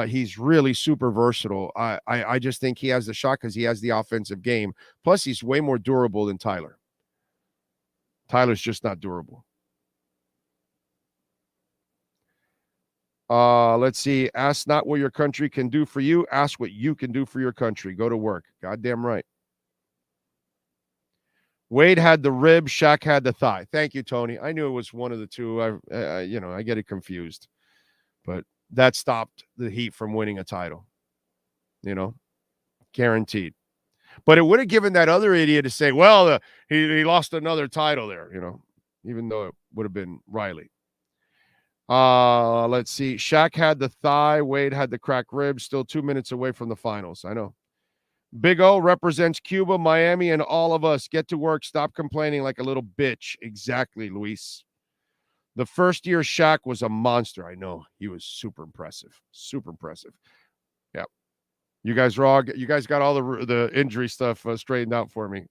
He's really super versatile. I just think he has the shot because he has the offensive game. Plus, he's way more durable than Tyler. Tyler's just not durable. Let's see. Ask not what your country can do for you. Ask what you can do for your country. Go to work. Goddamn right. Wade had the rib, Shaq had the thigh. Thank you, Tony. I knew it was one of the two. I get it confused. But that stopped the Heat from winning a title. Guaranteed. But it would have given that other idiot to say, well, he lost another title there, even though it would have been Riley. Let's see. Shaq had the thigh, Wade had the cracked rib, still 2 minutes away from the finals. I know. Big O represents Cuba, Miami, and all of us. Get to work. Stop complaining like a little bitch. Exactly, Luis. The first year Shaq was a monster. I know. He was super impressive. Super impressive. Yeah. You guys got all the injury stuff straightened out for me.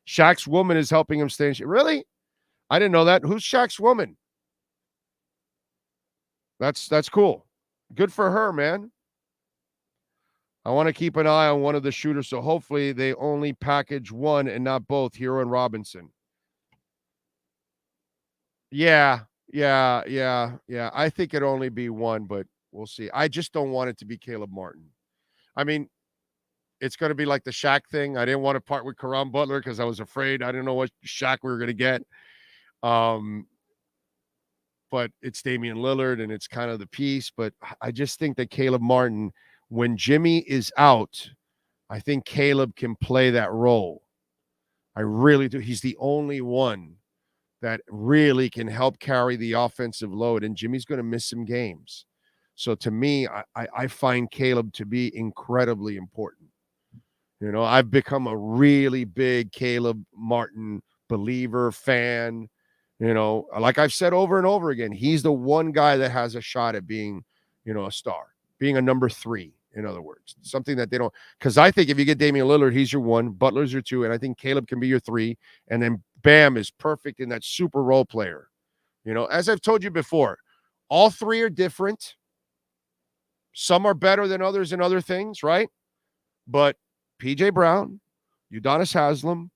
Shaq's woman is helping him stay in shape. Really? I didn't know that. Who's Shaq's woman? That's cool. Good for her, man. I want to keep an eye on one of the shooters, so hopefully they only package one and not both, Hero and Robinson. Yeah. I think it'd only be one, but we'll see. I just don't want it to be Caleb Martin. I mean, it's going to be like the Shaq thing. I didn't want to part with Caron Butler because I was afraid. I didn't know what Shaq we were going to get. But it's Damian Lillard, and it's kind of the piece. But I just think that Caleb Martin, when Jimmy is out, I think Caleb can play that role. I really do. He's the only one that really can help carry the offensive load, and Jimmy's going to miss some games. So to me, I find Caleb to be incredibly important. I've become a really big Caleb Martin believer, fan. Like I've said over and over again, he's the one guy that has a shot at being, a star, being a number 3, in other words, something that they don't. Because I think if you get Damian Lillard, he's your 1, Butler's your 2, and I think Caleb can be your 3, and then Bam is perfect in that super role player. As I've told you before, all 3 are different. Some are better than others in other things, right? But PJ Brown, Udonis Haslem,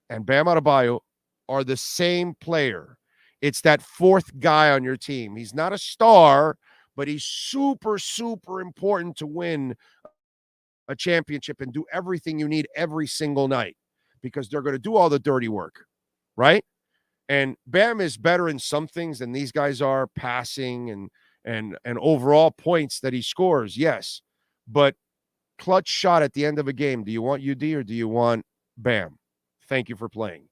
and Bam Adebayo are the same player. It's that 4th guy on your team. He's not a star, but he's super, super important to win a championship and do everything you need every single night because they're going to do all the dirty work, right? And Bam is better in some things than these guys are, passing and overall points that he scores, yes. But clutch shot at the end of a game, do you want UD or do you want Bam? Thank you for playing.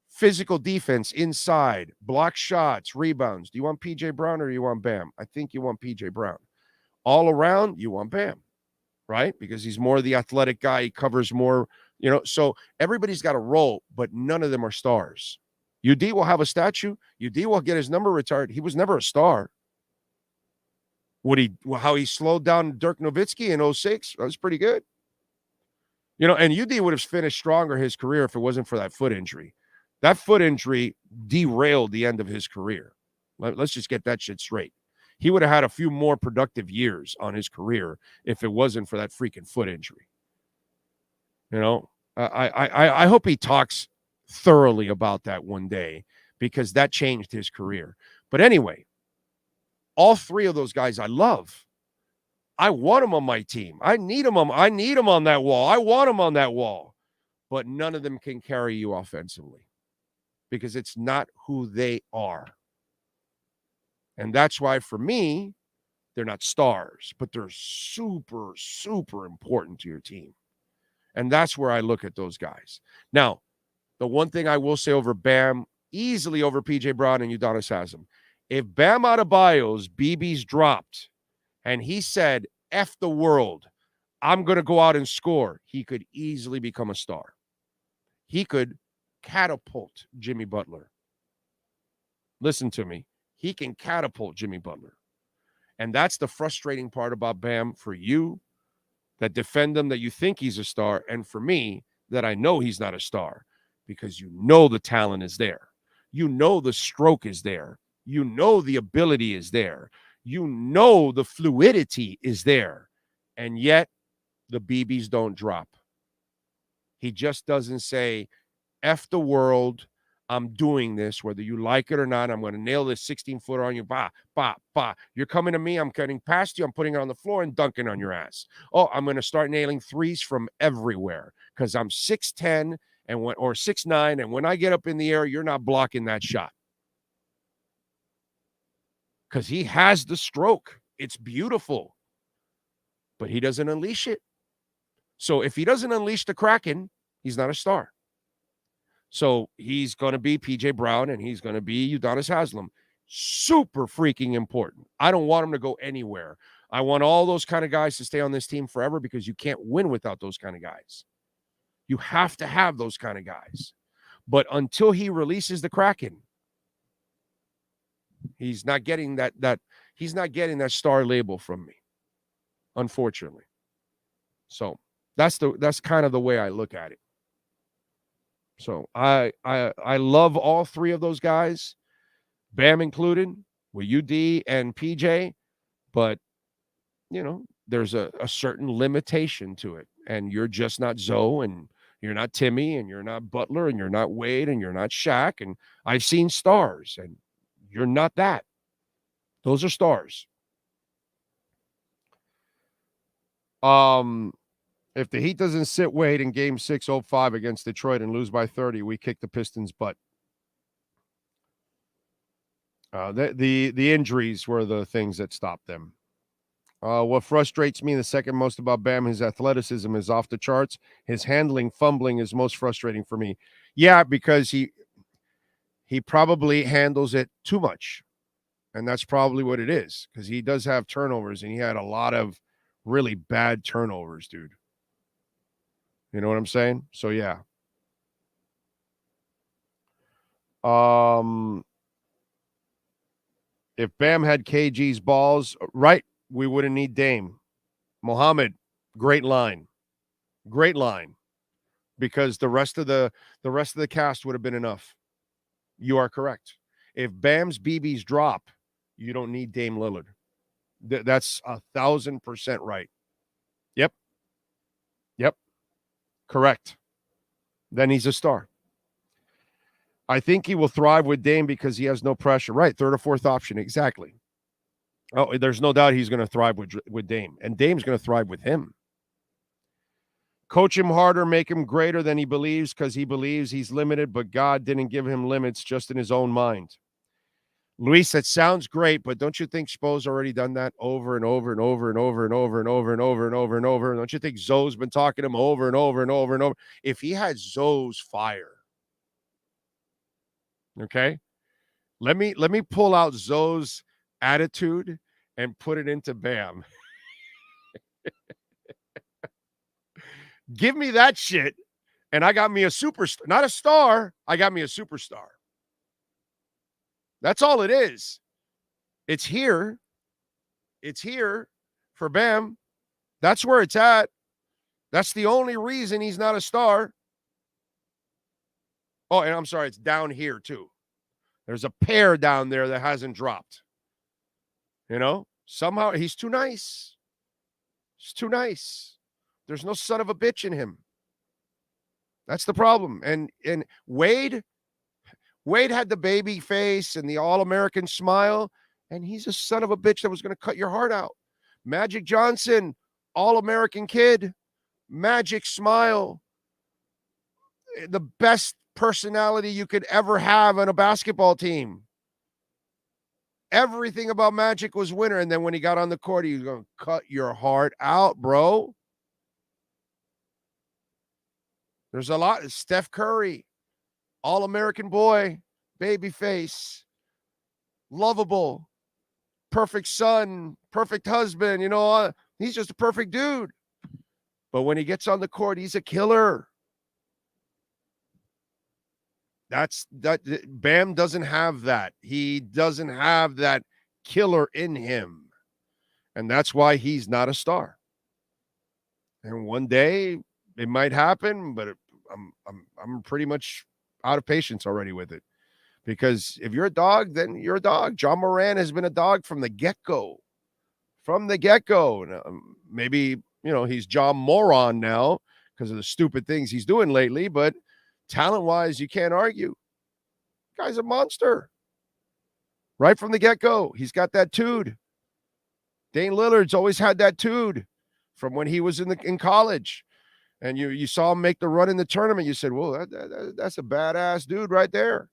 Physical defense inside, block shots, rebounds. Do you want PJ Brown or do you want Bam? I think you want PJ Brown. All around, you want Bam, right? Because he's more the athletic guy. He covers more, so everybody's got a role, but none of them are stars. UD will have a statue. UD will get his number retired. He was never a star. How he slowed down Dirk Nowitzki in 06, that was pretty good. And UD would have finished stronger his career if it wasn't for that foot injury. That foot injury derailed the end of his career. Let's just get that shit straight. He would have had a few more productive years on his career if it wasn't for that freaking foot injury. I hope he talks thoroughly about that one day, because that changed his career. But anyway, all three of those guys I love. I want them on my team. I need them on that wall. I want them on that wall. But none of them can carry you offensively, because it's not who they are. And that's why, for me, they're not stars, but they're super, super important to your team. And that's where I look at those guys. Now, the one thing I will say over Bam, easily over P.J. Brown and Udonis Haslem, if Bam Adebayo's BB's dropped and he said, F the world, I'm going to go out and score, he could easily become a star. He could catapult Jimmy Butler. Listen to me. He can catapult Jimmy Butler. And that's the frustrating part about Bam for you that defend him, that you think he's a star, and for me, that I know he's not a star, because the talent is there. The stroke is there. The ability is there. The fluidity is there. And yet, the BBs don't drop. He just doesn't say, F the world, I'm doing this, whether you like it or not. I'm going to nail this 16-footer on you. Bah, bah, bah. You're coming to me. I'm cutting past you. I'm putting it on the floor and dunking on your ass. Oh, I'm going to start nailing threes from everywhere because I'm 6'10", or 6'9", and when I get up in the air, you're not blocking that shot. Because he has the stroke. It's beautiful. But he doesn't unleash it. So if he doesn't unleash the Kraken, he's not a star. So he's going to be P.J. Brown and he's going to be Udonis Haslem. Super freaking important. I don't want him to go anywhere. I want all those kind of guys to stay on this team forever, because you can't win without those kind of guys. You have to have those kind of guys. But until he releases the Kraken, he's not getting that star label from me, unfortunately. So that's kind of the way I look at it. So I love all three of those guys, Bam included, with UD and PJ, but there's a certain limitation to it, and you're just not Zoe, and you're not Timmy, and you're not Butler, and you're not Wade, and you're not Shaq, and I've seen stars, and you're not that. Those are stars. If the Heat doesn't sit Wade in Game 6-05 against Detroit and lose by 30, we kick the Pistons' butt. The injuries were the things that stopped them. What frustrates me the second most about Bam, his athleticism is off the charts. His handling, fumbling is most frustrating for me. Yeah, because he probably handles it too much. And that's probably what it is, because he does have turnovers, and he had a lot of really bad turnovers, dude. You know what I'm saying? So, yeah. If Bam had KG's balls, right, we wouldn't need Dame. Mohammed, great line. Great line. Because the rest of the cast would have been enough. You are correct. If Bam's BBs drop, you don't need Dame Lillard. That's 1,000% right. Yep. Correct. Then he's a star. I think he will thrive with Dame because he has no pressure. Right, third or fourth option, exactly. Oh, there's no doubt he's going to thrive with Dame, and Dame's going to thrive with him. Coach him harder, make him greater than he believes, because he believes he's limited, but God didn't give him limits, just in his own mind. Luis, that sounds great, but don't you think Spo's already done that over and over and over and over and over and over and over and over and over? Don't you think Zoe's been talking to him over and over and over and over? If he had Zoe's fire, okay, let me pull out Zoe's attitude and put it into Bam. Give me that shit, and I got me a superstar. Not a star, I got me a superstar. That's all it is. It's here. It's here for Bam. That's where it's at. That's the only reason he's not a star. Oh, and I'm sorry, it's down here too. There's a pair down there that hasn't dropped. You know, somehow he's too nice. He's too nice. There's no son of a bitch in him. That's the problem. And Wade had the baby face and the all-American smile, and he's a son of a bitch that was going to cut your heart out. Magic Johnson, all-American kid, magic smile, the best personality you could ever have on a basketball team. Everything about Magic was winner, and then when he got on the court, he was going to cut your heart out, bro. There's a lot. Steph Curry, all-American boy, baby face, lovable, perfect son, perfect husband. You know, he's just a perfect dude. But when he gets on the court, he's a killer. Bam doesn't have that. He doesn't have that killer in him. And that's why he's not a star. And one day it might happen, but I'm pretty much out of patience already with it. Because if you're a dog, then you're a dog. John Moran has been a dog from the get-go. From the get-go. Maybe, you know, he's John Moron now because of the stupid things he's doing lately, but talent-wise, you can't argue. Guy's a monster. Right from the get-go. He's got that tude. Dane Lillard's always had that tude from when he was in college. And you saw him make the run in the tournament. You said, well, that's a badass dude right there.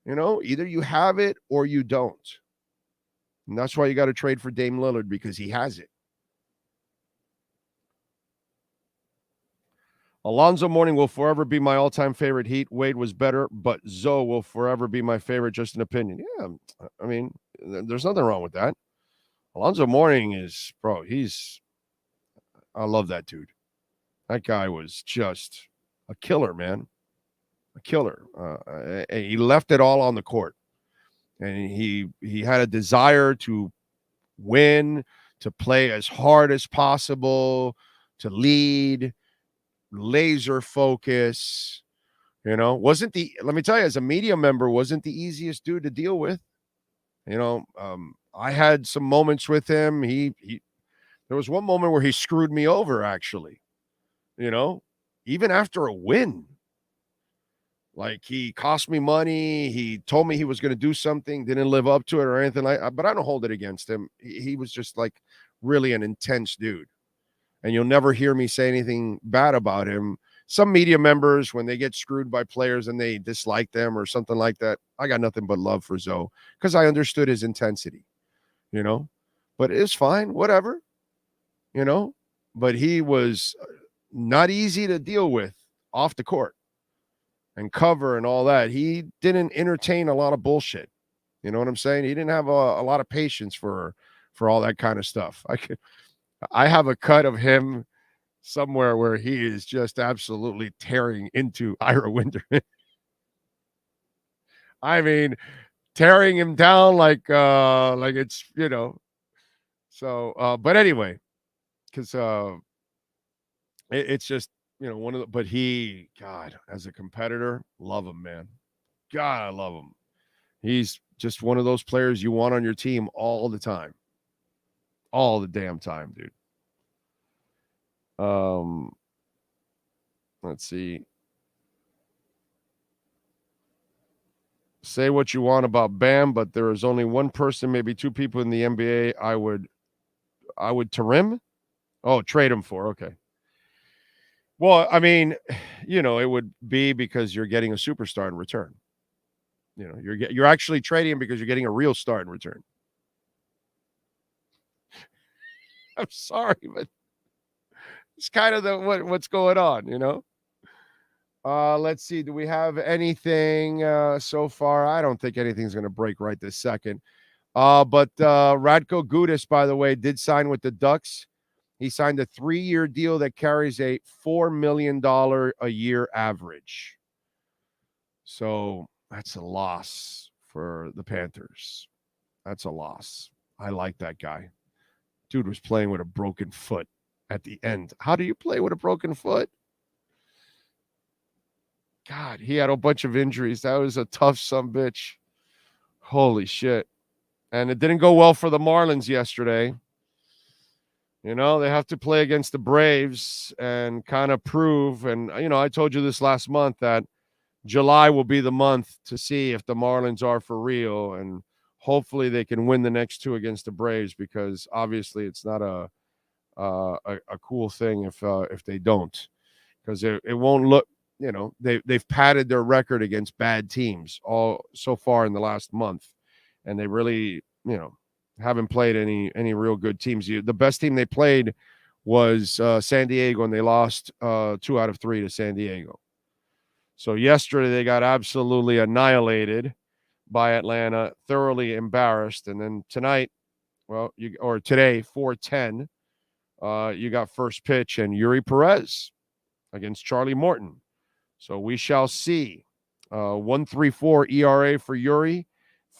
You know, either you have it or you don't. And that's why you got to trade for Dame Lillard, because he has it. Alonzo Mourning will forever be my all-time favorite Heat. Wade was better, but Zoe will forever be my favorite, just an opinion. Yeah, I mean, there's nothing wrong with that. Alonzo Mourning is, bro, I love that dude. That guy was just a killer, man. A killer. He left it all on the court. And he had a desire to win, to play as hard as possible, to lead, laser focus. You know, let me tell you, as a media member, wasn't the easiest dude to deal with. You know, I had some moments with him. There was one moment where he screwed me over, actually. You know, even after a win. Like, he cost me money. He told me he was going to do something, didn't live up to it or anything like that. But I don't hold it against him. He was just like really an intense dude. And you'll never hear me say anything bad about him. Some media members, when they get screwed by players and they dislike them or something like that, I got nothing but love for Zoe because I understood his intensity, you know. But it's fine, whatever, you know. But he was not easy to deal with off the court and cover and all that. He didn't entertain a lot of bullshit. You know what I'm saying? He didn't have a lot of patience for all that kind of stuff. I have a cut of him somewhere where he is just absolutely tearing into Ira Winderman. I mean, tearing him down like it's, you know. So, but anyway, because it's just, you know, but God, as a competitor, love him, man. God, I love him. He's just one of those players you want on your team all the time. All the damn time, dude. Let's see. Say what you want about Bam, but there is only one person, maybe two people in the NBA I would Tarim? Oh, trade him for. Okay. Well, I mean, you know, it would be because you're getting a superstar in return. You know, you're actually trading him because you're getting a real star in return. I'm sorry, but it's kind of what's going on, you know. Let's see. Do we have anything so far? I don't think anything's going to break right this second. But Radko Gudas, by the way, did sign with the Ducks. He signed a 3-year deal that carries a $4 million a year average. So that's a loss for the Panthers. That's a loss. I like that guy. Dude was playing with a broken foot at the end. How do you play with a broken foot? God, he had a bunch of injuries. That was a tough sumbitch. Holy shit. And it didn't go well for the Marlins yesterday. You know, they have to play against the Braves and kind of prove. And, you know, I told you this last month that July will be the month to see if the Marlins are for real. And hopefully they can win the next two against the Braves, because obviously it's not a cool thing if they don't, because it won't look, you know, they've padded their record against bad teams all so far in the last month, and they really, you know, haven't played any real good teams. The best team they played was San Diego, and they lost 2 out of 3 to San Diego. So yesterday they got absolutely annihilated by Atlanta, thoroughly embarrassed. And then tonight, today, 4:10, you got first pitch and Yuri Perez against Charlie Morton. So we shall see. 1.34 ERA for Yuri,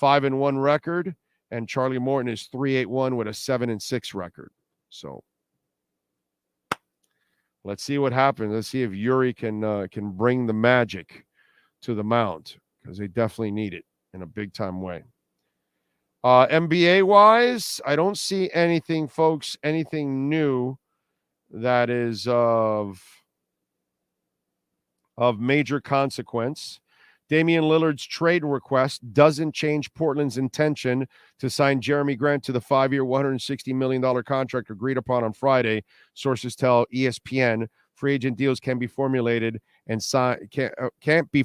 5-1 record, and Charlie Morton is 3.81 with a 7-6 record. So let's see what happens. Let's see if Yuri can bring the magic to the mound, because they definitely need it in a big time way. NBA wise, I don't see anything, folks, anything new that is of major consequence. Damian Lillard's trade request doesn't change Portland's intention to sign Jeremy Grant to the 5-year, $160 million contract agreed upon on Friday. Sources tell ESPN free agent deals can be formulated and can't be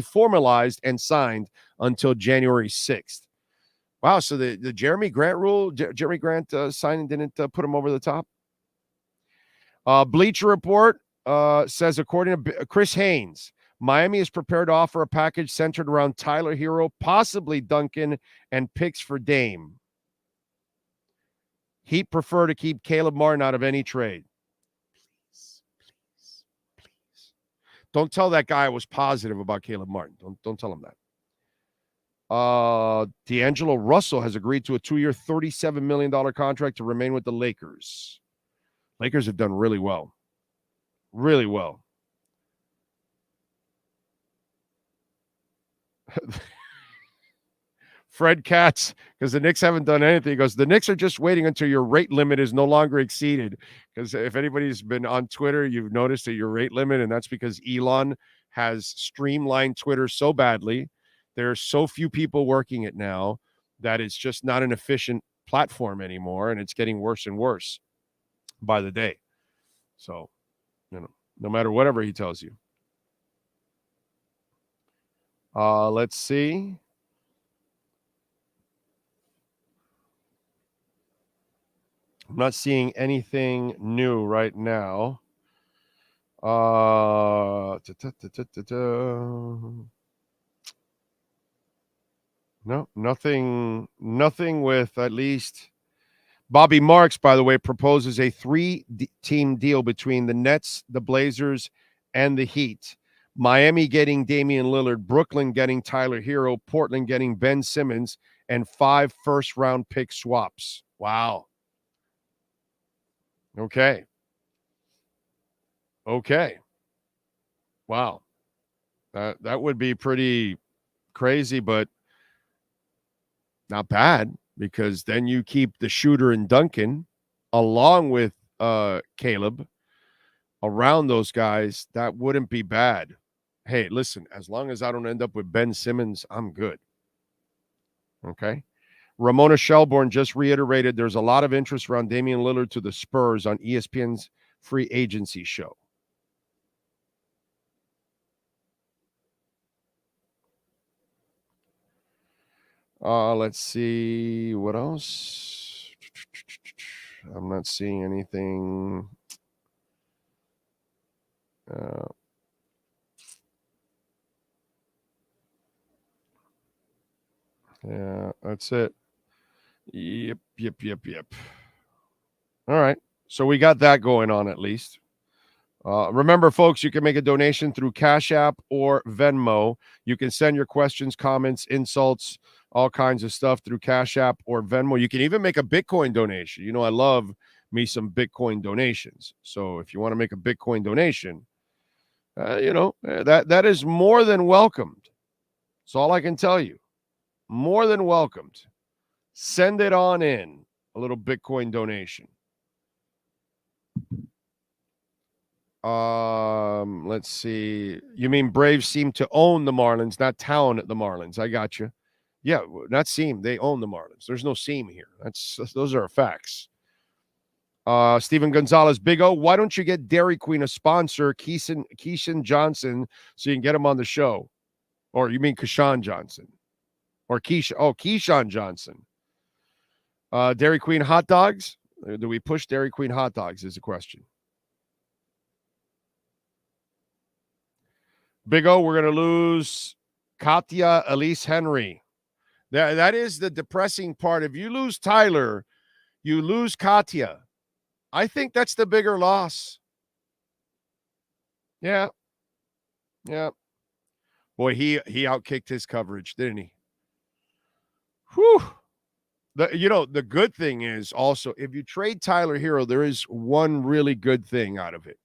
formalized and signed until January 6th. Wow, so the Jeremy Grant rule, Jeremy Grant signing didn't put him over the top. Bleacher Report says, according to Chris Haynes, Miami is prepared to offer a package centered around Tyler Hero, possibly Duncan, and picks for Dame. Heat prefer to keep Caleb Martin out of any trade. Please. Don't tell that guy I was positive about Caleb Martin. Don't tell him that. D'Angelo Russell has agreed to a 2-year, $37 million contract to remain with the Lakers. Lakers have done really well. Really well. Fred Katz, because the Knicks haven't done anything, he goes, the Knicks are just waiting until your rate limit is no longer exceeded. Because if anybody's been on Twitter, you've noticed that your rate limit, and that's because Elon has streamlined Twitter so badly. There are so few people working it now that it's just not an efficient platform anymore, and it's getting worse and worse by the day. So, you know, no matter whatever he tells you. Let's see. I'm not seeing anything new right now. No, nothing with at least Bobby Marks, by the way, proposes a 3-team deal between the Nets, the Blazers, and the Heat. Miami getting Damian Lillard, Brooklyn getting Tyler Hero, Portland getting Ben Simmons, and 5 first-round pick swaps. Wow. Okay. Wow. That would be pretty crazy, but not bad, because then you keep the shooter and Duncan along with Caleb around those guys. That wouldn't be bad. Hey, listen, as long as I don't end up with Ben Simmons, I'm good. Okay. Ramona Shelbourne just reiterated there's a lot of interest around Damian Lillard to the Spurs on ESPN's free agency show. Let's see what else. I'm not seeing anything. Yeah, that's it. Yep. All right. So we got that going on at least. Remember, folks, you can make a donation through Cash App or Venmo. You can send your questions, comments, insults, all kinds of stuff through Cash App or Venmo. You can even make a Bitcoin donation. You know, I love me some Bitcoin donations. So if you want to make a Bitcoin donation, that is more than welcomed. That's all I can tell you. More than welcomed. Send it on in, a little Bitcoin donation. Let's see. You mean Braves seem to own the Marlins, not town at the Marlins. I got you. Yeah, not seem. They own the Marlins. There's no seam here. Those are facts. Steven Gonzalez, Big O, why don't you get Dairy Queen a sponsor, Keyshawn Johnson, so you can get him on the show? Or you mean Keyshawn Johnson? Or Keyshawn Johnson. Dairy Queen hot dogs? Do we push Dairy Queen hot dogs is the question. Big O, we're going to lose Katya Elise Henry. That is the depressing part. If you lose Tyler, you lose Katya. I think that's the bigger loss. Yeah. Boy, he outkicked his coverage, didn't he? Whew. The good thing is also, if you trade Tyler Hero, there is one really good thing out of it.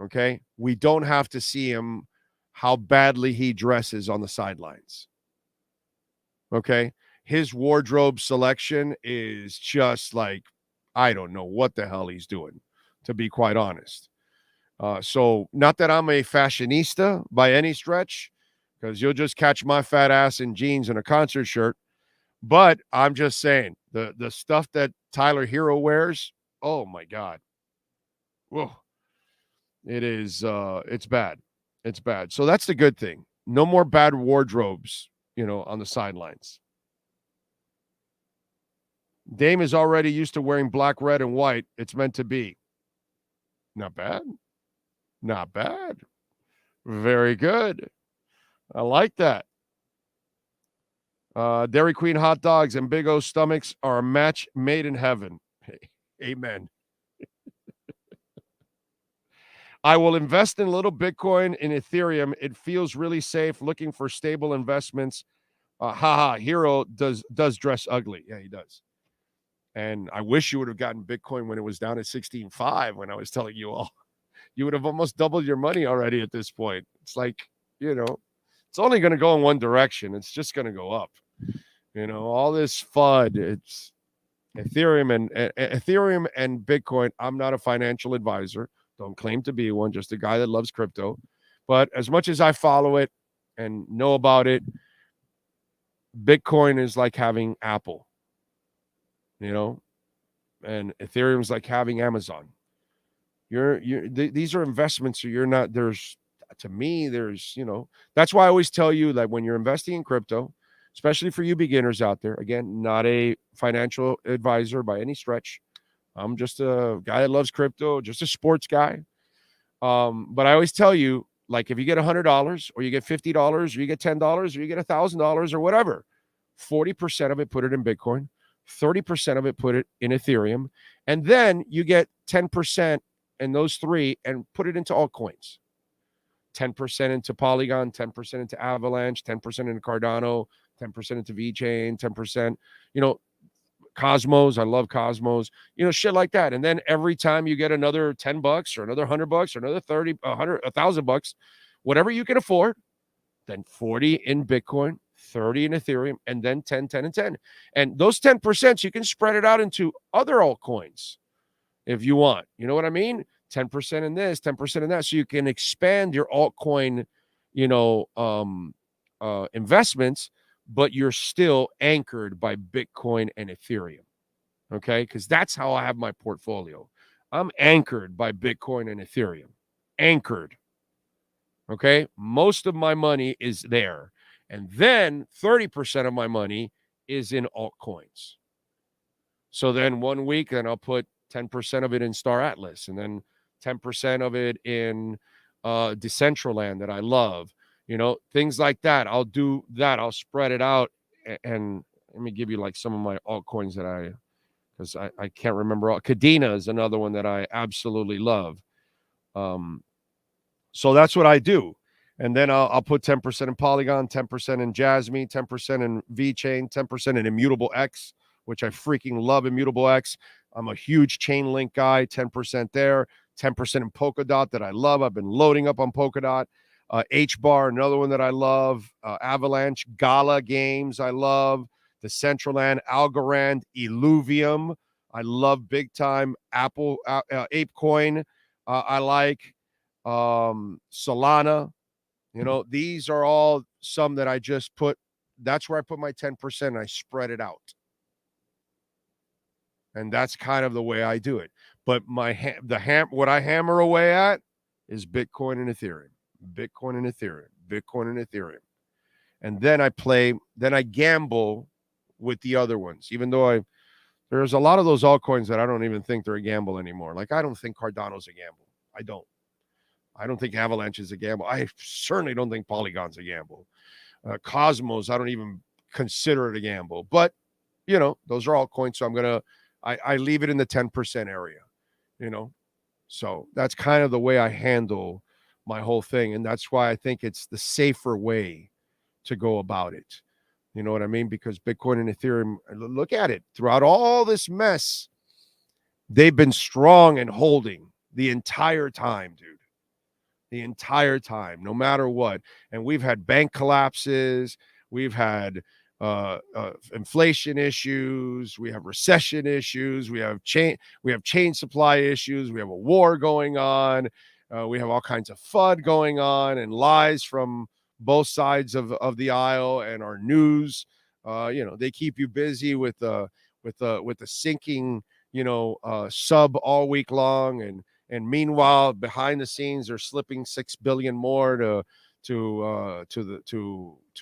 Okay? We don't have to see him how badly he dresses on the sidelines. Okay? His wardrobe selection is just like, I don't know what the hell he's doing, to be quite honest. So not that I'm a fashionista by any stretch, because you'll just catch my fat ass in jeans and a concert shirt. But I'm just saying, the stuff that Tyler Hero wears, oh my God. Whoa. It is, it's bad. It's bad. So that's the good thing. No more bad wardrobes, on the sidelines. Dame is already used to wearing black, red, and white. It's meant to be. Not bad. Not bad. Very good. I like that. Dairy Queen hot dogs and Big O stomachs are a match made in heaven. Hey, amen. I will invest in a little Bitcoin in Ethereum. It feels really safe. Looking for stable investments. Hero does dress ugly. Yeah, he does. And I wish you would have gotten Bitcoin when it was down at 16.5 when I was telling you all. You would have almost doubled your money already at this point. It's like, it's only going to go in one direction. It's just going to go up. All this FUD. It's Ethereum and Bitcoin. I'm not a financial advisor. Don't claim to be one, just a guy that loves crypto. But as much as I follow it and know about it, Bitcoin is like having Apple, and Ethereum is like having Amazon. These are investments. So you're not, there's that's why I always tell you that when you're investing in crypto, especially for you beginners out there, again, not a financial advisor by any stretch. I'm just a guy that loves crypto, just a sports guy. But I always tell you, like, if you get $100 or you get $50 or you get $10 or you get $1,000 or whatever, 40% of it, put it in Bitcoin, 30% of it, put it in Ethereum. And then you get 10% in those three and put it into altcoins. 10% into Polygon, 10% into Avalanche, 10% into Cardano, 10% into VeChain, 10%, Cosmos. I love Cosmos, shit like that. And then every time you get another $10 or another $100 or another 30, 100, $1,000, whatever you can afford, then 40 in Bitcoin, 30 in Ethereum, and then 10, 10, and 10. And those 10%, you can spread it out into other altcoins if you want. You know what I mean? 10% in this, 10% in that. So you can expand your altcoin, investments, but you're still anchored by Bitcoin and Ethereum. Okay? Because that's how I have my portfolio. I'm anchored by Bitcoin and Ethereum. Anchored. Okay? Most of my money is there. And then 30% of my money is in altcoins. So then 1 week, then I'll put 10% of it in Star Atlas, and then 10% of it in Decentraland that I love. Things like that. I'll do that. I'll spread it out. And let me give you like some of my altcoins because I can't remember all. Cadena is another one that I absolutely love. So that's what I do. And then I'll put 10% in Polygon, 10% in Jasmine, 10% in VeChain, 10% in Immutable X, which I freaking love Immutable X. I'm a huge chain link guy, 10% there, 10% in Polkadot that I love. I've been loading up on Polkadot. H-Bar, another one that I love. Avalanche, Gala Games, I love. The Centraland, Algorand, Illuvium, I love big time. Apple, ApeCoin, I like. Solana, these are all some that I just put. That's where I put my 10%. And I spread it out. And that's kind of the way I do it. But what I hammer away at is Bitcoin and Ethereum. Bitcoin and Ethereum. Bitcoin and Ethereum. And then I gamble with the other ones, even though there's a lot of those altcoins that I don't even think they're a gamble anymore. Like, I don't think Cardano's a gamble. I don't think Avalanche is a gamble. I certainly don't think Polygon's a gamble. Cosmos, I don't even consider it a gamble. But, those are all coins. So I leave it in the 10% area, So that's kind of the way I handle my whole thing. And that's why I think it's the safer way to go about it. You know what I mean? Because Bitcoin and Ethereum, look at it. Throughout all this mess, they've been strong and holding the entire time, dude. The entire time, no matter what. And we've had bank collapses. We've had inflation issues. We have recession issues. We have chain supply issues. We have a war going on. We have all kinds of FUD going on and lies from both sides of the aisle, and our news. They keep you busy with the sinking, sub all week long, and meanwhile, behind the scenes, they're slipping $6 billion more to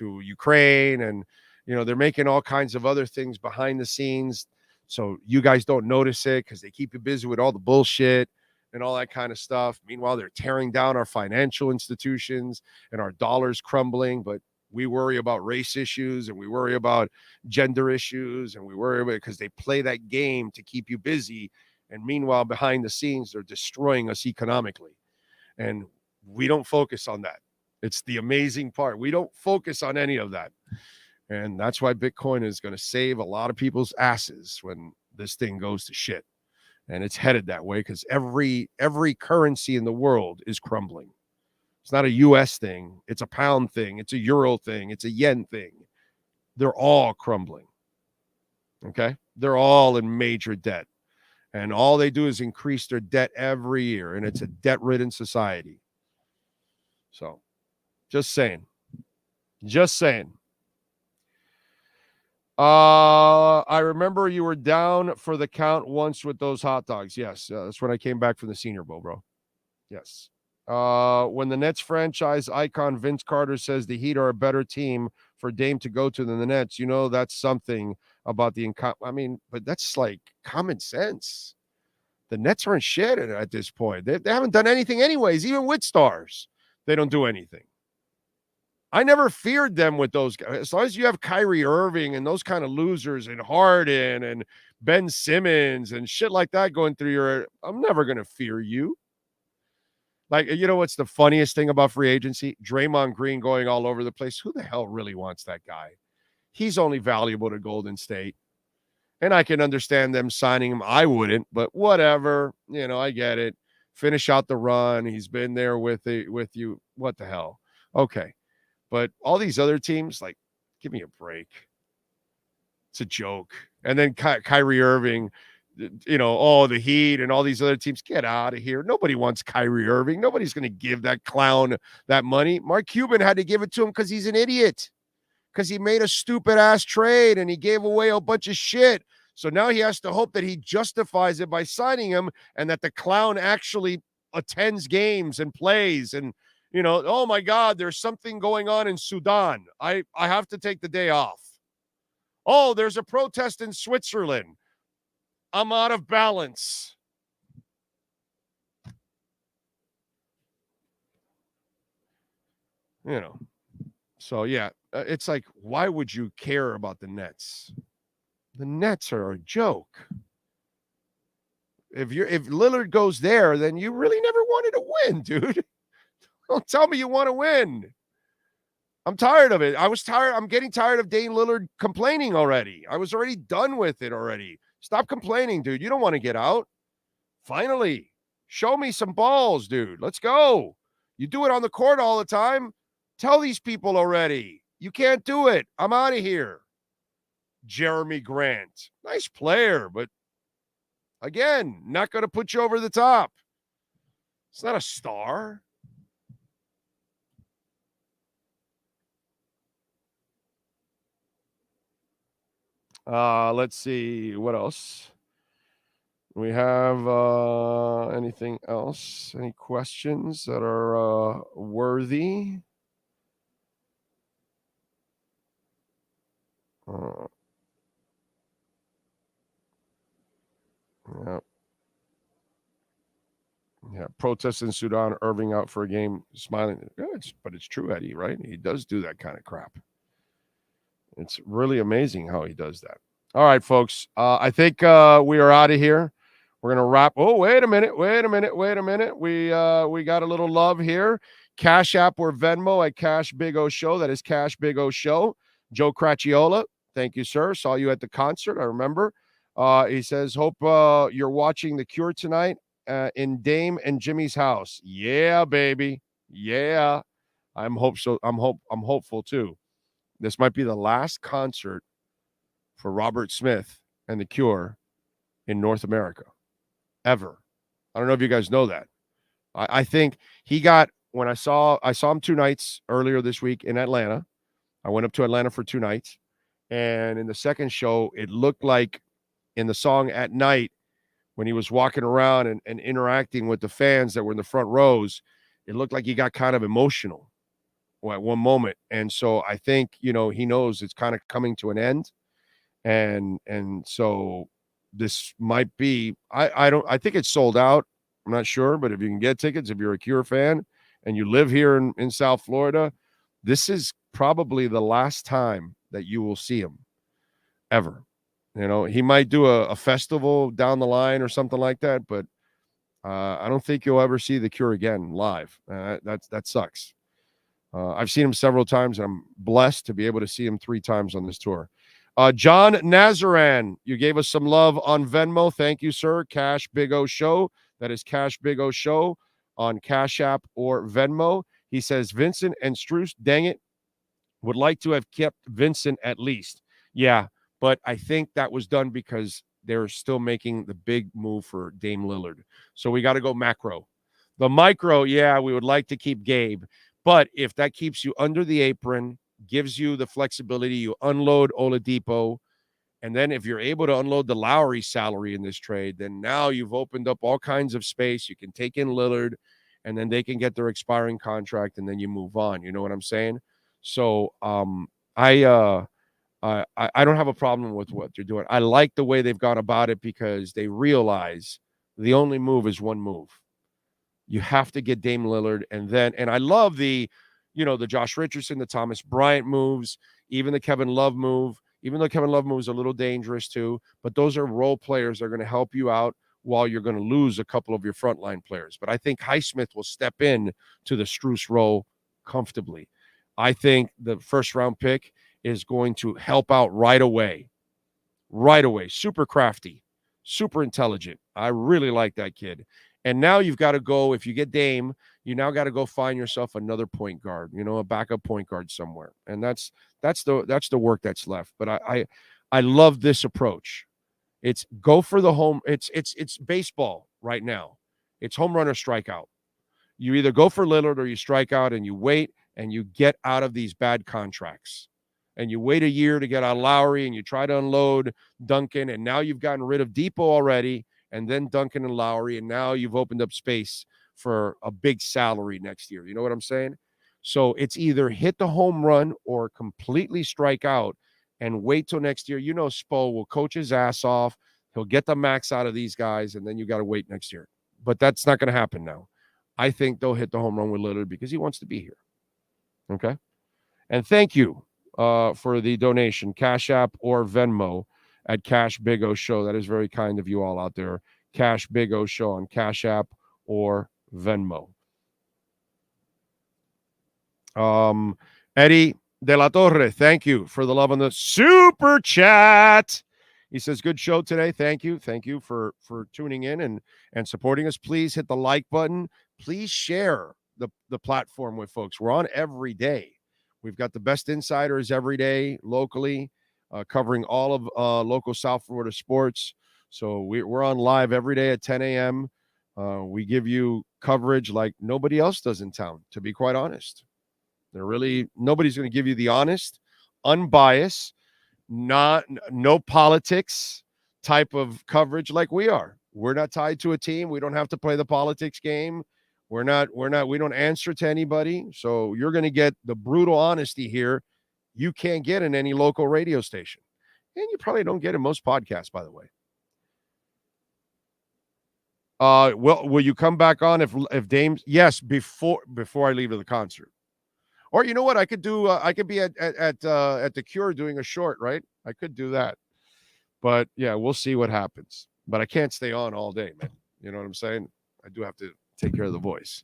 Ukraine, and they're making all kinds of other things behind the scenes. So you guys don't notice it because they keep you busy with all the bullshit and all that kind of stuff. Meanwhile, they're tearing down our financial institutions and our dollar's crumbling. But we worry about race issues, and we worry about gender issues, and we worry about it because they play that game to keep you busy. And meanwhile, behind the scenes, they're destroying us economically. And we don't focus on that. It's the amazing part. We don't focus on any of that. And that's why Bitcoin is going to save a lot of people's asses when this thing goes to shit. And it's headed that way because every currency in the world is crumbling. It's not a U.S. thing. It's a pound thing. It's a euro thing. It's a yen thing. They're all crumbling. Okay? They're all in major debt. And all they do is increase their debt every year. And it's a debt-ridden society. So, just saying. Just saying. I remember you were down for the count once with those hot dogs. Yes, that's when I came back from the Senior Bowl, bro. Yes. When the Nets franchise icon Vince Carter says the Heat are a better team for Dame to go to than the Nets, that's something about but that's like common sense. The Nets aren't shit at this point. They haven't done anything anyways, even with stars. They don't do anything. I never feared them with those guys. As long as you have Kyrie Irving and those kind of losers and Harden and Ben Simmons and shit like that going through I'm never going to fear you. Like, what's the funniest thing about free agency? Draymond Green going all over the place. Who the hell really wants that guy? He's only valuable to Golden State. And I can understand them signing him. I wouldn't, but whatever. I get it. Finish out the run. He's been there with you. What the hell? Okay. But all these other teams, like, give me a break. It's a joke. And then Kyrie Irving, the Heat and all these other teams, get out of here. Nobody wants Kyrie Irving. Nobody's going to give that clown that money. Mark Cuban had to give it to him because he's an idiot. Because he made a stupid-ass trade and he gave away a bunch of shit. So now he has to hope that he justifies it by signing him and that the clown actually attends games and plays and, oh my God, there's something going on in Sudan. I have to take the day off. Oh, there's a protest in Switzerland. I'm out of balance. So yeah, it's like, why would you care about the Nets? The Nets are a joke. If Lillard goes there, then you really never wanted to win, dude. Don't tell me you want to win. I'm tired of it. I'm getting tired of Dame Lillard complaining already. I was already done with it already. Stop complaining, dude. You don't want to get out. Finally, show me some balls, dude. Let's go. You do it on the court all the time. Tell these people already. You can't do it. I'm out of here. Jeremy Grant. Nice player, but again, not going to put you over the top. It's not a star. Let's see. What else? We have anything else? Any questions that are worthy? Yeah. Protests in Sudan, Irving out for a game, smiling. Yeah, but it's true, Eddie, right? He does do that kind of crap. It's really amazing how he does that. All right, folks. I think we are out of here. We're going to wrap. Oh, wait a minute. We got a little love here. Cash App or Venmo at Cash Big O Show. That is Cash Big O Show. Joe Cracchiola. Thank you, sir. Saw you at the concert. I remember. He says, hope you're watching The Cure tonight in Dame and Jimmy's house. Yeah, baby. Yeah. I'm hopeful too. This might be the last concert for Robert Smith and The Cure in North America ever. I don't know if you guys know that. I think he got, when I saw him 2 nights earlier this week in Atlanta. I went up to Atlanta for 2 nights. And in the second show, it looked like in the song At Night, when he was walking around and interacting with the fans that were in the front rows, it looked like he got kind of emotional at one moment. And so I think, he knows it's kind of coming to an end. And so this might be, I think it's sold out. I'm not sure, but if you can get tickets, if you're a Cure fan and you live here in South Florida, this is probably the last time that you will see him ever. He might do a festival down the line or something like that, but I don't think you'll ever see The Cure again live. That sucks. I've seen him several times, and I'm blessed to be able to see him 3 times on this tour. John Nazaran, you gave us some love on Venmo. Thank you, sir. Cash Big O Show. That is Cash Big O Show on Cash App or Venmo. He says, Vincent and Strus, dang it, would like to have kept Vincent at least. Yeah, but I think that was done because they're still making the big move for Dame Lillard. So we got to go macro. The micro, yeah, we would like to keep Gabe. But if that keeps you under the apron, gives you the flexibility, you unload Oladipo, and then if you're able to unload the Lowry salary in this trade, then now you've opened up all kinds of space. You can take in Lillard, and then they can get their expiring contract, and then you move on. You know what I'm saying? So I don't have a problem with what they're doing. I like the way they've gone about it because they realize the only move is one move. You have to get Dame Lillard, and I love the Josh Richardson, the Thomas Bryant moves, even the Kevin Love move, even though Kevin Love move is a little dangerous too, but those are role players that are going to help you out while you're going to lose a couple of your frontline players. But I think Highsmith will step in to the Strus role comfortably. I think the first round pick is going to help out right away. Super crafty, super intelligent. I really like that kid. And now you've got to go, if you get Dame, you now got to go find yourself another point guard, a backup point guard somewhere. And that's the work that's left. But I love this approach. It's go for the home. It's baseball right now. It's home run or strikeout. You either go for Lillard or you strike out and you wait and you get out of these bad contracts. And you wait a year to get out of Lowry and you try to unload Duncan. And now you've gotten rid of Depot already. And then Duncan and Lowry, and now you've opened up space for a big salary next year. You know what I'm saying? So it's either hit the home run or completely strike out and wait till next year. Spo will coach his ass off. He'll get the max out of these guys, and then you got to wait next year. But that's not going to happen now. I think they'll hit the home run with Lillard because he wants to be here. Okay? And thank you for the donation, Cash App or Venmo, at Cash Big O Show. That is very kind of you all out there. Cash Big O Show on Cash App or Venmo. Eddie De La Torre, thank you for the love on the super chat. He says, good show today. Thank you. Thank you for tuning in and supporting us. Please hit the like button. Please share the platform with folks. We're on every day. We've got the best insiders every day locally, covering all of local South Florida sports. So we're on live every day at 10 a.m. We give you coverage like nobody else does in town, to be quite honest. Nobody's going to give you the honest, unbiased, no politics type of coverage like we are. We're not tied to a team. We don't have to play the politics game. We don't answer to anybody. So you're going to get the brutal honesty here you can't get in any local radio station. And you probably don't get in most podcasts, by the way. Will you come back on if Dame's? Yes, before I leave to the concert. Or you know what? I could be at the Cure doing a short, right? I could do that. But yeah, we'll see what happens. But I can't stay on all day, man. You know what I'm saying? I do have to take care of the voice.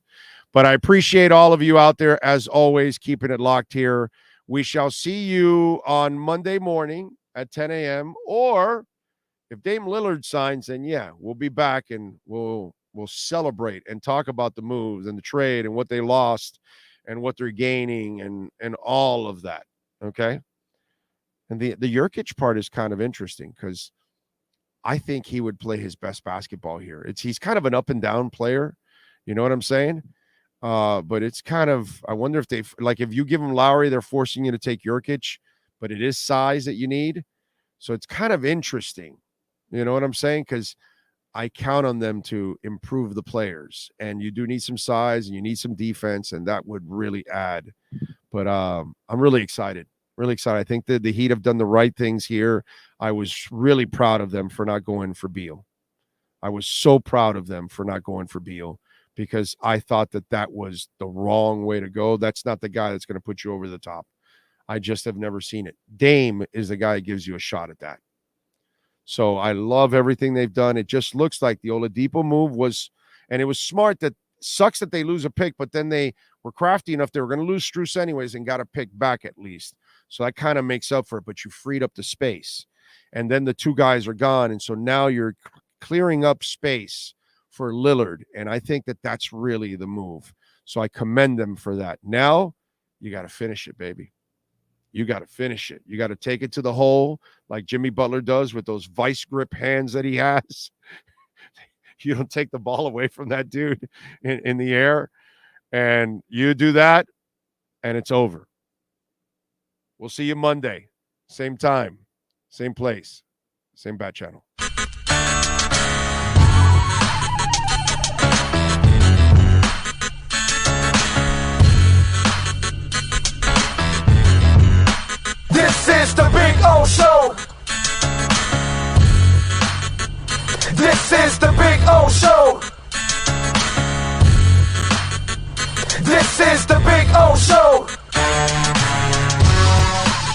But I appreciate all of you out there, as always, keeping it locked here. We shall see you on Monday morning at 10 a.m. Or if Dame Lillard signs, then yeah, we'll be back and we'll celebrate and talk about the moves and the trade and what they lost and what they're gaining and all of that. Okay. And the Jurkic part is kind of interesting because I think he would play his best basketball here. He's kind of an up and down player. You know what I'm saying? But it's kind of, I wonder if if you give him Lowry, they're forcing you to take Jurkic, but it is size that you need. So it's kind of interesting. You know what I'm saying? Because I count on them to improve the players, and you do need some size and you need some defense, and that would really add. But I'm really excited. Really excited. I think that the Heat have done the right things here. I was really proud of them for not going for Beal. I was so proud of them for not going for Beal because I thought that was the wrong way to go. That's not the guy that's going to put you over the top. I just have never seen it. Dame is the guy who gives you a shot at that. So I love everything they've done. It just looks like the Oladipo move was, and it was smart. That sucks that they lose a pick, but then they were crafty enough. They were going to lose Strus anyways and got a pick back at least. So that kind of makes up for it, but you freed up the space. And then the two guys are gone. And so now you're clearing up space for Lillard. And I think that's really the move. So I commend them for that. Now you got to finish it, baby. You got to finish it. You got to take it to the hole like Jimmy Butler does with those vice grip hands that he has. You don't take the ball away from that dude in the air. And you do that, and it's over. We'll see you Monday. Same time, same place, same bat channel. This is the Big O Show. This is the Big O Show. This is the Big O Show.